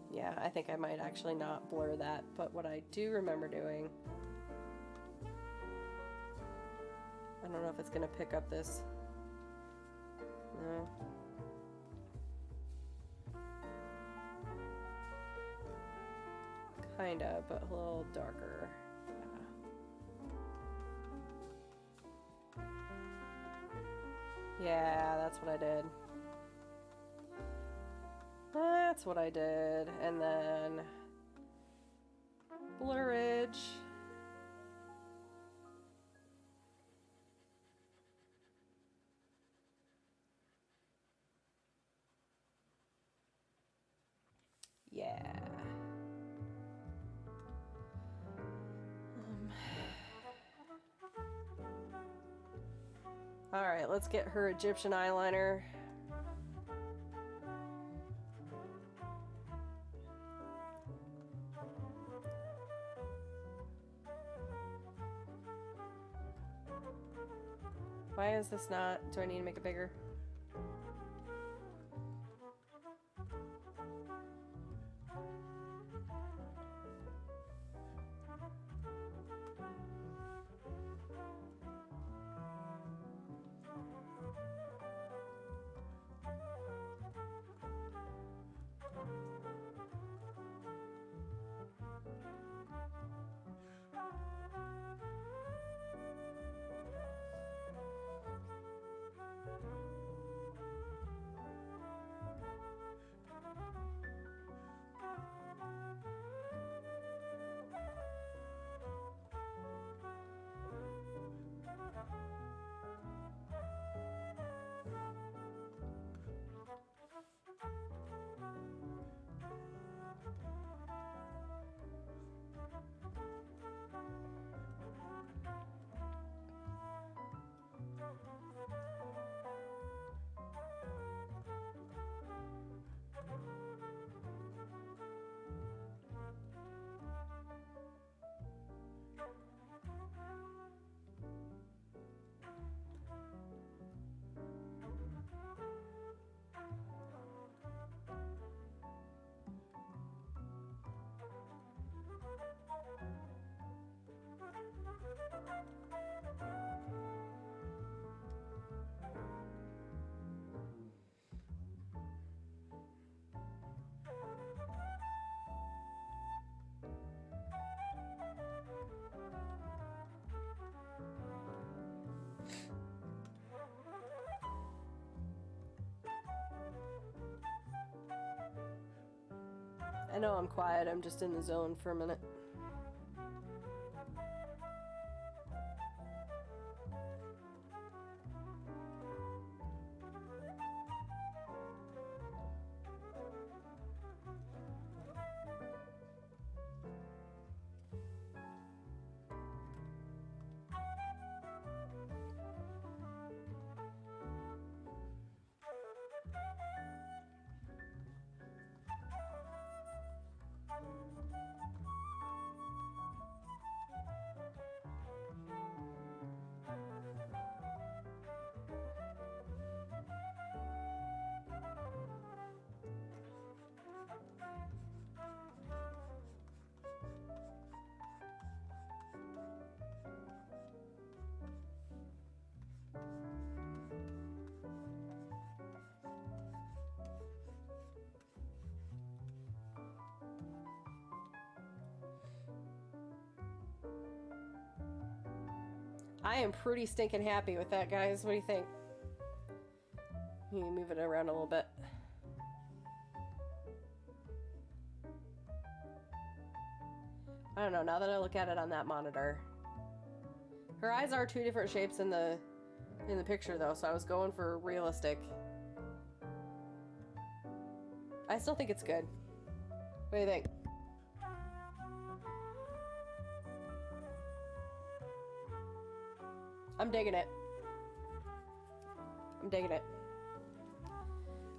Yeah, I think I might actually not blur that, but what I do remember doing... I don't know if it's gonna pick up this. No. Kinda, but a little darker. Yeah, that's what I did. That's what I did. And then blurrage. Yeah. All right, let's get her Egyptian eyeliner. Why is this not? Do I need to make it bigger? I know I'm quiet, I'm just in the zone for a minute. I am pretty stinking happy with that, guys. What do you think? You can move it around a little bit. I don't know, now that I look at it on that monitor. Her eyes are two different shapes in the picture though, so I was going for realistic. I still think it's good. What do you think? I'm digging it. I'm digging it.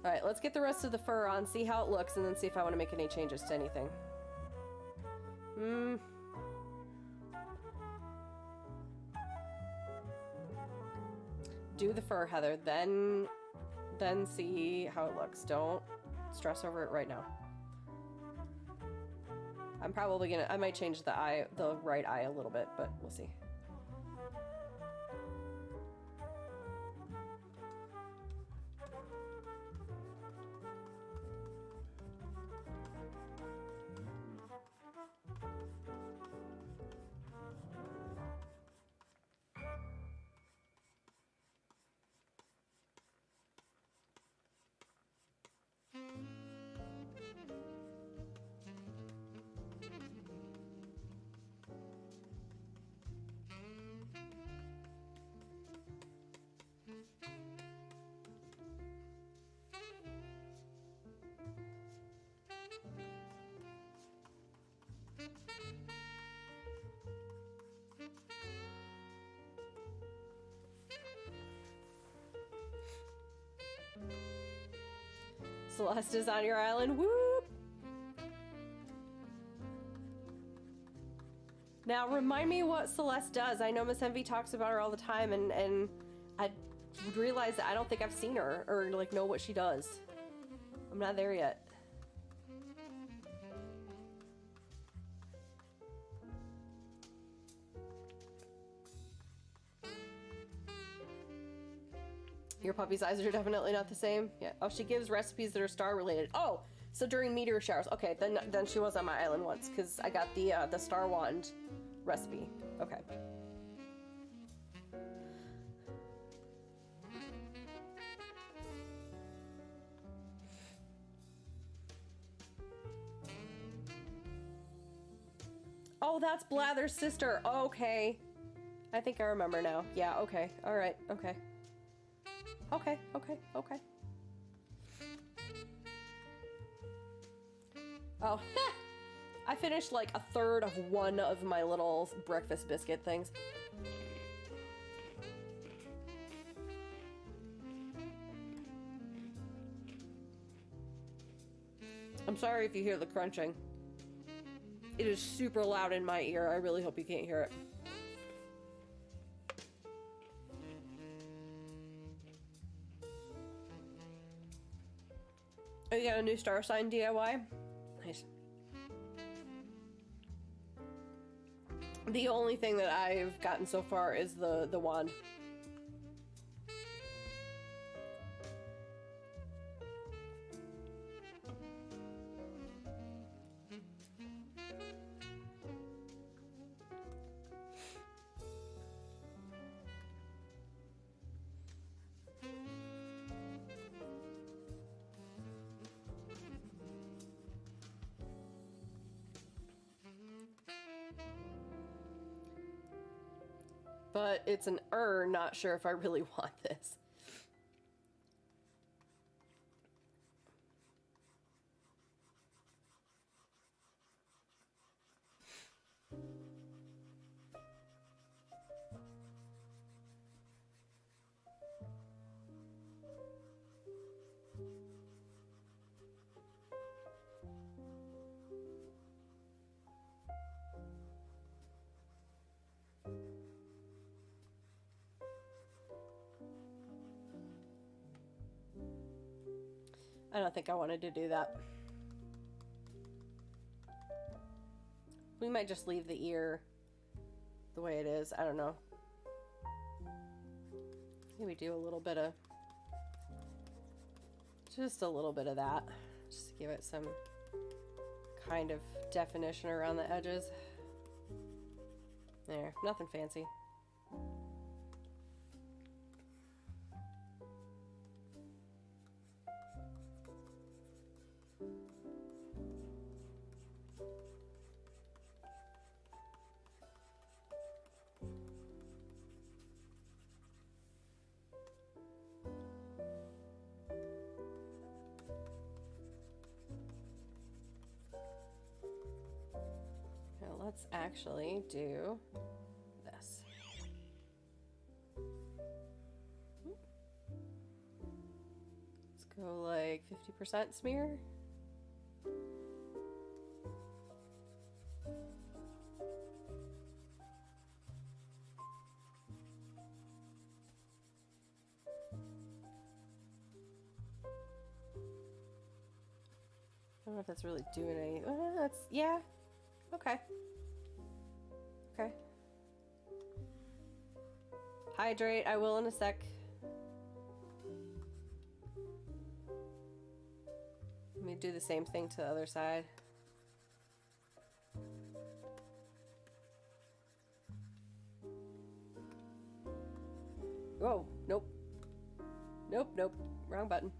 Alright, let's get the rest of the fur on, see how it looks, and then see if I want to make any changes to anything. Do the fur, Heather, then see how it looks. Don't stress over it right now. I'm probably gonna, I might change the eye, the right eye a little bit, but we'll see. Celeste is on your island. Whoop! Now, remind me what Celeste does. I know Miss Envy talks about her all the time, and I realize that I don't think I've seen her or, like, know what she does. I'm not there yet. Your puppy's eyes are definitely not the same. Yeah. Oh, she gives recipes that are star related. Oh, so during meteor showers. Okay, then she was on my island once because I got the star wand recipe. Okay. Oh, that's Blather's sister. Okay. I think I remember now. Yeah, okay. All right. Okay. Okay. Oh, I finished like a third of one of my little breakfast biscuit things. I'm sorry if you hear the crunching. It is super loud in my ear. I really hope you can't hear it. Oh, you got a new star sign DIY? Nice. The only thing that I've gotten so far is the wand. But it's an not sure if I really want this. I don't think I wanted to do that. We might just leave the ear the way it is. I don't know. Maybe do a little bit of... just a little bit of that. Just to give it some kind of definition around the edges. There, nothing fancy. Let's actually do this. Let's go like 50% smear. I don't know if that's really doing anything. That's, yeah. Okay. Okay. Hydrate, I will in a sec. Let me do the same thing to the other side. Whoa, nope. Nope, nope. Wrong button.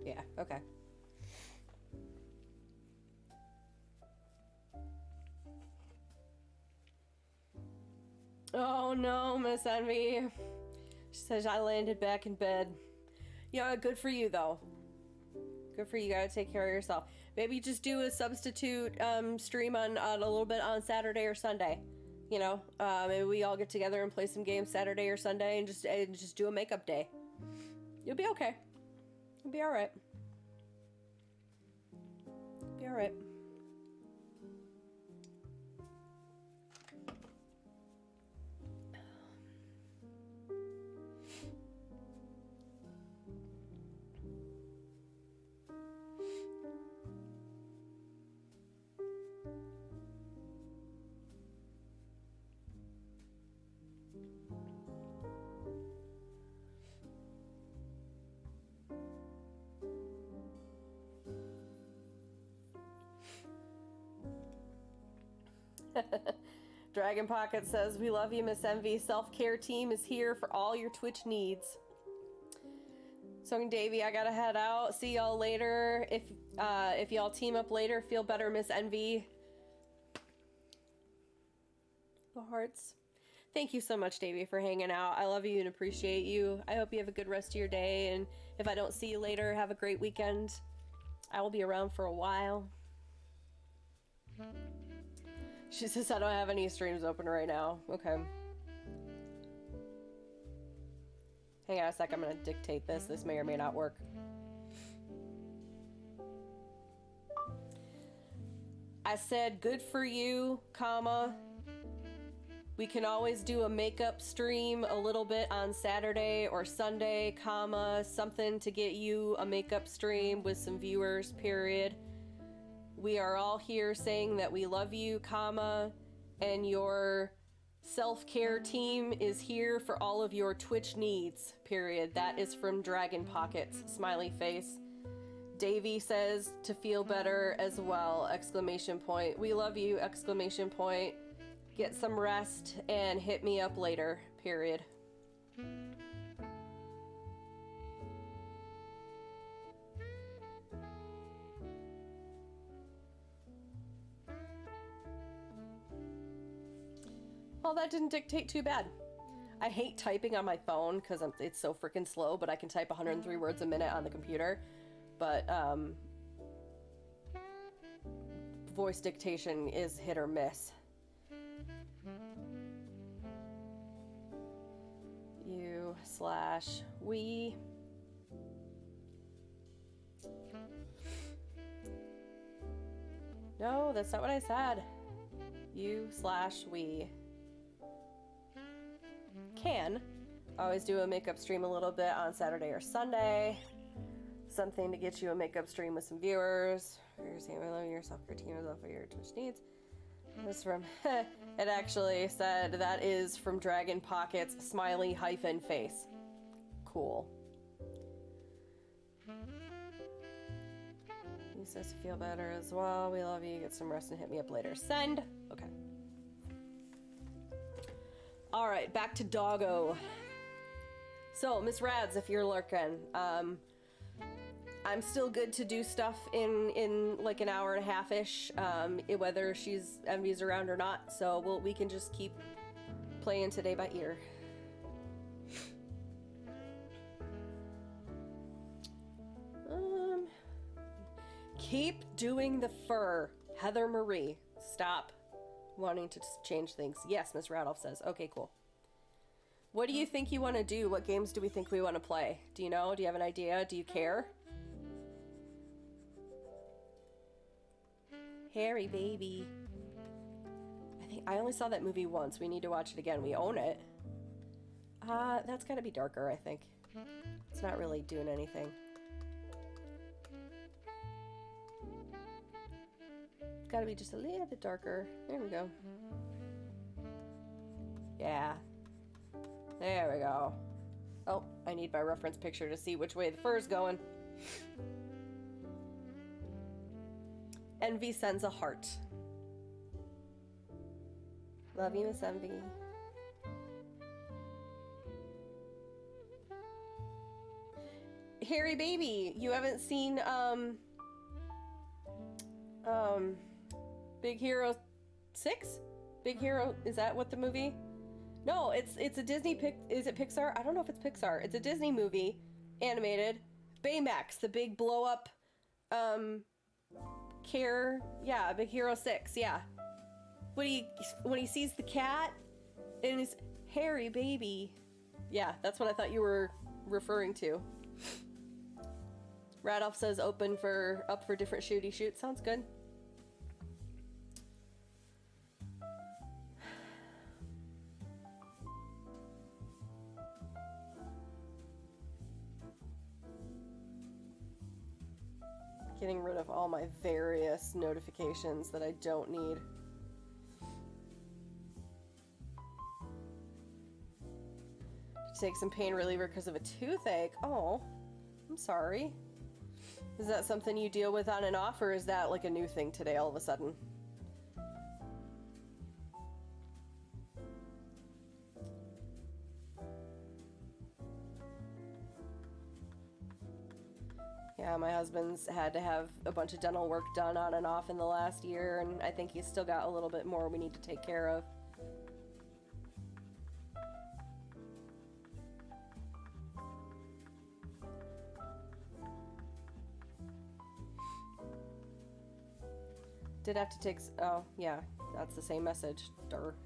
Yeah, okay. Oh no, Miss Envy. She says I landed back in bed. Yeah, good for you though. Good for you. You gotta take care of yourself. Maybe just do a substitute stream on a little bit on Saturday or Sunday. You know, maybe we all get together and play some games Saturday or Sunday and just do a makeup day. You'll be okay. You'll be all right. Be all right. Dragon Pocket says, we love you, Miss Envy. Self-care team is here for all your Twitch needs. So, Davey, I gotta head out. See y'all later. If y'all team up later, feel better, Miss Envy. The hearts. Thank you so much, Davey, for hanging out. I love you and appreciate you. I hope you have a good rest of your day. And if I don't see you later, have a great weekend. I will be around for a while. She says I don't have any streams open right now. Okay. Hang on a sec, I'm gonna dictate this. This may or may not work. I said good for you, comma. We can always do a makeup stream a little bit on Saturday or Sunday, comma, something to get you a makeup stream with some viewers, period. We are all here saying that we love you, comma, and your self-care team is here for all of your Twitch needs, period. That is from Dragon Pockets, smiley face. Davey says to feel better as well, exclamation point. We love you, exclamation point. Get some rest and hit me up later, period. Well, that didn't dictate too bad. I hate typing on my phone because it's so freaking slow, but I can type 103 words a minute on the computer. But voice dictation is hit or miss. You/we. No, that's not what I said. You/we. Can always do a makeup stream a little bit on Saturday or Sunday. Something to get you a makeup stream with some viewers. You're saying I love your self-care team for your Twitch needs. This from it actually said that is from Dragon Pockets smiley hyphen face. Cool. He says to feel better as well. We love you. Get some rest and hit me up later. Send. Okay. All right, back to Doggo. So, Miss Rads, if you're lurking, I'm still good to do stuff in like an hour and a half-ish, whether Envy's around or not. So we can just keep playing today by ear. Keep doing the fur, Heather Marie. Stop wanting to change things. Yes, Miss Radolph says. Okay, cool. What do you think you want to do? What games do we think we want to play? Do you know? Do you have an idea? Do you care? Harry, baby. I only saw that movie once. We need to watch it again. We own it. That's gotta be darker, I think. It's not really doing anything. It's gotta be just a little bit darker. There we go. Yeah. There we go. Oh, I need my reference picture to see which way the fur's going. Envy sends a heart. Love you, Miss Envy. Harry baby, you haven't seen Big Hero 6? Big Hero, is that what the movie? No, it's a Disney is it Pixar? I don't know if it's Pixar. It's a Disney movie, animated. Baymax, the big blow up yeah, Big Hero 6, yeah. When he sees the cat and his Harry baby. Yeah, that's what I thought you were referring to. Radolph says up for different shooty shoot. Sounds good. Getting rid of all my various notifications that I don't need. Take some pain reliever because of a toothache. Oh, I'm sorry. Is that something you deal with on and off, or is that like a new thing today all of a sudden? Yeah, my husband's had to have a bunch of dental work done on and off in the last year, and I think he's still got a little bit more we need to take care of. Did have to take... Oh, yeah. That's the same message. Durr.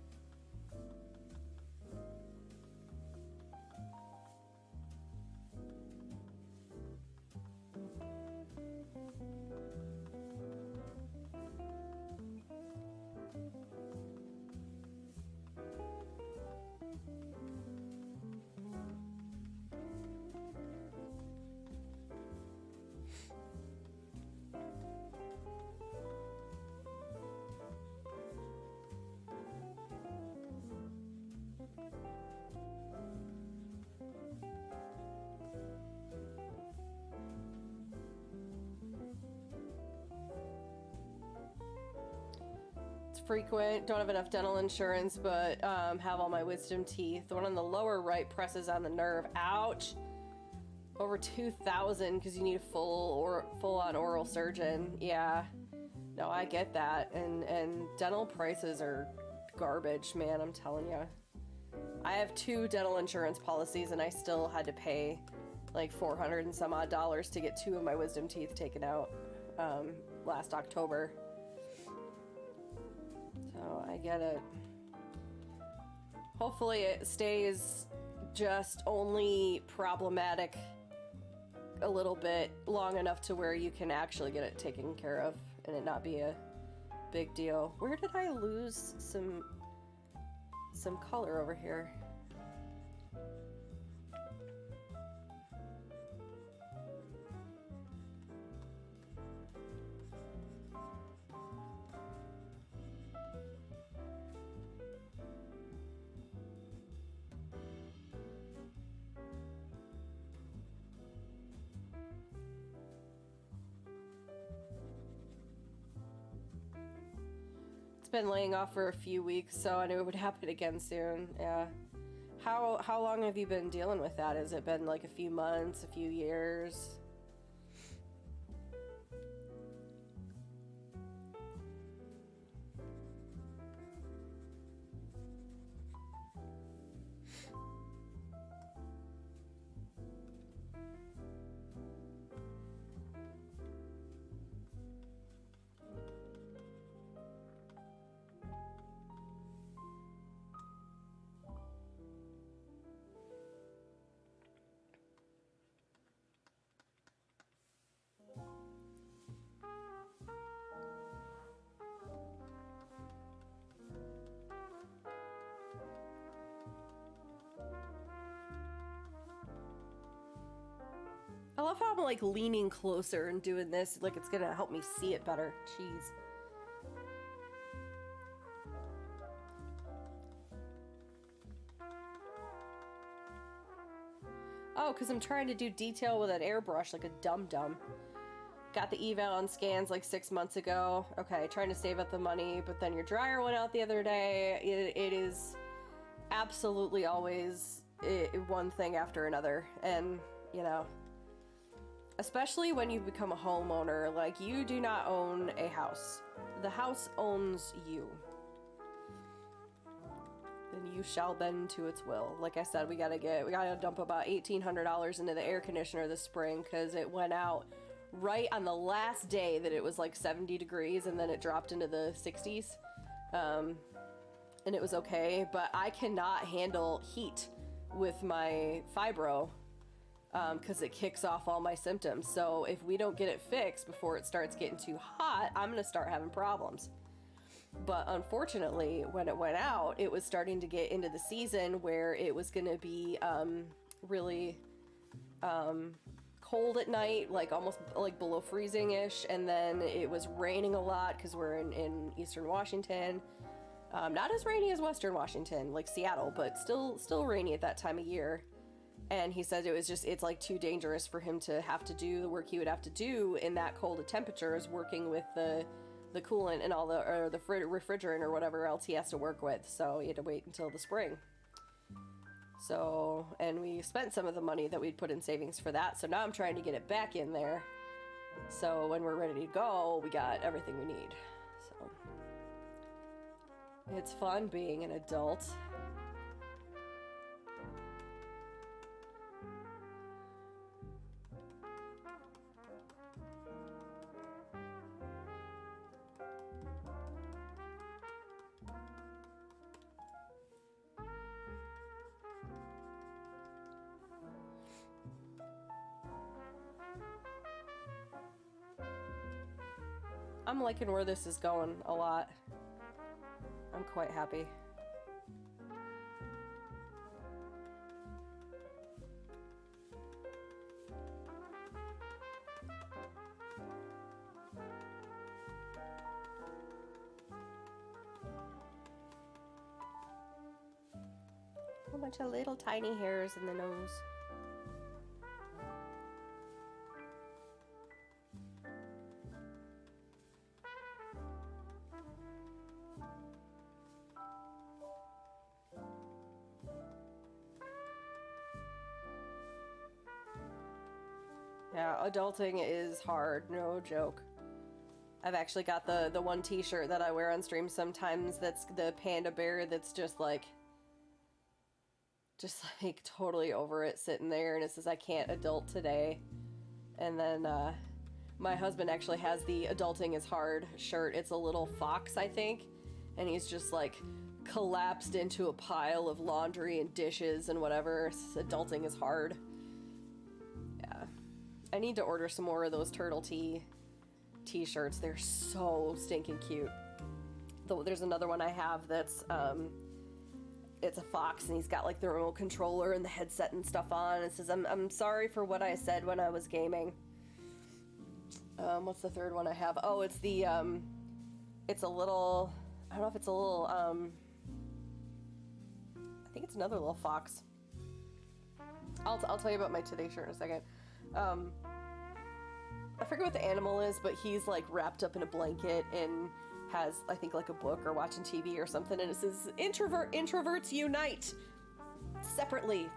frequent, don't have enough dental insurance, but have all my wisdom teeth. The one on the lower right presses on the nerve. Ouch! Over 2,000 because you need a full-on oral surgeon. Yeah, no, I get that. And dental prices are garbage, man. I'm telling you. I have 2 dental insurance policies, and I still had to pay like $400 and some odd to get 2 of my wisdom teeth taken out last October. So I get it. Hopefully it stays just only problematic a little bit long enough to where you can actually get it taken care of and it not be a big deal. Where did I lose some color over here? Been laying off for a few weeks, so I knew it would happen again soon. Yeah. How long have you been dealing with that? Has it been like a few months, a few years? I love how I'm like leaning closer and doing this, like it's gonna help me see it better. Jeez. Oh, because I'm trying to do detail with an airbrush like a dum-dum. Got the eval on scans like 6 months ago. Okay, trying to save up the money, but then your dryer went out the other day. It is absolutely always one thing after another. And, you know, especially when you become a homeowner, like you do not own a house. The house owns you. And you shall bend to its will. Like I said, we gotta dump about $1,800 into the air conditioner this spring because it went out right on the last day that it was like 70 degrees and then it dropped into the 60s. And it was okay, but I cannot handle heat with my fibro because it kicks off all my symptoms. So if we don't get it fixed before it starts getting too hot, I'm gonna start having problems. But unfortunately, when it went out, it was starting to get into the season where it was going to be really cold at night, like almost like below freezing-ish, and then it was raining a lot because we're in Eastern Washington. Not as rainy as Western Washington, like Seattle, but still rainy at that time of year. And he said it's like too dangerous for him to have to do the work he would have to do in that cold of temperatures, working with the coolant and all the refrigerant or whatever else he has to work with. So he had to wait until the spring. So, and we spent some of the money that we'd put in savings for that. So now I'm trying to get it back in there. So when we're ready to go, we got everything we need. So it's fun being an adult. I'm liking where this is going a lot. I'm quite happy. A bunch of little tiny hairs in the nose. Yeah, adulting is hard, no joke. I've actually got the one t-shirt that I wear on stream sometimes that's the panda bear that's just like totally over it sitting there, and it says I can't adult today. And then my husband actually has the adulting is hard shirt. It's a little fox, I think, and he's just like collapsed into a pile of laundry and dishes and whatever. It says, adulting is hard. Yeah. I need to order some more of those turtle t-shirts. They're so stinking cute. There's another one I have that's it's a fox, and he's got like the remote controller and the headset and stuff on. It says I'm sorry for what I said when I was gaming. What's the third one I have? Oh, it's the it's a little, I don't know if it's a little I think it's another little fox. I'll tell you about my Today shirt in a second. I forget what the animal is, but he's like wrapped up in a blanket and has, I think, like a book or watching TV or something, and it says introverts unite separately.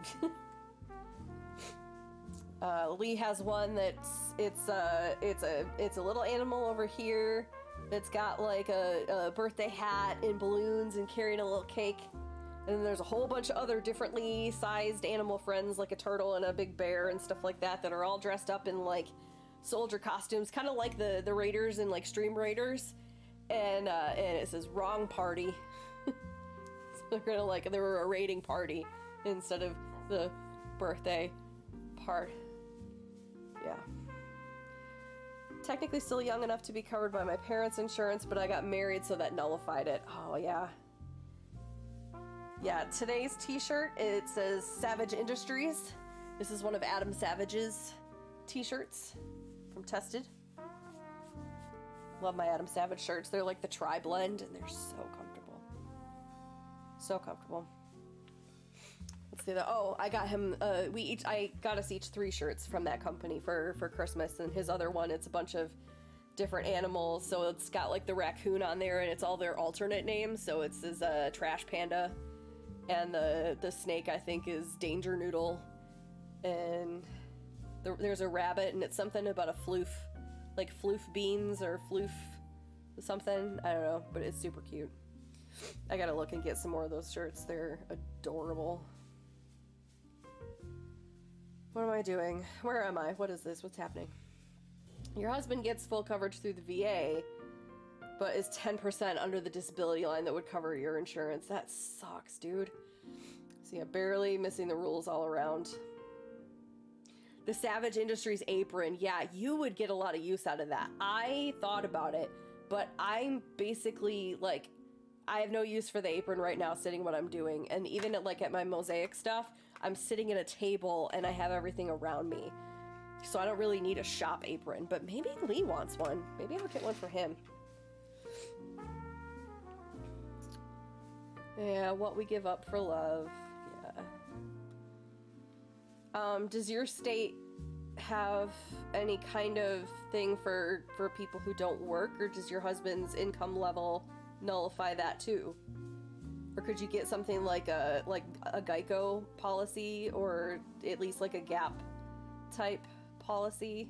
Lee has one that's it's a little animal over here that's got like a birthday hat and balloons and carrying a little cake. And then there's a whole bunch of other differently sized animal friends, like a turtle and a big bear and stuff like that are all dressed up in like soldier costumes, kind of like the Raiders and like Stream Raiders. And it says wrong party. So they were a raiding party instead of the birthday part. Yeah. Technically still young enough to be covered by my parents' insurance, but I got married, so that nullified it. Oh, yeah. Yeah, today's t-shirt, it says Savage Industries. This is one of Adam Savage's t-shirts from Tested. Love my Adam Savage shirts. They're like the tri-blend, and they're so comfortable. So comfortable. Let's see that. Oh, I got him, I got us each 3 shirts from that company for Christmas, and his other one, it's a bunch of different animals, so it's got like the raccoon on there, and it's all their alternate names, so it says Trash Panda, and the snake, I think, is Danger Noodle, and there's a rabbit, and it's something about a floof, like floof beans or floof something, I don't know, but it's super cute. I gotta look and get some more of those shirts. They're adorable. What am I doing? Where am I? What is this? What's happening? Your husband gets full coverage through the VA, but is 10% under the disability line that would cover your insurance. That sucks, dude. So yeah, barely missing the rules all around. The Savage Industries apron, yeah, you would get a lot of use out of that. I thought about it, but I'm basically like, I have no use for the apron right now sitting what I'm doing. And even at my mosaic stuff, I'm sitting at a table and I have everything around me. So I don't really need a shop apron, but maybe Lee wants one. Maybe I'll get one for him. Yeah, what we give up for love. Yeah. Does your state have any kind of thing for people who don't work, or does your husband's income level nullify that too? Or could you get something like a Geico policy, or at least like a Gap type policy?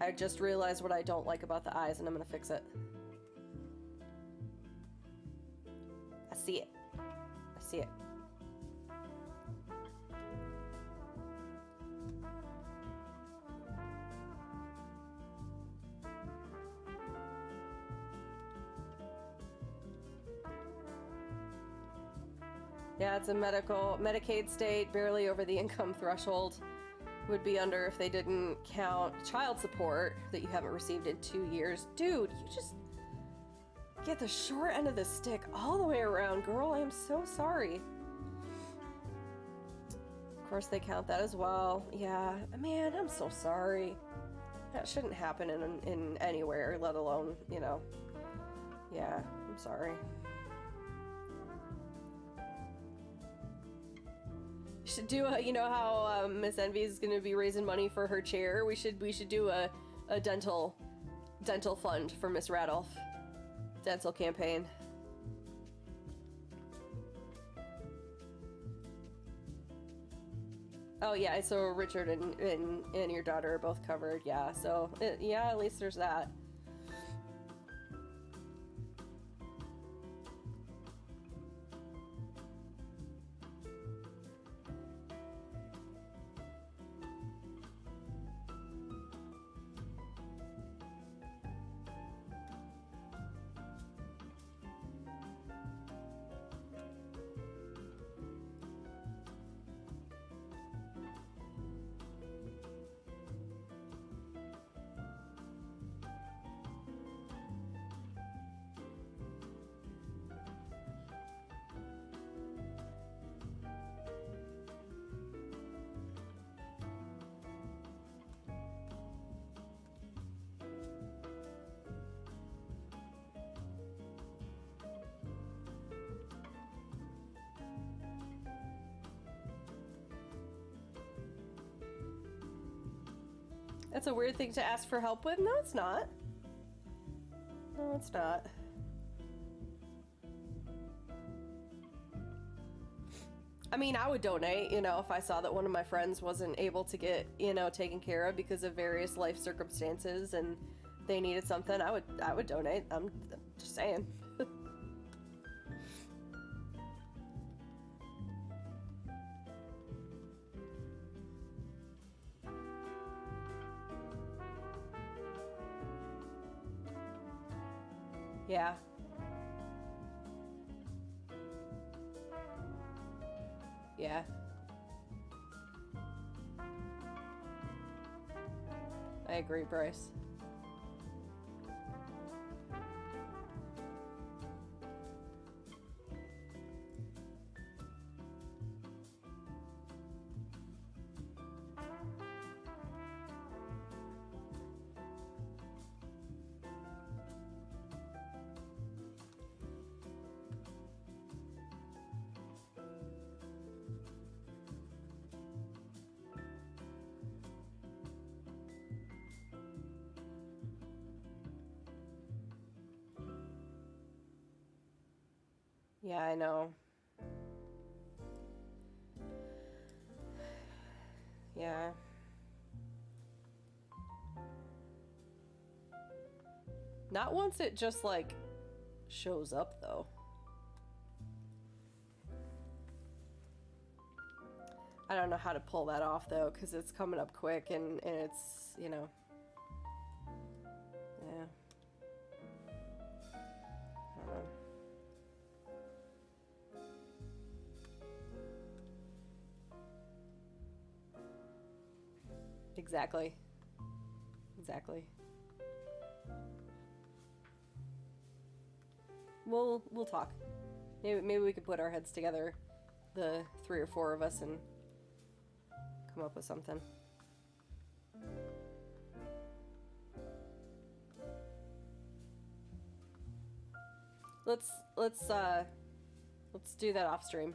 I just realized what I don't like about the eyes, and I'm gonna fix it. I see it. I see it. Yeah, it's a Medicaid state, barely over the income threshold. Would be under if they didn't count child support that you haven't received in 2 years. Dude, you just get the short end of the stick all the way around, girl. I am so sorry. Of course they count that as well. Yeah, man, I'm so sorry. That shouldn't happen in anywhere, let alone, you know. Yeah, I'm sorry. Should do a, you know how Miss Envy is going to be raising money for her chair. We should do a a dental fund for Miss Radolph. Dental campaign. Oh yeah, so Richard and your daughter are both covered. Yeah, so yeah, at least there's that. That's a weird thing to ask for help with. No, it's not. No, it's not. I mean, I would donate, you know, if I saw that one of my friends wasn't able to get, you know, taken care of because of various life circumstances and they needed something, I would donate. I'm just saying. Yeah. Yeah. I agree, Bryce. Yeah, I know. Yeah. Not once it just, like, shows up, though. I don't know how to pull that off, though, because it's coming up quick and it's, you know. Yeah. I don't know. Exactly. Exactly. We'll talk. Maybe we could put our heads together, the 3 or 4 of us, and come up with something. Let's do that off stream.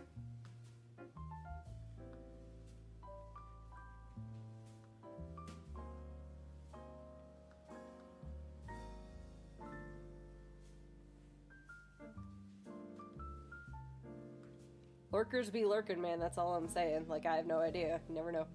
Lurkers be lurking, man. That's all I'm saying. Like, I have no idea. You never know.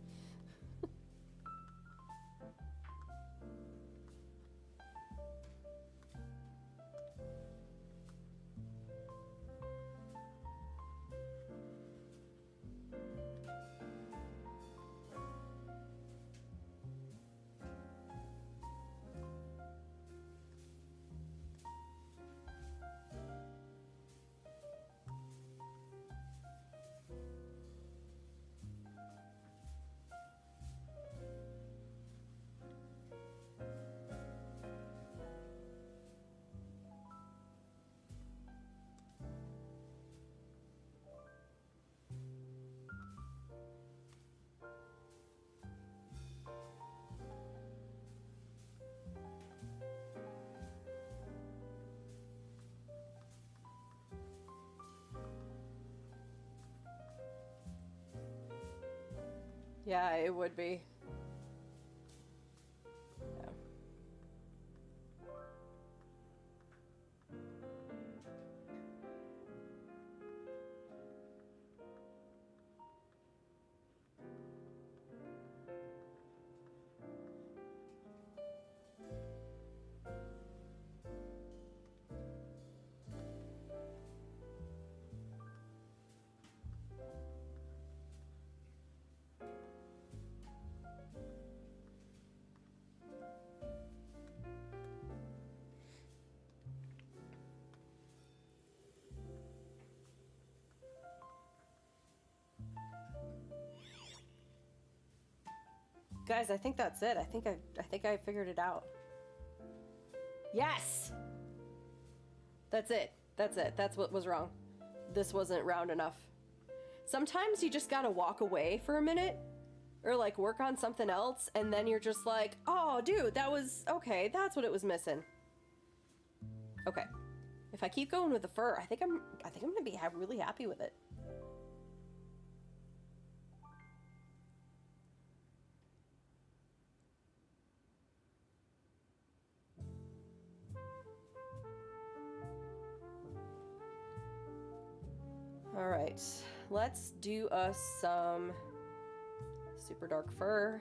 Yeah, it would be. Yeah. Guys, I think that's it. I think I figured it out. Yes! That's it. That's it. That's what was wrong. This wasn't round enough. Sometimes you just gotta walk away for a minute or like work on something else and then you're just like, oh dude, that was okay, that's what it was missing. Okay. If I keep going with the fur, I think I'm gonna be really happy with it. All right, let's do us some super dark fur.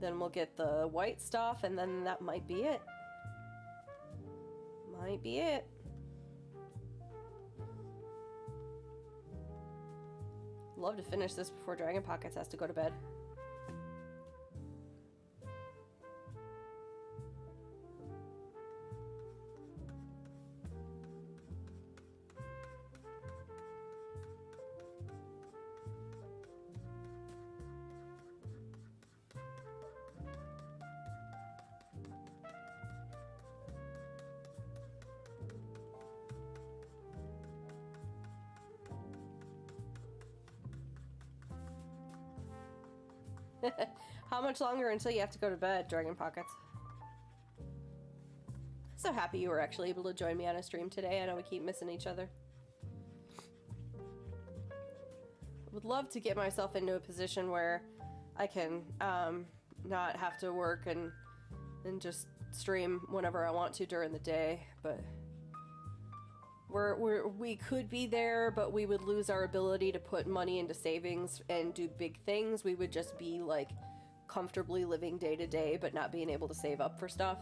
Then we'll get the white stuff, and then that might be it. Might be it. Love to finish this before Dragon Pockets has to go to bed. How much longer until you have to go to bed, Dragon Pockets? So happy you were actually able to join me on a stream today. I know we keep missing each other. Would love to get myself into a position where I can not have to work and just stream whenever I want to during the day, but we could be there, but we would lose our ability to put money into savings and do big things. We would just be like comfortably living day to day, but not being able to save up for stuff.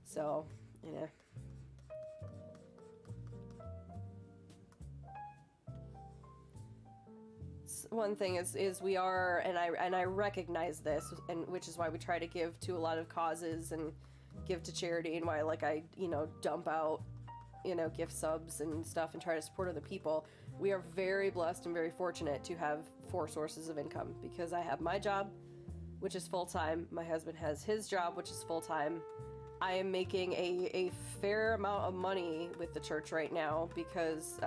So, you know. One thing is we are, and I recognize this, and which is why we try to give to a lot of causes and give to charity, and why like I dump out gift subs and stuff and try to support other people. We are very blessed and very fortunate to have 4 sources of income, because I have my job, which is full-time. My husband has his job, which is full-time. I am making a fair amount of money with the church right now because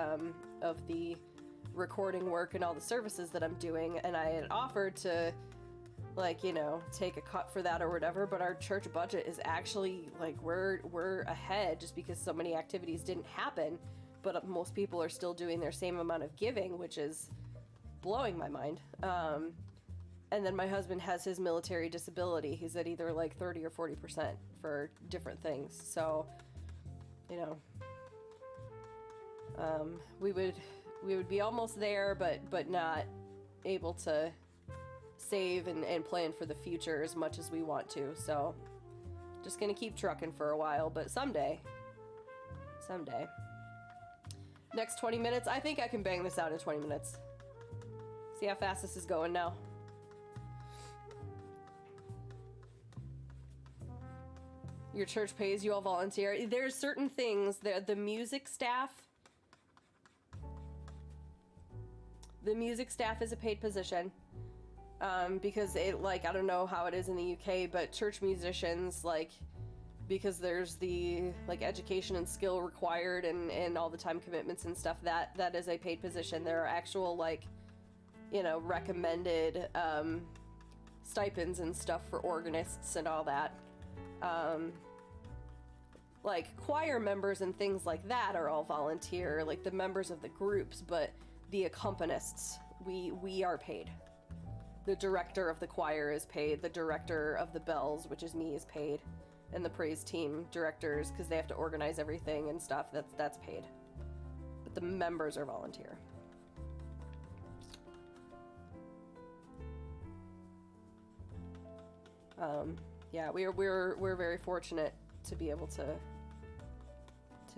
of the recording work and all the services that I'm doing, and I had offered to take a cut for that or whatever, but our church budget is actually like we're ahead just because so many activities didn't happen, but most people are still doing their same amount of giving, which is blowing my mind. And then my husband has his military disability. He's at either like 30 or 40% for different things. So, we would be almost there, but not able to save and plan for the future as much as we want to. So just gonna keep trucking for a while, but someday next 20 minutes, I think I can bang this out in 20 minutes. See how fast this is going now. Your church pays you all volunteer. There's certain things that the music staff is a paid position. Because it, I don't know how it is in the UK, but church musicians, because there's the, education and skill required and all the time commitments and stuff, that is a paid position. There are actual, recommended, stipends and stuff for organists and all that. Choir members and things like that are all volunteer, the members of the groups, but the accompanists, we are paid. The director of the choir is paid. The director of the bells, which is me, is paid. And the praise team directors, because they have to organize everything and stuff, that's paid. But the members are volunteer. Yeah, we're very fortunate to be able to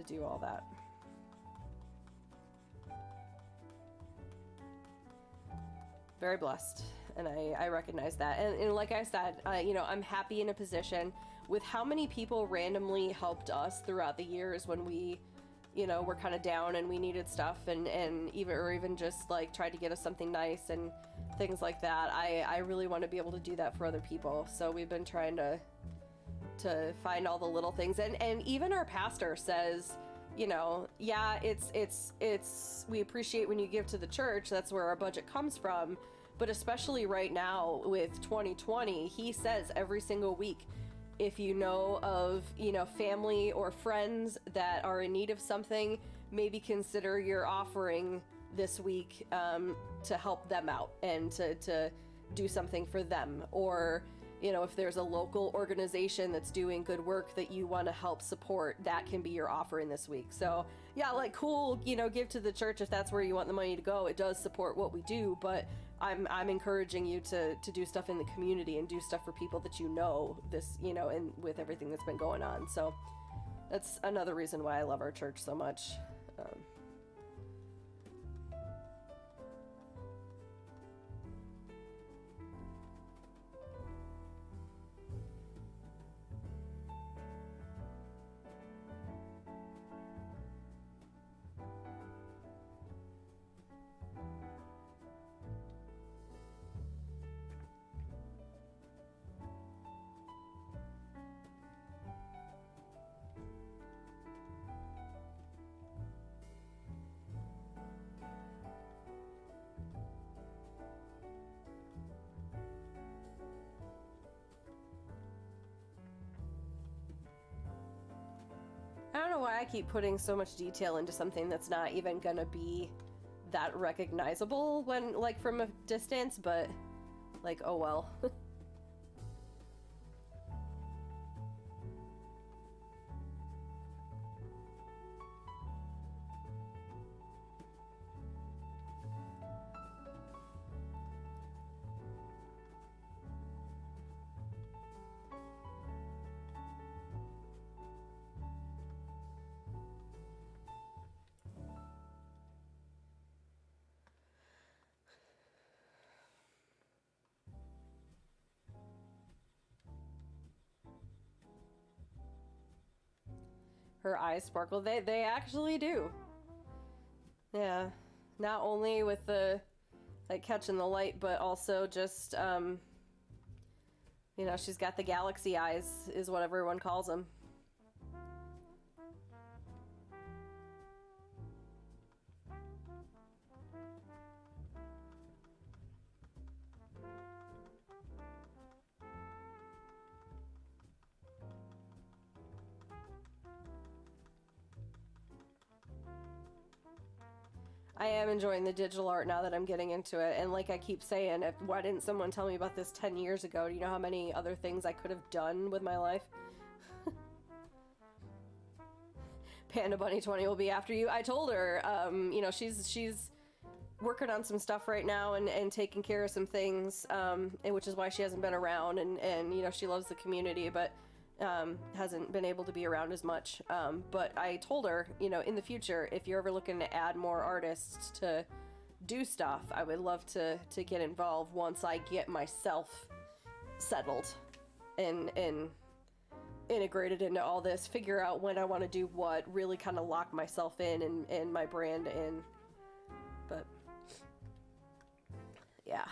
do all that. Very blessed, and I recognize that. And like I said, I'm happy in a position with how many people randomly helped us throughout the years when we, were kind of down and we needed stuff, and even just tried to get us something nice. And things like that. I really want to be able to do that for other people. So we've been trying to find all the little things, and even our pastor says, you know, yeah, it's we appreciate when you give to the church. That's where our budget comes from. But especially right now with 2020, he says every single week, if you know of, you know, family or friends that are in need of something, maybe consider your offering this week to help them out and to do something for them. Or, you know, if there's a local organization that's doing good work that you want to help support, that can be your offering this week. So yeah, like, cool, you know, give to the church if that's where you want the money to go. It does support what we do, but I'm encouraging you to do stuff in the community and do stuff for people that you know, this, you know, and with everything that's been going on. So that's another reason why I love our church so much. I don't know why I keep putting so much detail into something that's not even gonna be that recognizable when, like, from a distance, but, like, oh well. Her eyes sparkle. They actually do. Yeah. Not only with the, like, catching the light, but also just, you know, she's got the galaxy eyes, is what everyone calls them. I am enjoying the digital art now that I'm getting into it, and like I keep saying, why didn't someone tell me about this 10 years ago? Do you know how many other things I could have done with my life? Panda Bunny 20 will be after you. I told her, you know, she's working on some stuff right now and taking care of some things, and which is why she hasn't been around, and you know, she loves the community, but hasn't been able to be around as much. But I told her, you know, in the future, if you're ever looking to add more artists to do stuff, I would love to get involved once I get myself settled and integrated into all this, figure out when I want to do what, really kind of lock myself in and my brand in. But yeah.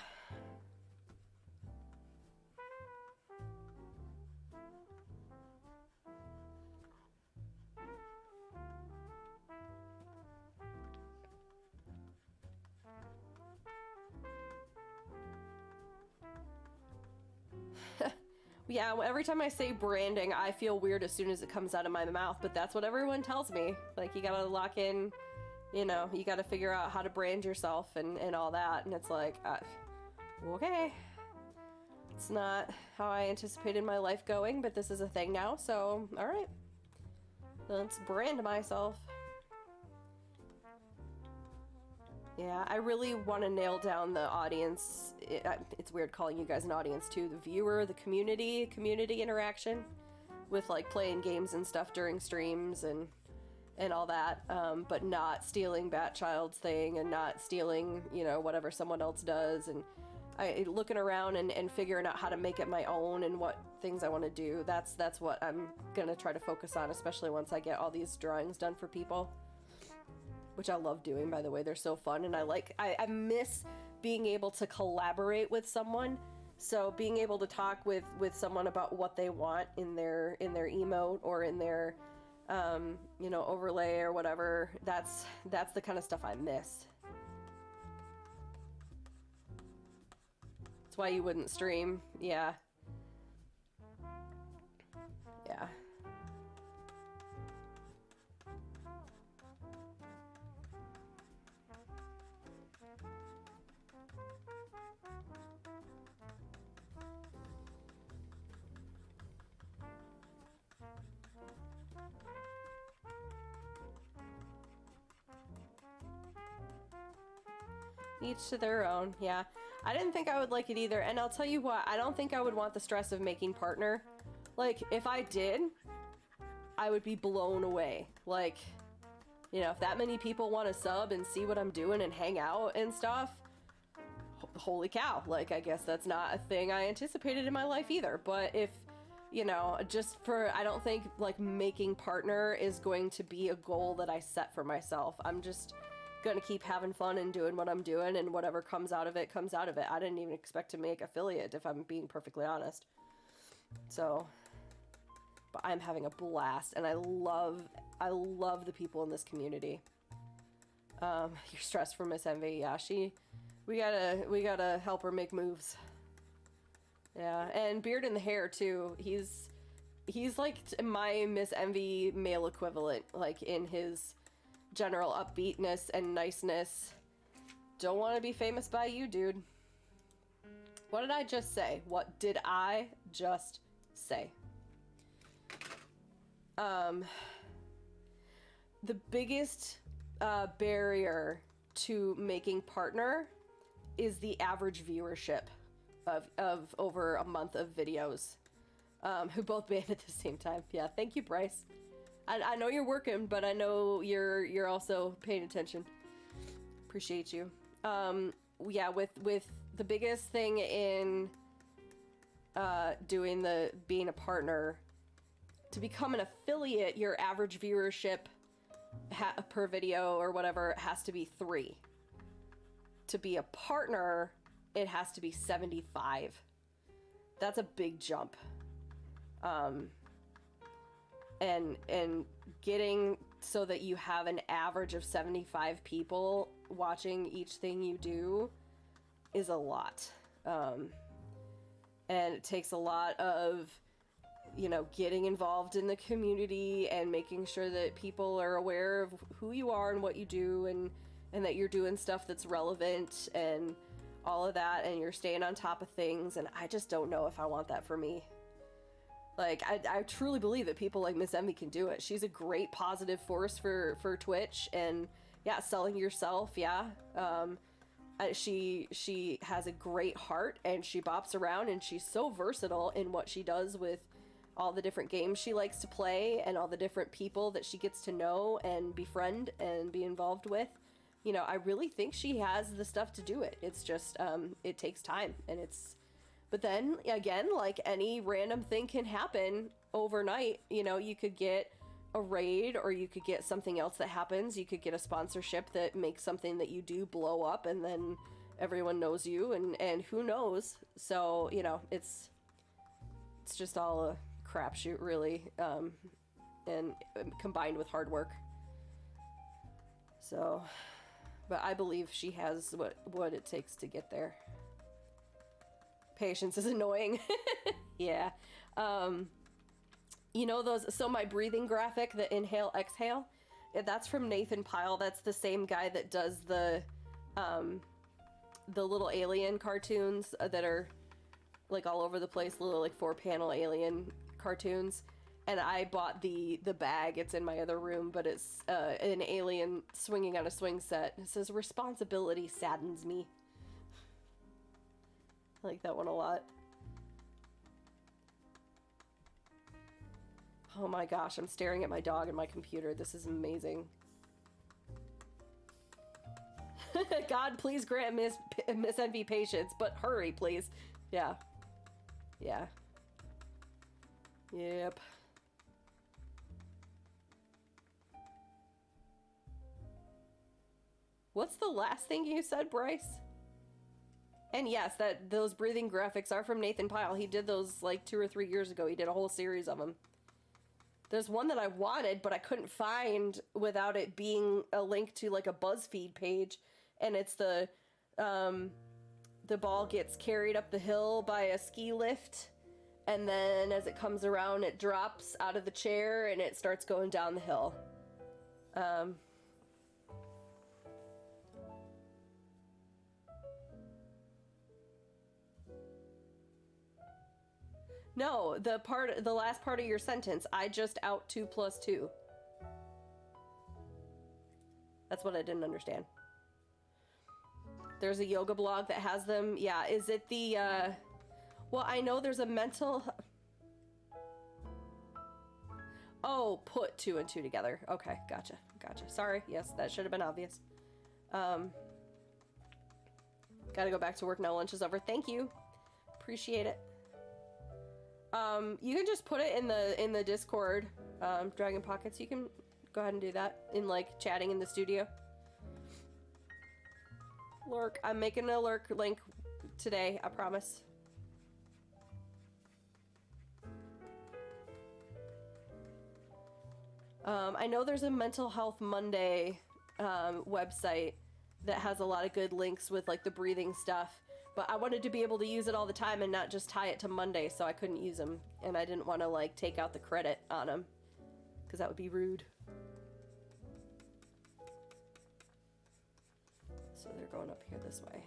Yeah, every time I say branding, I feel weird as soon as it comes out of my mouth, but that's what everyone tells me. Like, you gotta lock in, you know, you gotta figure out how to brand yourself and all that, and it's like, okay. It's not how I anticipated my life going, but this is a thing now, so, alright. Let's brand myself. Yeah, I really want to nail down the audience. It's weird calling you guys an audience too. The viewer, the community interaction with, like, playing games and stuff during streams and all that, but not stealing Batchild's thing and not stealing, you know, whatever someone else does, and looking around and figuring out how to make it my own and what things I want to do. That's what I'm gonna try to focus on, especially once I get all these drawings done for people. which I love doing, by the way. They're so fun, and I miss being able to collaborate with someone. So being able to talk with someone about what they want in their emote or in their you know, overlay or whatever, that's the kind of stuff I miss. That's why you wouldn't stream. Yeah. Yeah. Each to their own, yeah. I didn't think I would like it either, and I'll tell you what, I don't think I would want the stress of making partner. Like, if I did, I would be blown away. Like, you know, if that many people want to sub and see what I'm doing and hang out and stuff, holy cow. Like, I guess that's not a thing I anticipated in my life either. But if, you know, just for, I don't think, like, making partner is going to be a goal that I set for myself. I'm just gonna keep having fun and doing what I'm doing, and whatever comes out of it comes out of it. I didn't even expect to make affiliate, if I'm being perfectly honest. So, but I'm having a blast, and I love the people in this community. You're stressed for Miss Envy. Yeah, we gotta help her make moves. Yeah, and Beard in the Hair too. He's like my Miss Envy male equivalent, like in his general upbeatness and niceness. Don't want to be famous by you, dude. What did I just say? What did I just say? The biggest barrier to making partner is the average viewership of over a month of videos, who both banned at the same time. Yeah, thank you, Bryce. I know you're working, but I know you're also paying attention. Appreciate you. Yeah, with the biggest thing in being a partner, to become an affiliate, your average viewership per video or whatever has to be 3. To be a partner, it has to be 75. That's a big jump. And getting so that you have an average of 75 people watching each thing you do is a lot. And it takes a lot of, you know, getting involved in the community and making sure that people are aware of who you are and what you do, and that you're doing stuff that's relevant and all of that, and you're staying on top of things. And I just don't know if I want that for me. Like, I truly believe that people like Miss Envy can do it. She's a great positive force for Twitch, and yeah, selling yourself, yeah. She has a great heart, and she bops around, and she's so versatile in what she does with all the different games she likes to play and all the different people that she gets to know and befriend and be involved with. You know, I really think she has the stuff to do it. It's just, it takes time, and but then, again, like any random thing can happen overnight. You know, you could get a raid, or you could get something else that happens. You could get a sponsorship that makes something that you do blow up, and then everyone knows you, and who knows? So, you know, it's just all a crapshoot, really, and combined with hard work. So, but I believe she has what it takes to get there. Patience is annoying. Yeah. You know those, so my breathing graphic, the inhale, exhale, that's from Nathan Pyle. That's the same guy that does the little alien cartoons that are like all over the place, little like 4-panel alien cartoons. And I bought the bag. It's in my other room, but it's an alien swinging on a swing set. It says, "Responsibility saddens me." I like that one a lot. Oh my gosh, I'm staring at my dog and my computer. This is amazing. God, please grant Miss Envy patience, but hurry, please. Yeah. Yeah. Yep. What's the last thing you said, Bryce? And yes, those breathing graphics are from Nathan Pyle. He did those like 2 or 3 years ago. He did a whole series of them. There's one that I wanted, but I couldn't find without it being a link to like a BuzzFeed page. And it's the ball gets carried up the hill by a ski lift. And then as it comes around, it drops out of the chair and it starts going down the hill. No, the last part of your sentence, I just out 2 + 2. That's what I didn't understand. There's a yoga blog that has them. Yeah, is it the, well, I know there's a mental... Oh, put 2 and 2 together. Okay, gotcha. Sorry, yes, that should have been obvious. Gotta go back to work now, lunch is over. Thank you. Appreciate it. You can just put it in the Discord, Dragon Pockets. You can go ahead and do that in like chatting in the studio. Lurk. I'm making a lurk link today, I promise. I know there's a Mental Health Monday website that has a lot of good links with like the breathing stuff. But I wanted to be able to use it all the time and not just tie it to Monday, so I couldn't use them. And I didn't want to, like, take out the credit on them, because that would be rude. So they're going up here this way.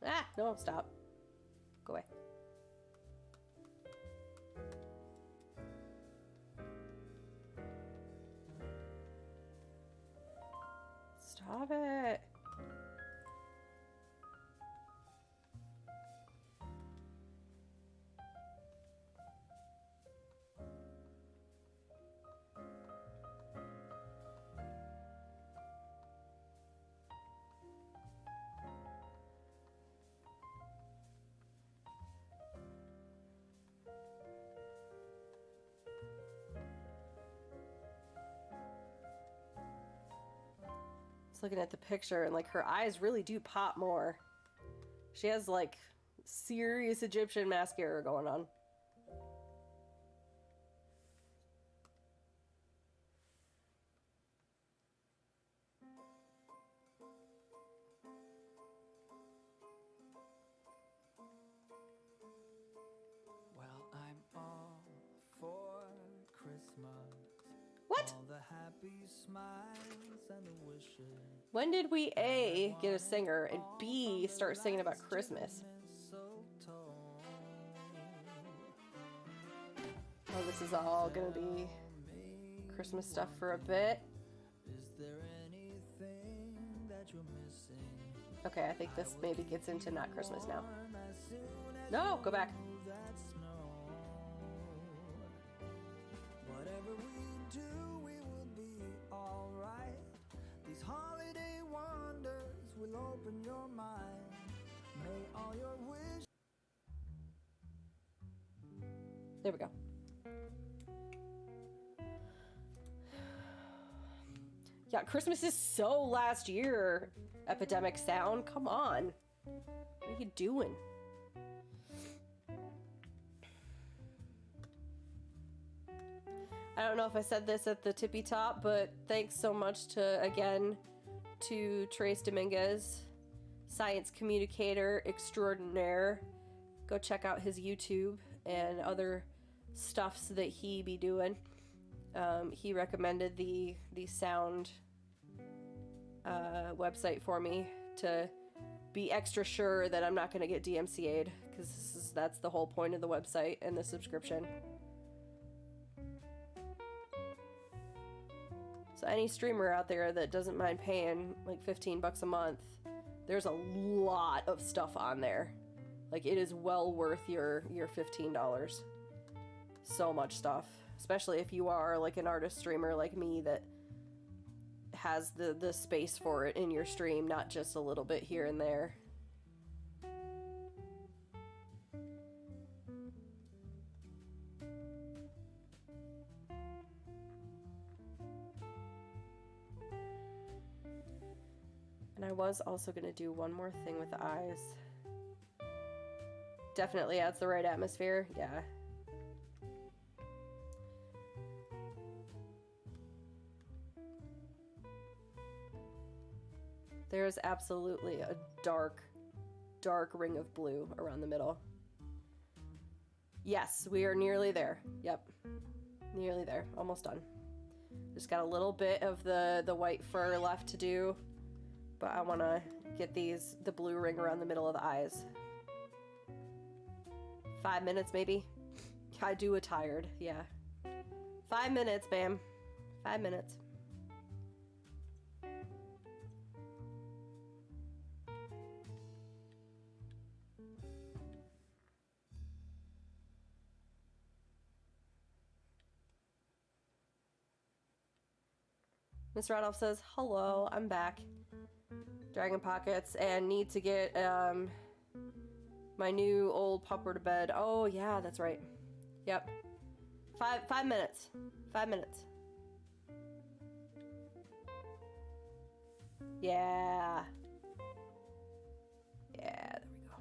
Ah, no, stop. Go away. Stop it. Looking at the picture and like her eyes really do pop more. She has like serious Egyptian mascara going on. Well, I'm all for Christmas. What? All the happy smiles and the wishes. When did we A, get a singer, and B, start singing about Christmas? Oh, this is all gonna be Christmas stuff for a bit. Is there anything that you're missing? Okay, I think this maybe gets into not Christmas now. No, go back. That snow. Whatever we do, we will be alright. These holiday wonders will open your mind. May all your wishes. There we go. Yeah, Christmas is so last year, Epidemic Sound. Come on. What are you doing? I don't know if I said this at the tippy top, but thanks so much to Trace Dominguez, science communicator extraordinaire. Go check out his YouTube and other stuffs that he be doing. He recommended the sound website for me to be extra sure that I'm not going to get DMCA'd, because that's the whole point of the website and the subscription. So any streamer out there that doesn't mind paying like 15 bucks a month, there's a lot of stuff on there. Like, it is well worth your $15. So much stuff, especially if you are like an artist streamer like me that has the space for it in your stream, not just a little bit here and there. And I was also going to do one more thing with the eyes. Definitely adds the right atmosphere, yeah. There's absolutely a dark, dark ring of blue around the middle. Yes, we are nearly there. Yep. Nearly there. Almost done. Just got a little bit of the white fur left to do, but I want to get the blue ring around the middle of the eyes. 5 minutes, maybe? I do a tired, yeah. 5 minutes, ma'am. 5 minutes. Miss Rodolph says, hello, I'm back. Dragon Pockets, and need to get my new old pupper to bed. Oh yeah, that's right. Yep. 5 minutes. 5 minutes. Yeah. Yeah, there we go.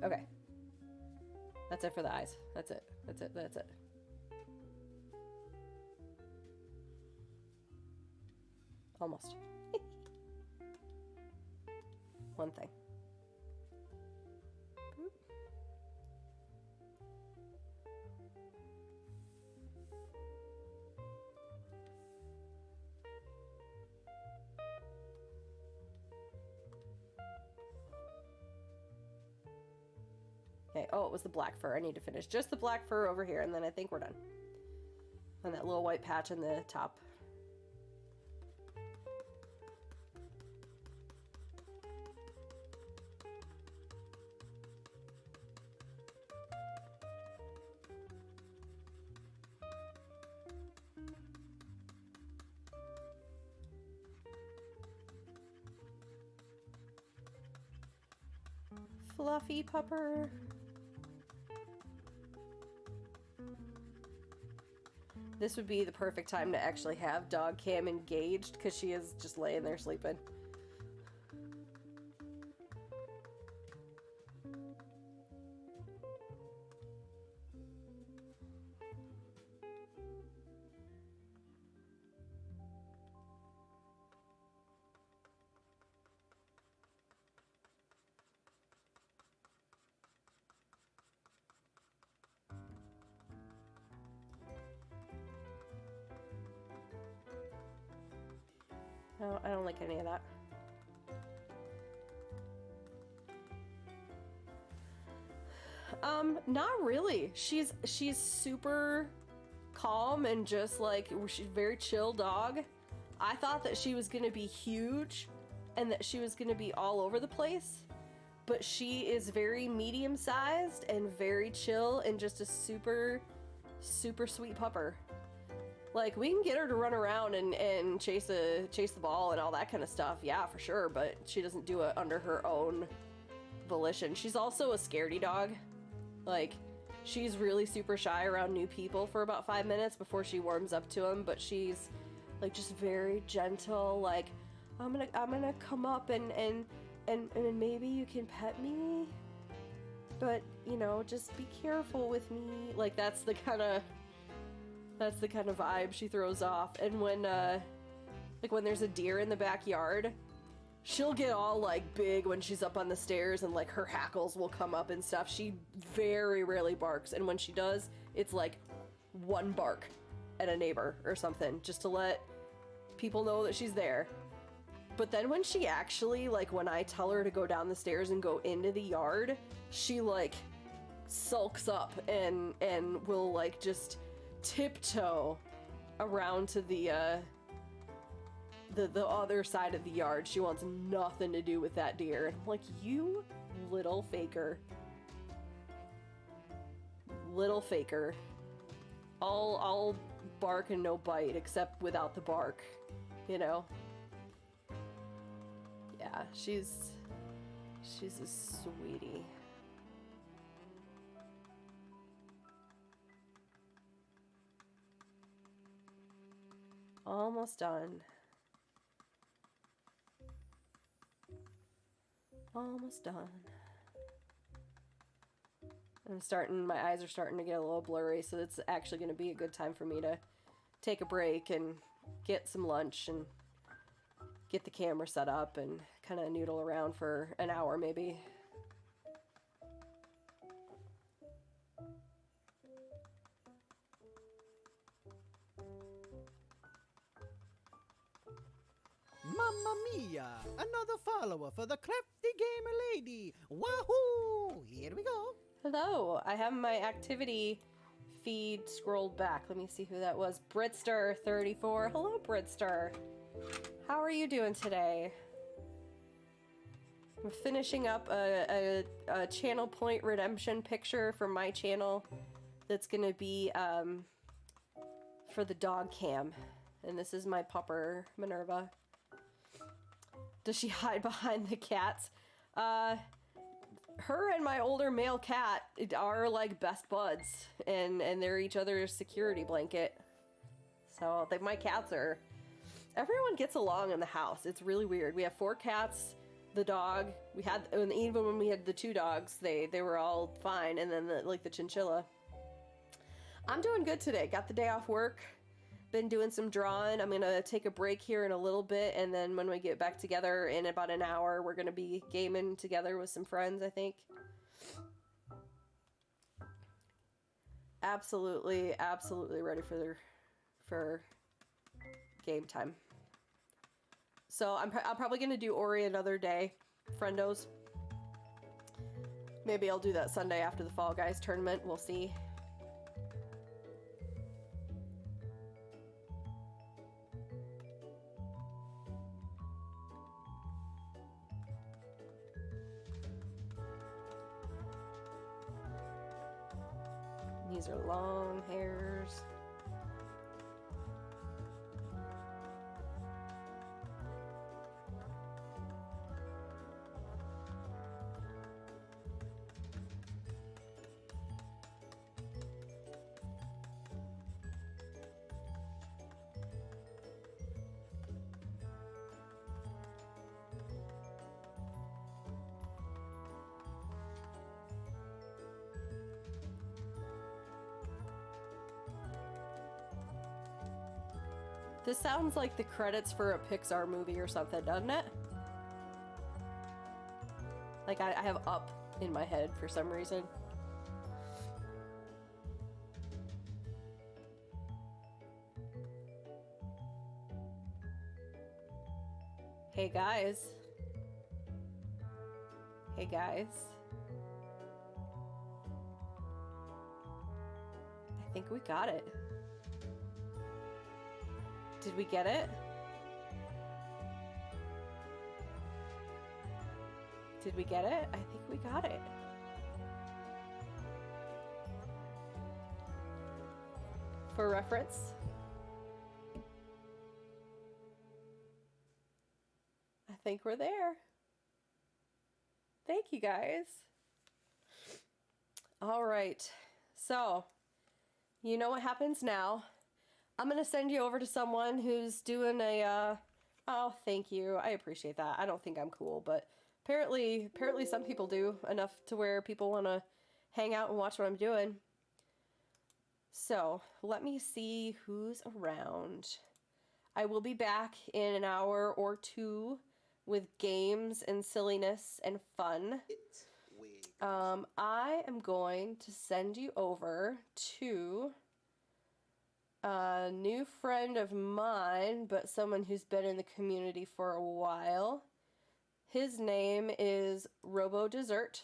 Okay. That's it for the eyes. That's it. That's it. That's it. Almost. One thing. Boop. Okay, oh, it was the black fur. I need to finish just the black fur over here, and then I think we're done. And that little white patch in the top. Fluffy pupper. This would be the perfect time to actually have dog cam engaged, because she is just laying there sleeping. No, I don't like any of that. Not really. She's super calm and just like, she's a very chill dog. I thought that she was gonna be huge and that she was gonna be all over the place, but she is very medium-sized and very chill and just a super sweet pupper. Like, we can get her to run around and chase the ball and all that kind of stuff, yeah, for sure, but she doesn't do it under her own volition. She's also a scaredy dog. Like, she's really super shy around new people for about 5 minutes before she warms up to them, but she's like just very gentle, like, I'm gonna come up and maybe you can pet me, but you know, just be careful with me. Like, that's the kind of That's the kind of vibe she throws off. And when, like when there's a deer in the backyard, she'll get all like big when she's up on the stairs and like her hackles will come up and stuff. She very rarely barks, and when she does, it's like one bark at a neighbor or something just to let people know that she's there. But then when she actually, like when I tell her to go down the stairs and go into the yard, she like sulks up and will like just tiptoe around to the other side of the yard. She wants nothing to do with that deer. And I'm like, you little faker. Little faker. I'll bark and no bite, except without the bark, you know? Yeah, she's a sweetie. Almost done. Almost done. My eyes are starting to get a little blurry, so it's actually going to be a good time for me to take a break and get some lunch and get the camera set up and kind of noodle around for an hour maybe. Mamma mia! Another follower for the Crafty Gamer Lady! Wahoo! Here we go! Hello, I have my activity feed scrolled back. Let me see who that was. Britster34. Hello, Britster. How are you doing today? I'm finishing up a channel point redemption picture for my channel that's gonna be for the dog cam. And this is my pupper, Minerva. Does she hide behind the cats? Her and my older male cat are like best buds, and they're each other's security blanket. So my cats are... Everyone gets along in the house. It's really weird. We have 4 cats, the dog. And even when we had the 2 dogs, they were all fine. And then the chinchilla. I'm doing good today. Got the day off work. Been doing some drawing. I'm gonna take a break here in a little bit, and then when we get back together in about an hour, we're gonna be gaming together with some friends, I think. Absolutely ready for game time. So I'm probably gonna do Ori another day, friendos. Maybe I'll do that Sunday after the Fall Guys tournament. We'll see. These are long hairs. This sounds like the credits for a Pixar movie or something, doesn't it? Like, I have Up in my head for some reason. Hey guys. Hey guys. I think we got it. Did we get it? Did we get it? I think we got it. For reference, I think we're there. Thank you guys. All right. So, you know what happens now. I'm going to send you over to someone who's doing a, oh, thank you. I appreciate that. I don't think I'm cool, but apparently some people do, enough to where people want to hang out and watch what I'm doing. So let me see who's around. I will be back in an hour or two with games and silliness and fun. I am going to send you over to a new friend of mine, but someone who's been in the community for a while. His name is Robo Dessert.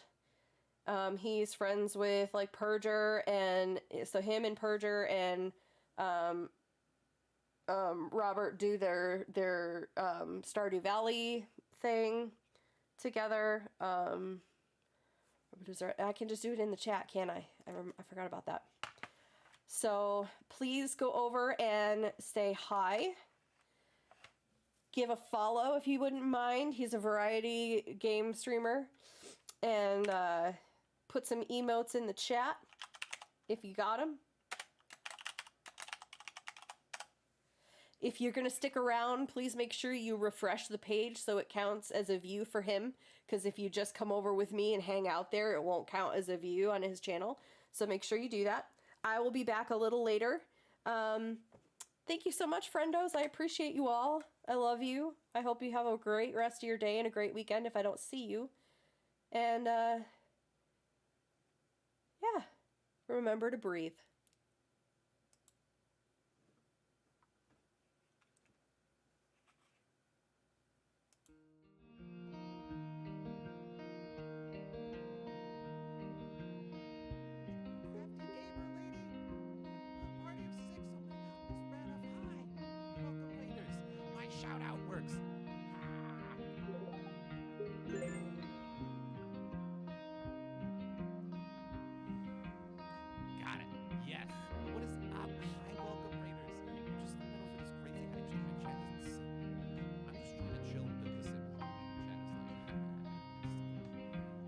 He's friends with like Perger, and so him and Perger and Robert do their Stardew Valley thing together. I can just do it in the chat, can't I? I forgot about that. So please go over and say hi. Give a follow if you wouldn't mind. He's a variety game streamer. And put some emotes in the chat if you got them. If you're going to stick around, please make sure you refresh the page so it counts as a view for him. Because if you just come over with me and hang out there, it won't count as a view on his channel. So make sure you do that. I will be back a little later. Thank you so much, friendos. I appreciate you all. I love you. I hope you have a great rest of your day and a great weekend if I don't see you. And, yeah. Remember to breathe. Shout out works. Got it. Yes. What is up? Hi, welcome raiders. I'm just in the middle of this crazy action. My chat isn't sick. I'm just trying to chill and build the Sims. Chat is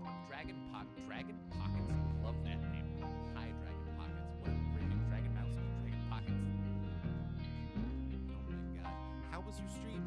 like Dragon Pockets. Love that name. Hi, Dragon Pockets. What a raving Dragon Mouse, but Dragon Pockets. Oh my god. How was your stream?